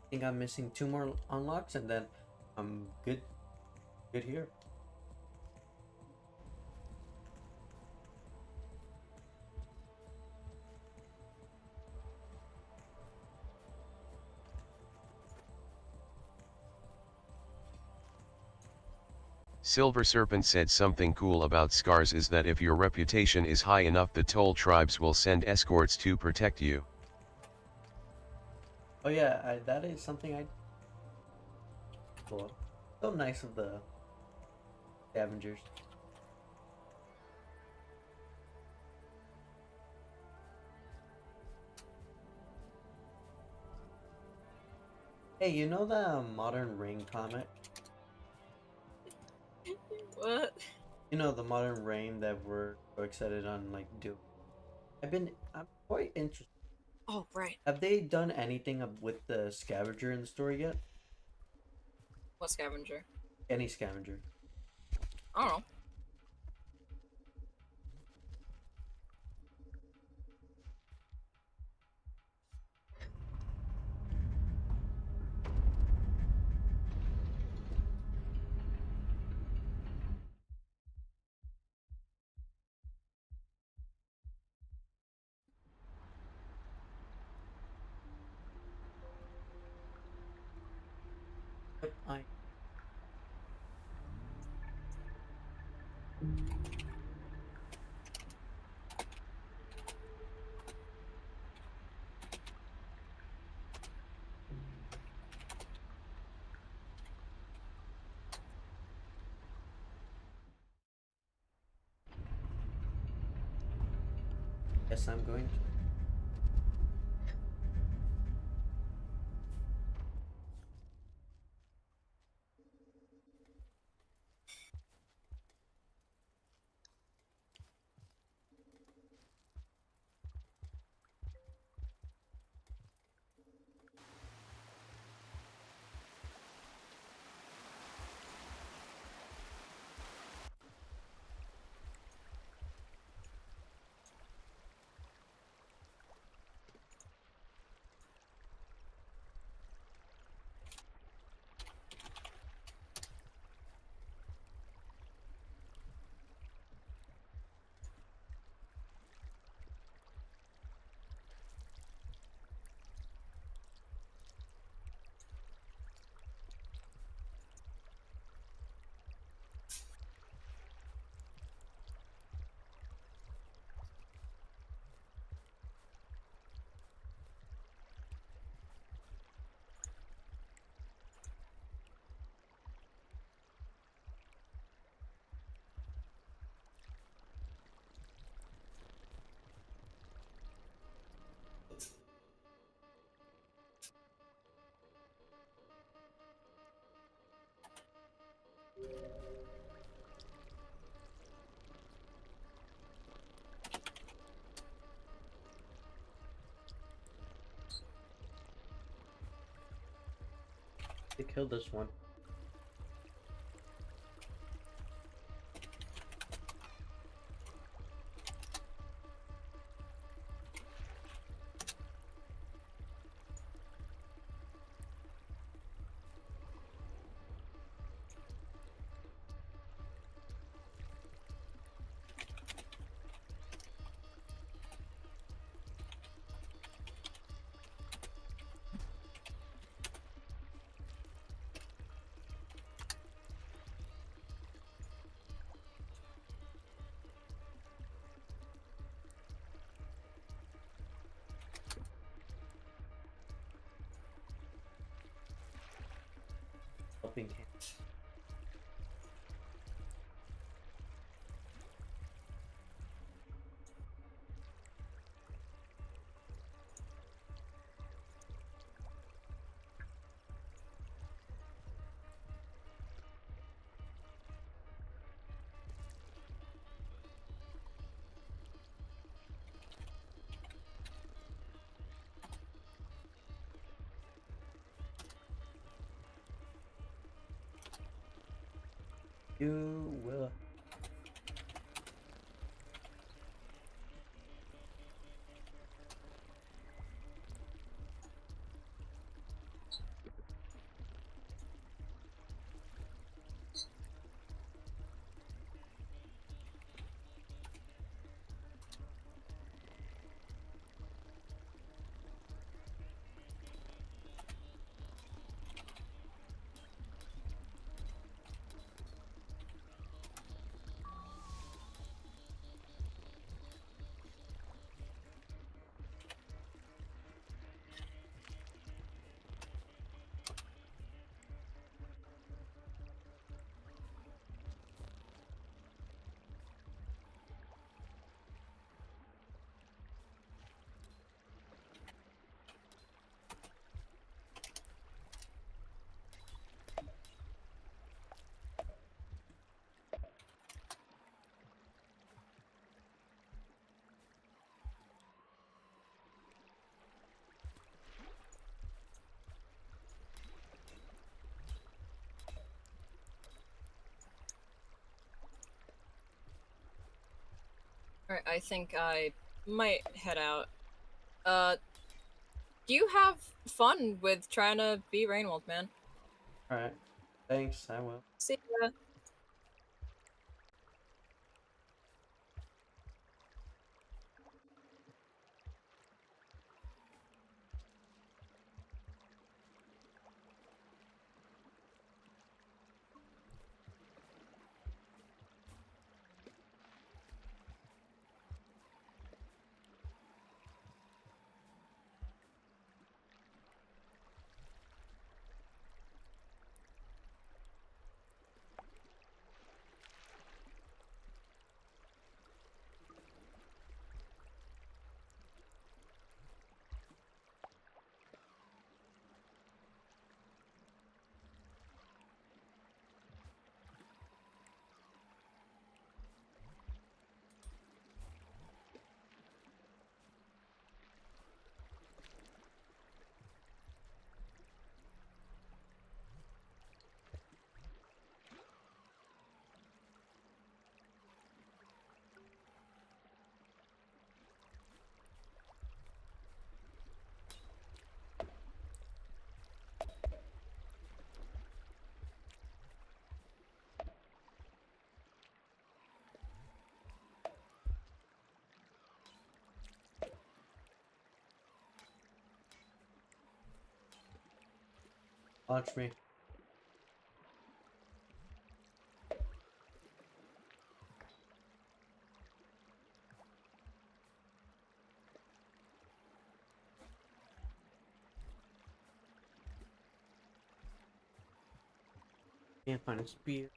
I think I'm missing 2 more unlocks and then I'm good here. Silver Serpent said something cool about scars is that if your reputation is high enough the Toll tribes will send escorts to protect you. Oh yeah, that is something I cool. So nice of the scavengers. Hey, you know the Modern Rain comic? What? You know the Modern Rain that we're so excited on like do. I'm quite interested. Oh, right. Have they done anything with the scavenger in the story yet? What scavenger? Any scavenger? I don't know. Yep, I. Yes, I'm going to. They killed this one. Helping hand. You will. Alright, I think I might head out. Uh, do you have fun with trying to be Rainworld, man? Alright. Thanks, I will. See ya. Launch me. Can't find a spear.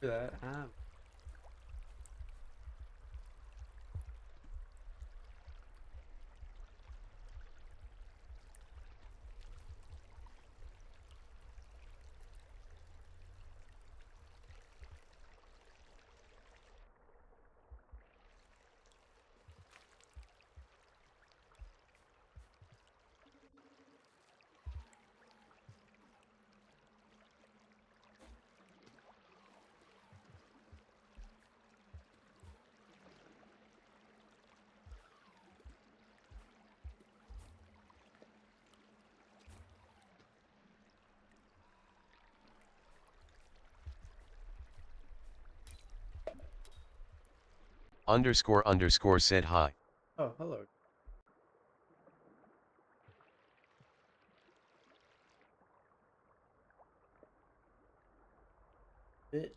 that. Ah. __ said hi. Oh, hello. Bit.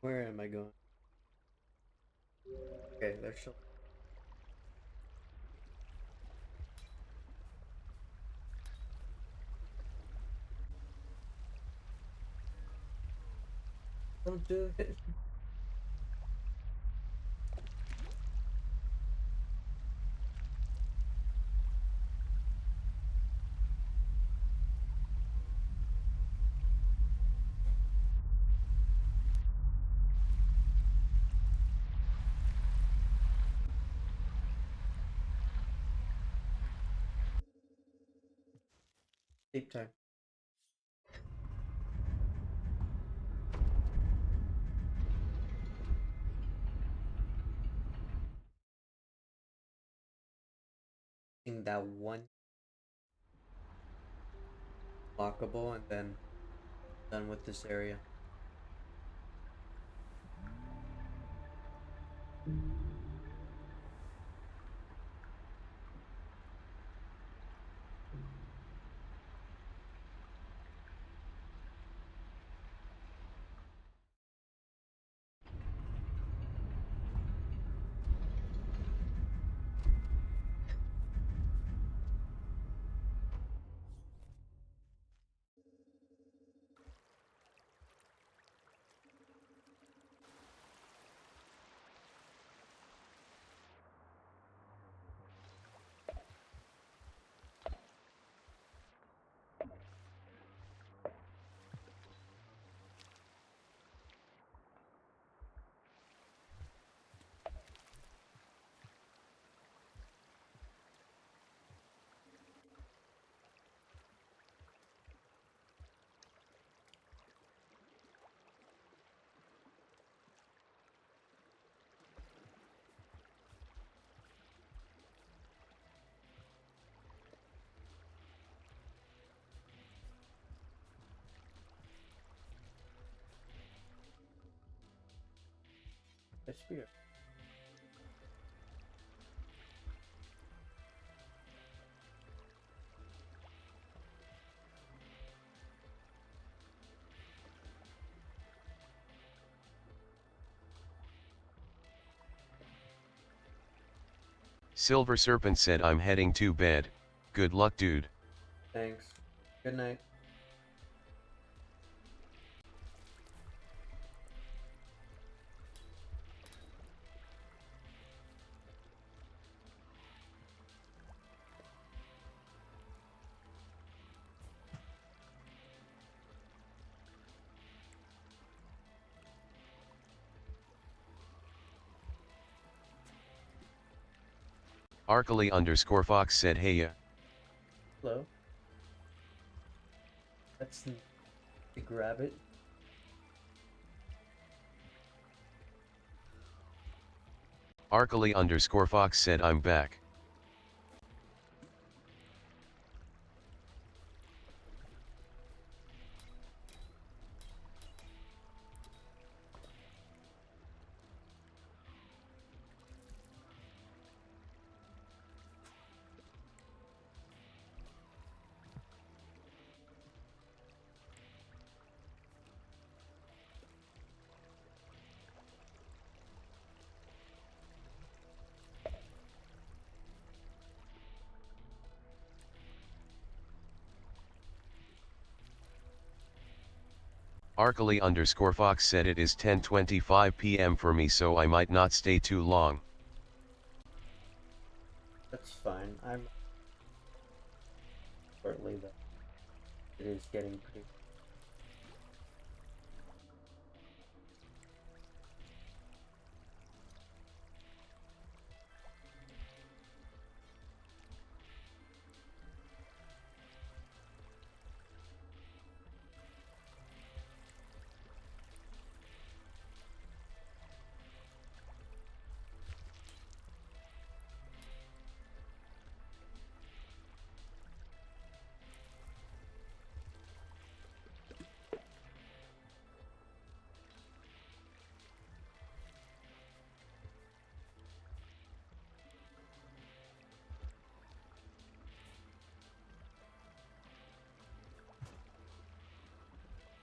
Where am I going? Okay, there's still. Don't do it. Deep time. In that one lockable and then done with this area. I spear. Silver Serpent said I'm heading to bed, good luck dude. Thanks. Good night. _Fox said hey ya. Hello. Let's grab it. _Fox said I'm back. Arcally_Fox said it is 10:25 p.m. for me, so I might not stay too long. That's fine. I'm shortly though. It is getting pretty.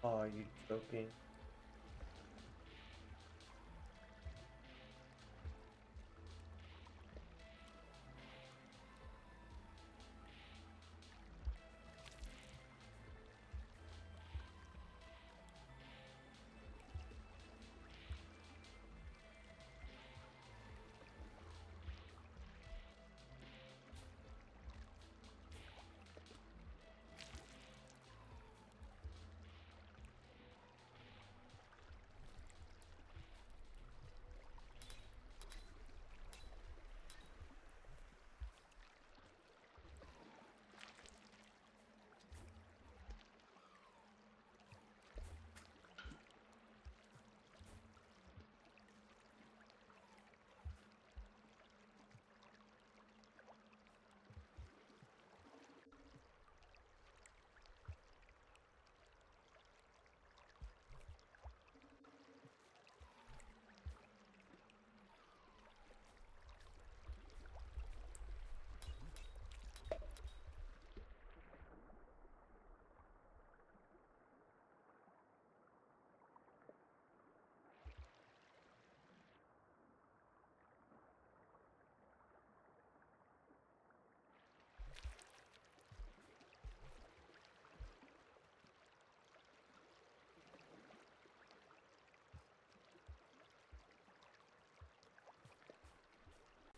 Oh, are you joking?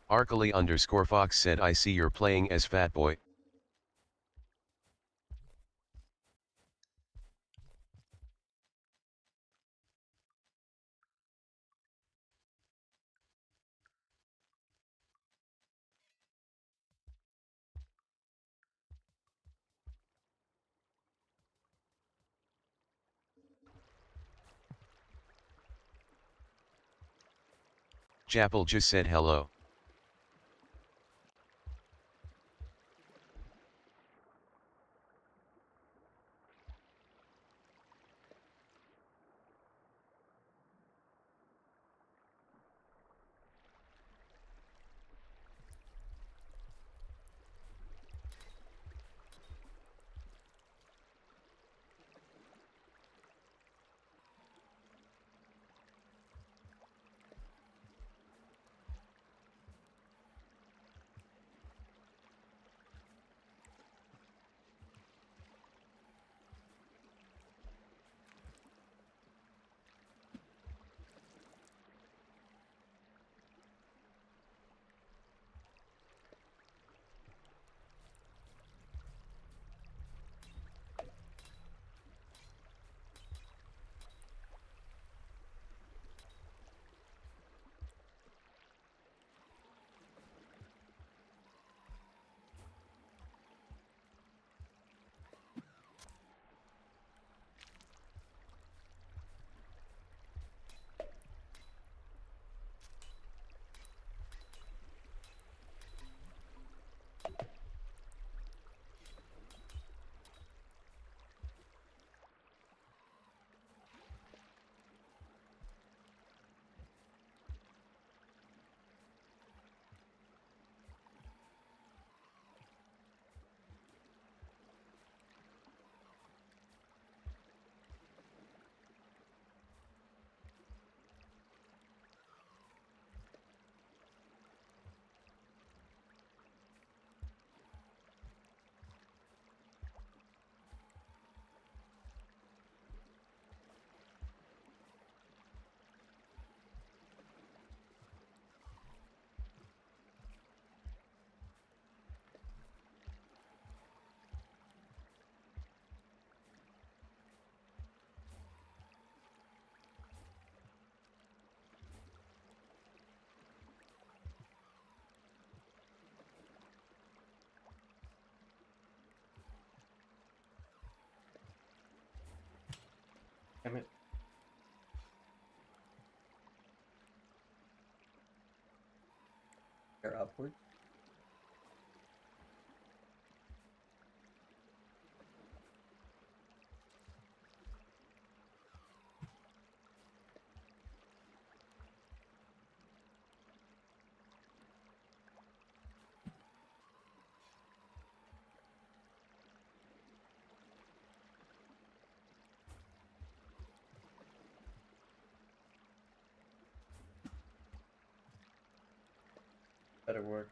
Arcally_Fox said, I see you're playing as Fat Boy. Chapel just said hello. Damn it. They're upward. Better work.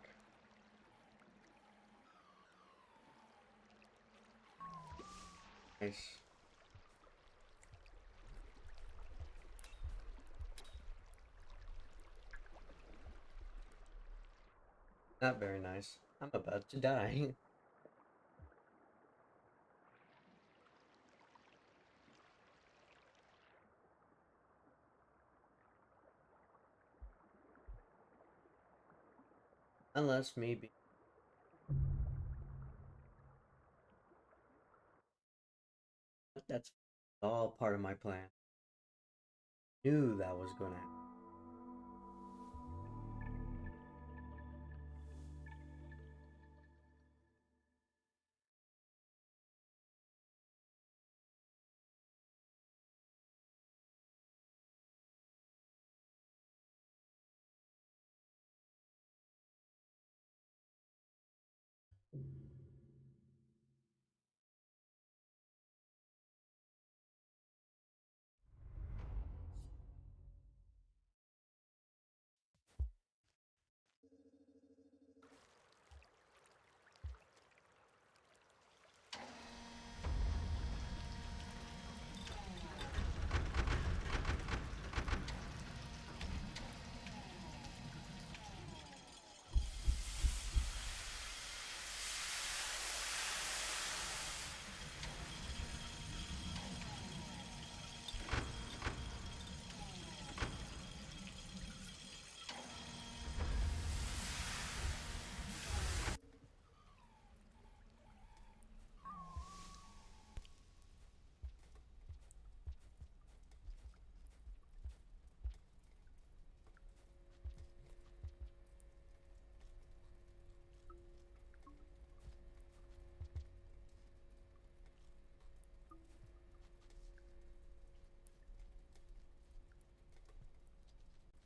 Nice. Not very nice. I'm about to die. Unless maybe. That's all part of my plan. Knew that was gonna happen.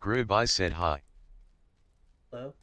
Grib, I said hi. Hello?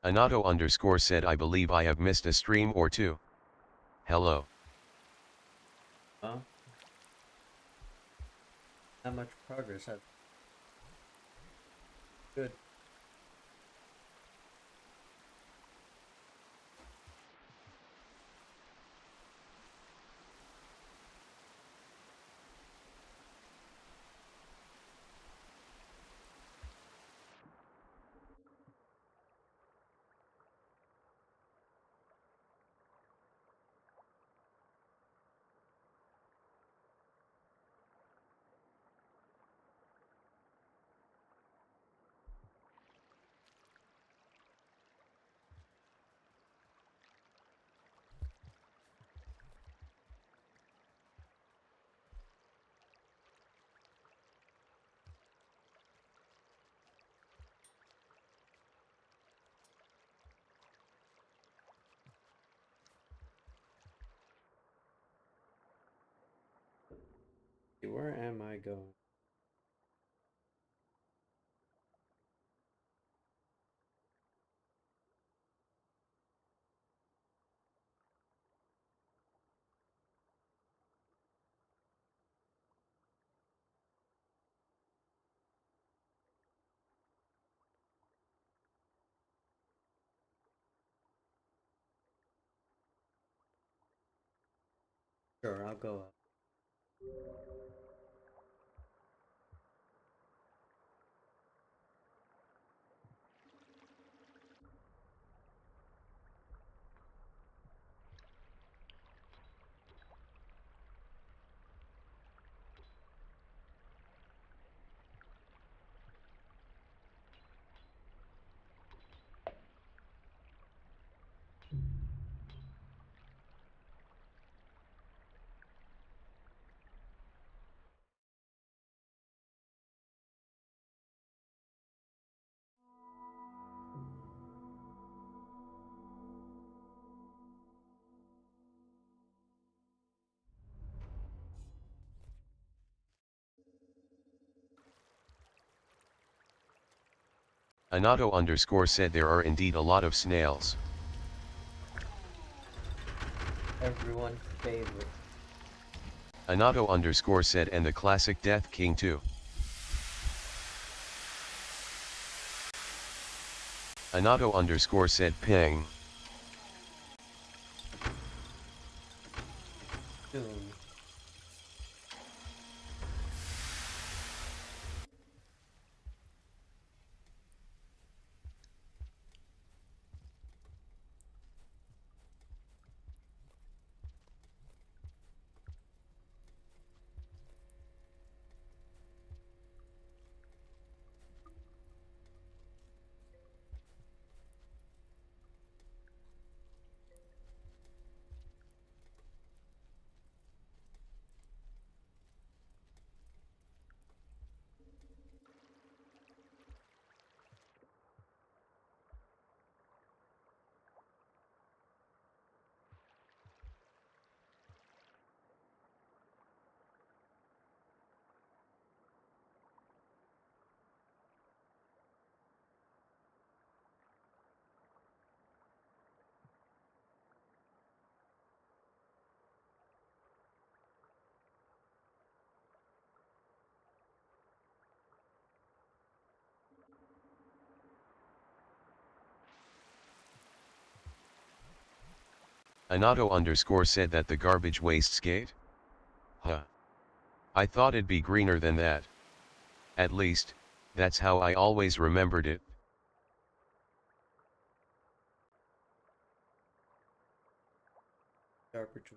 Anato underscore said I believe I have missed a stream or two. Hello. Well, not much progress. That's good. Where am I going? Sure, I'll go up. Anato underscore said there are indeed a lot of snails. Everyone's favorite. Anato underscore said and the classic Death King too. Anato underscore said ping. Soon. Anato underscore said that the garbage waste skate? Huh. I thought it'd be greener than that. At least, that's how I always remembered it. Garbage.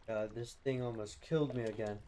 God, this thing almost killed me again.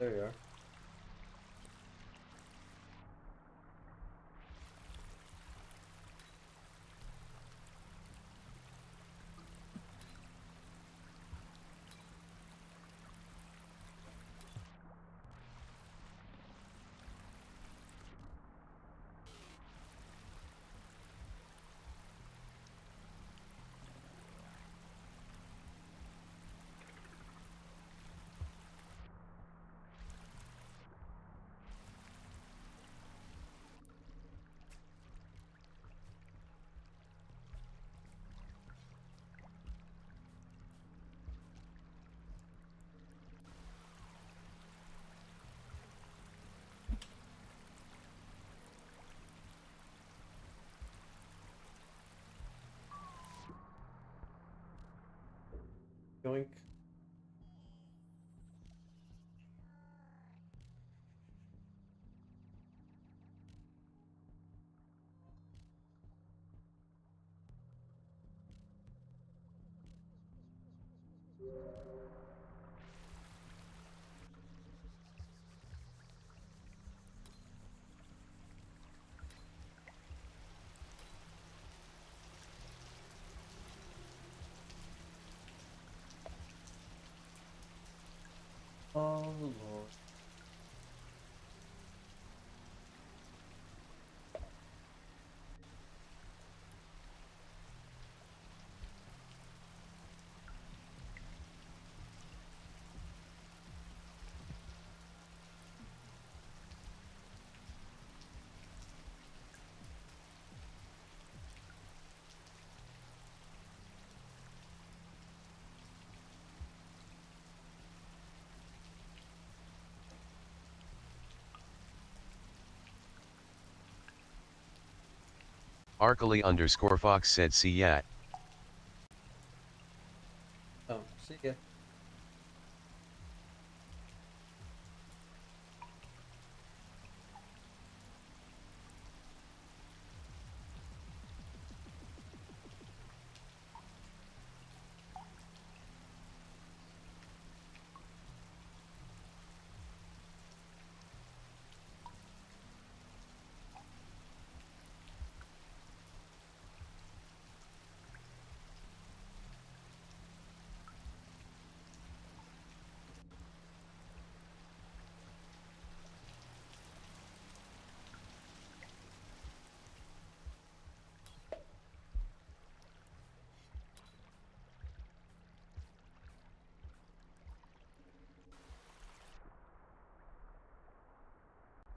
There you are. yoink. Oh lord. Arkely_Fox said see ya. Oh, see ya.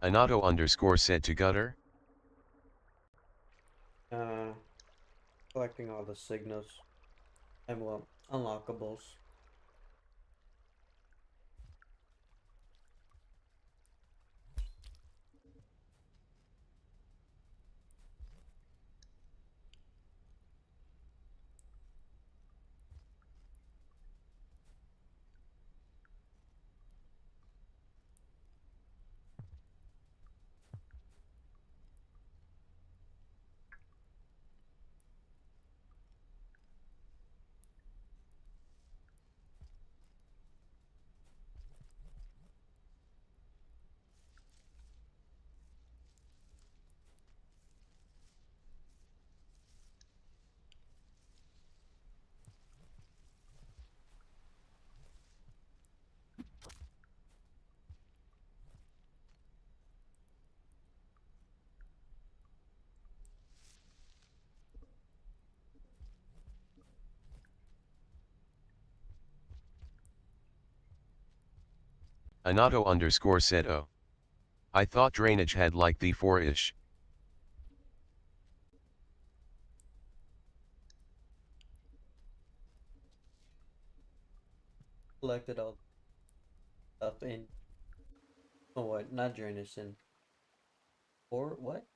Anato_said to gutter. Uh, collecting all the signals. And well, unlockables. Anato_said oh. I thought drainage had like the 4-ish. Collected all stuff in. Oh, what? Not drainage in. Or what?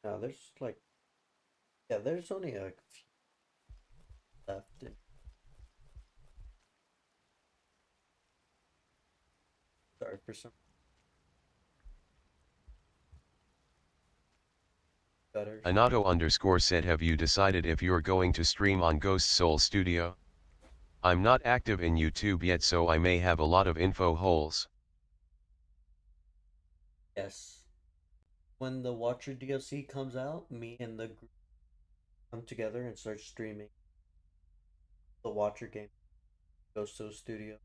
No, there's like. Yeah, there's only a few left. Sorry for some gutters. Anato_said have you decided if you're going to stream on Ghost Soul Studio? I'm not active in YouTube yet, so I may have a lot of info holes. Yes. When the Watcher DLC comes out, me and the group come together and start streaming the Watcher game. Goes to the studio.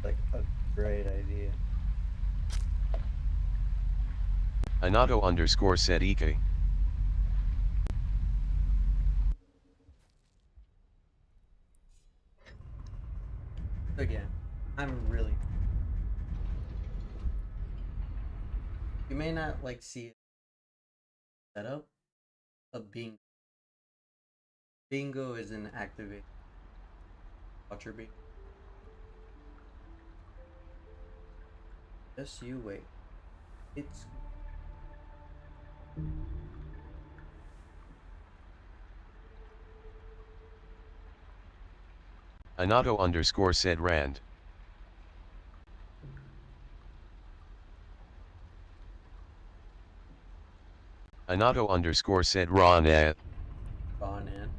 Like a great idea. Anato_said Ike. again. I'm really. You may not like see it set up a bingo. Bingo is an activated watcher bingo. Just you wait. It's Anato underscore said Rand. Anato underscore said Ron. gone in.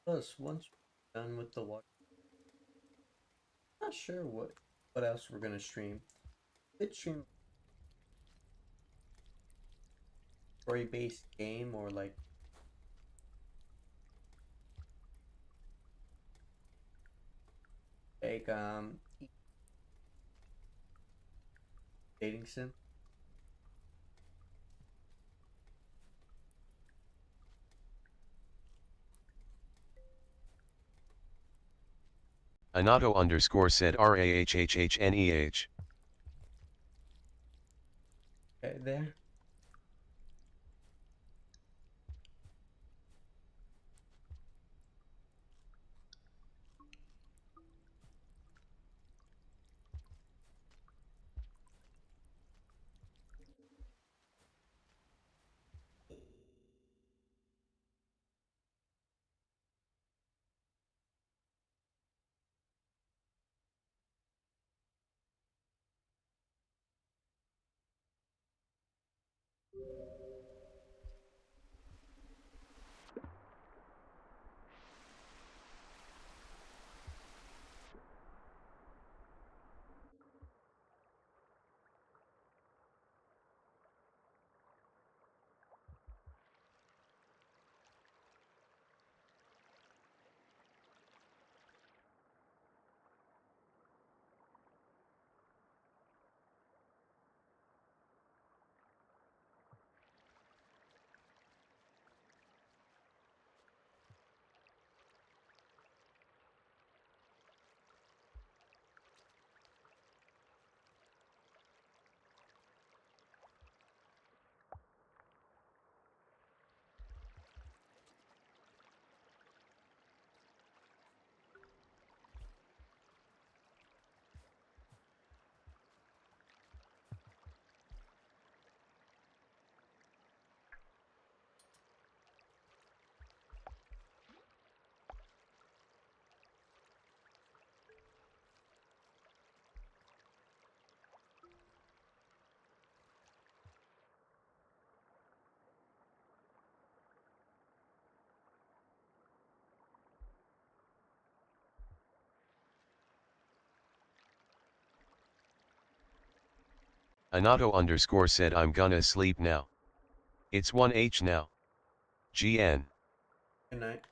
Plus, once we're done with the watch, not sure what else we're gonna stream. Could stream story based game or like dating sim. Anato underscore said RAHHHNEH. Okay, there. Anato underscore said I'm gonna sleep now. It's 1H now. GN. Good night.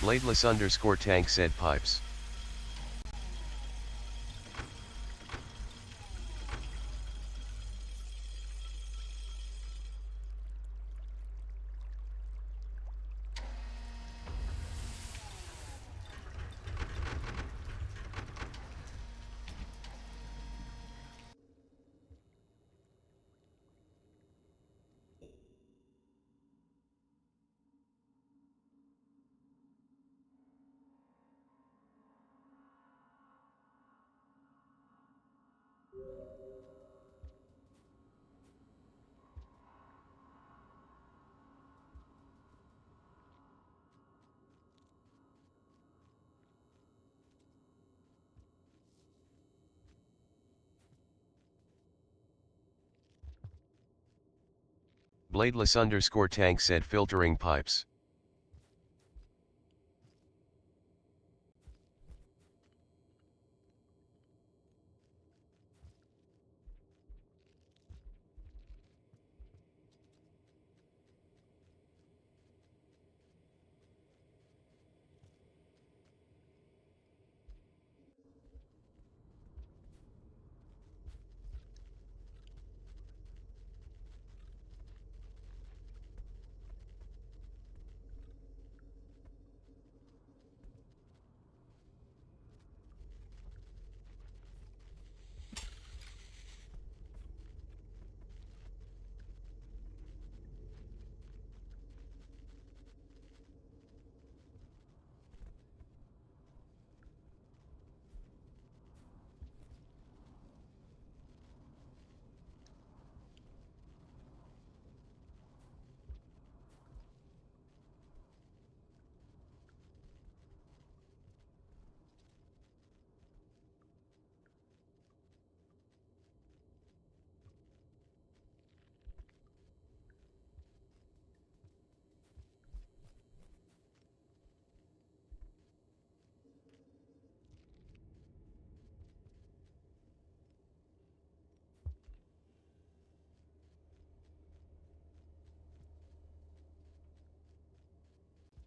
Bladeless_tank said pipes. Bladeless_tank said filtering pipes.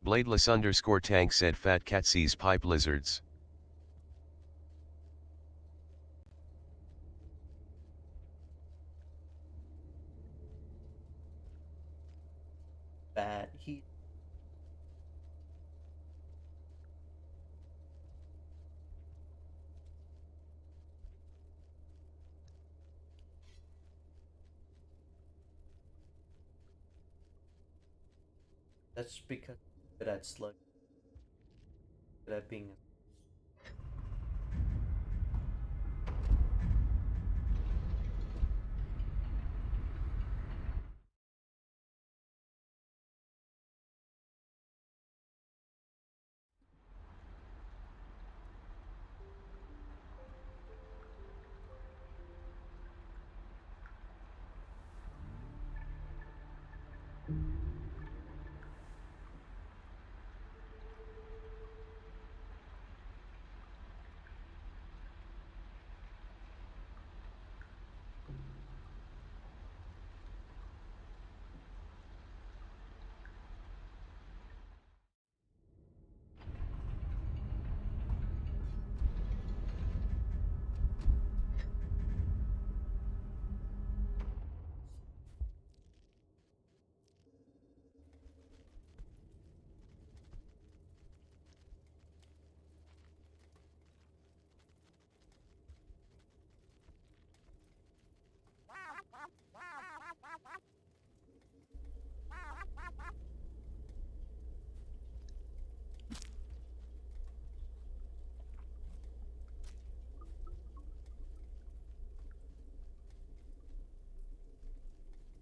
Bladeless_tank said fat cat sees pipe lizards. Bad heat. That's because good at slug. Good at being.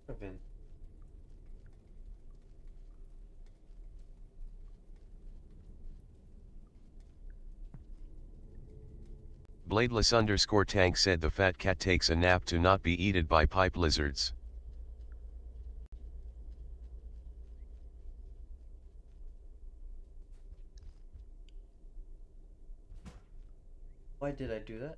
Prevent. Bladeless_tank said the fat cat takes a nap to not be eaten by pipe lizards. Why did I do that?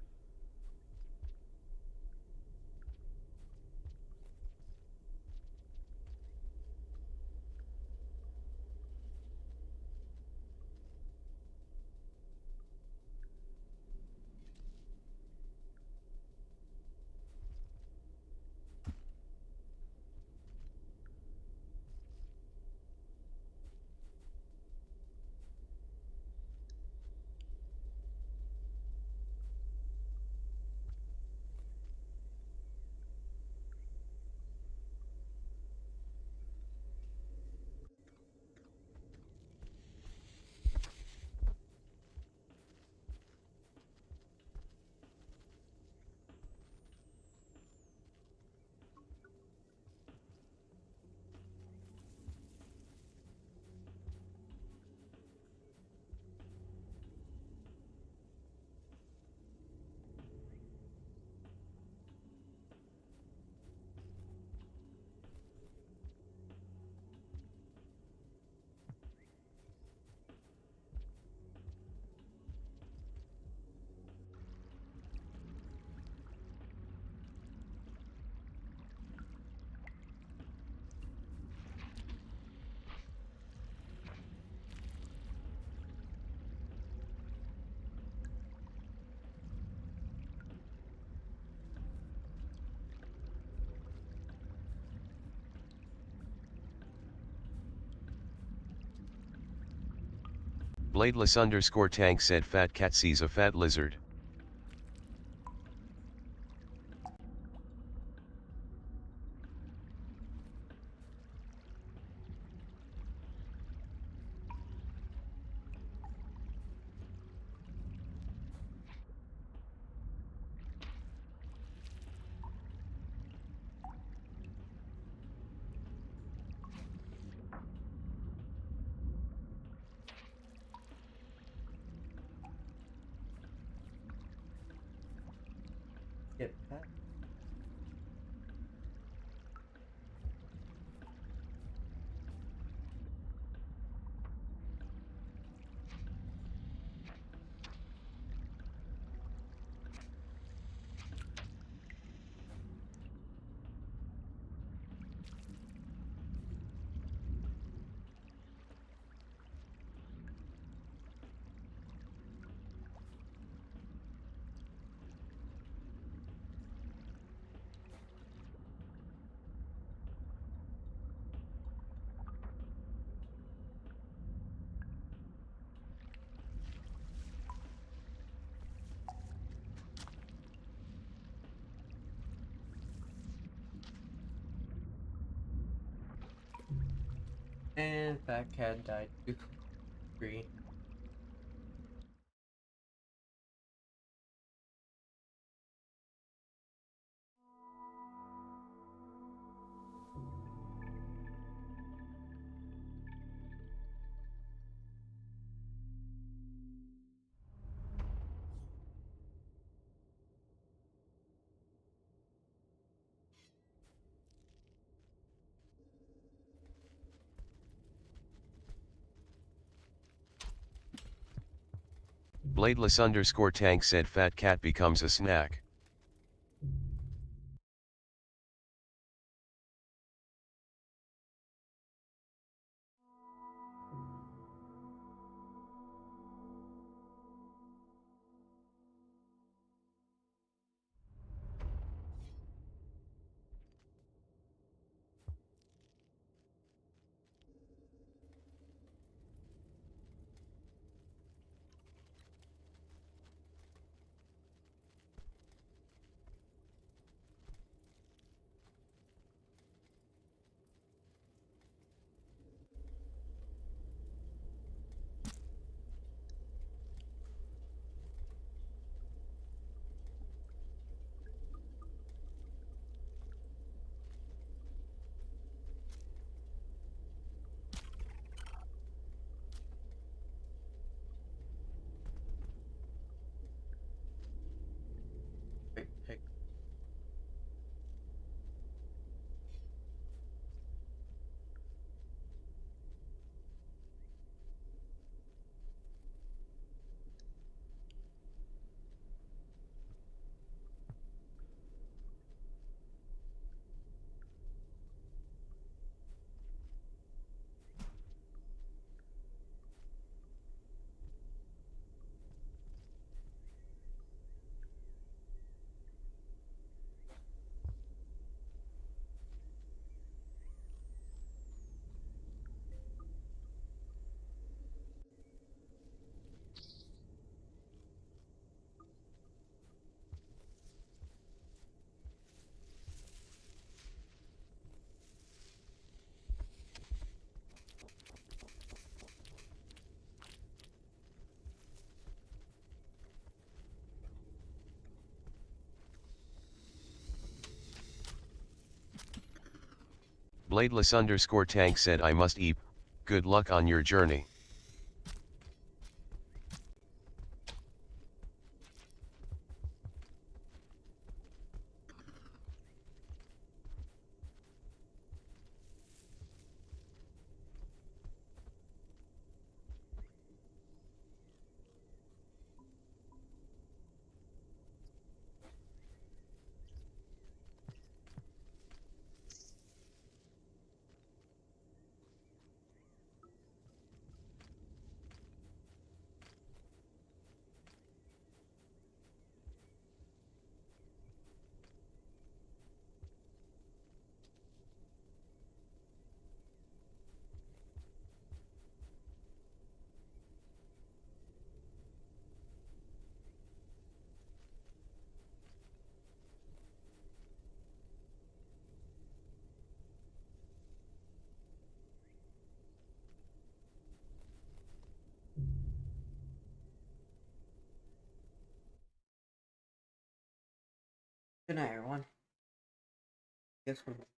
Bladeless_tank said fat cat sees a fat lizard. Get that. And fat cat died too. Agree. Bladeless_tank said fat cat becomes a snack. Wait, hey. Bladeless_tank said I must eat, good luck on your journey. Good night, everyone. Guess what?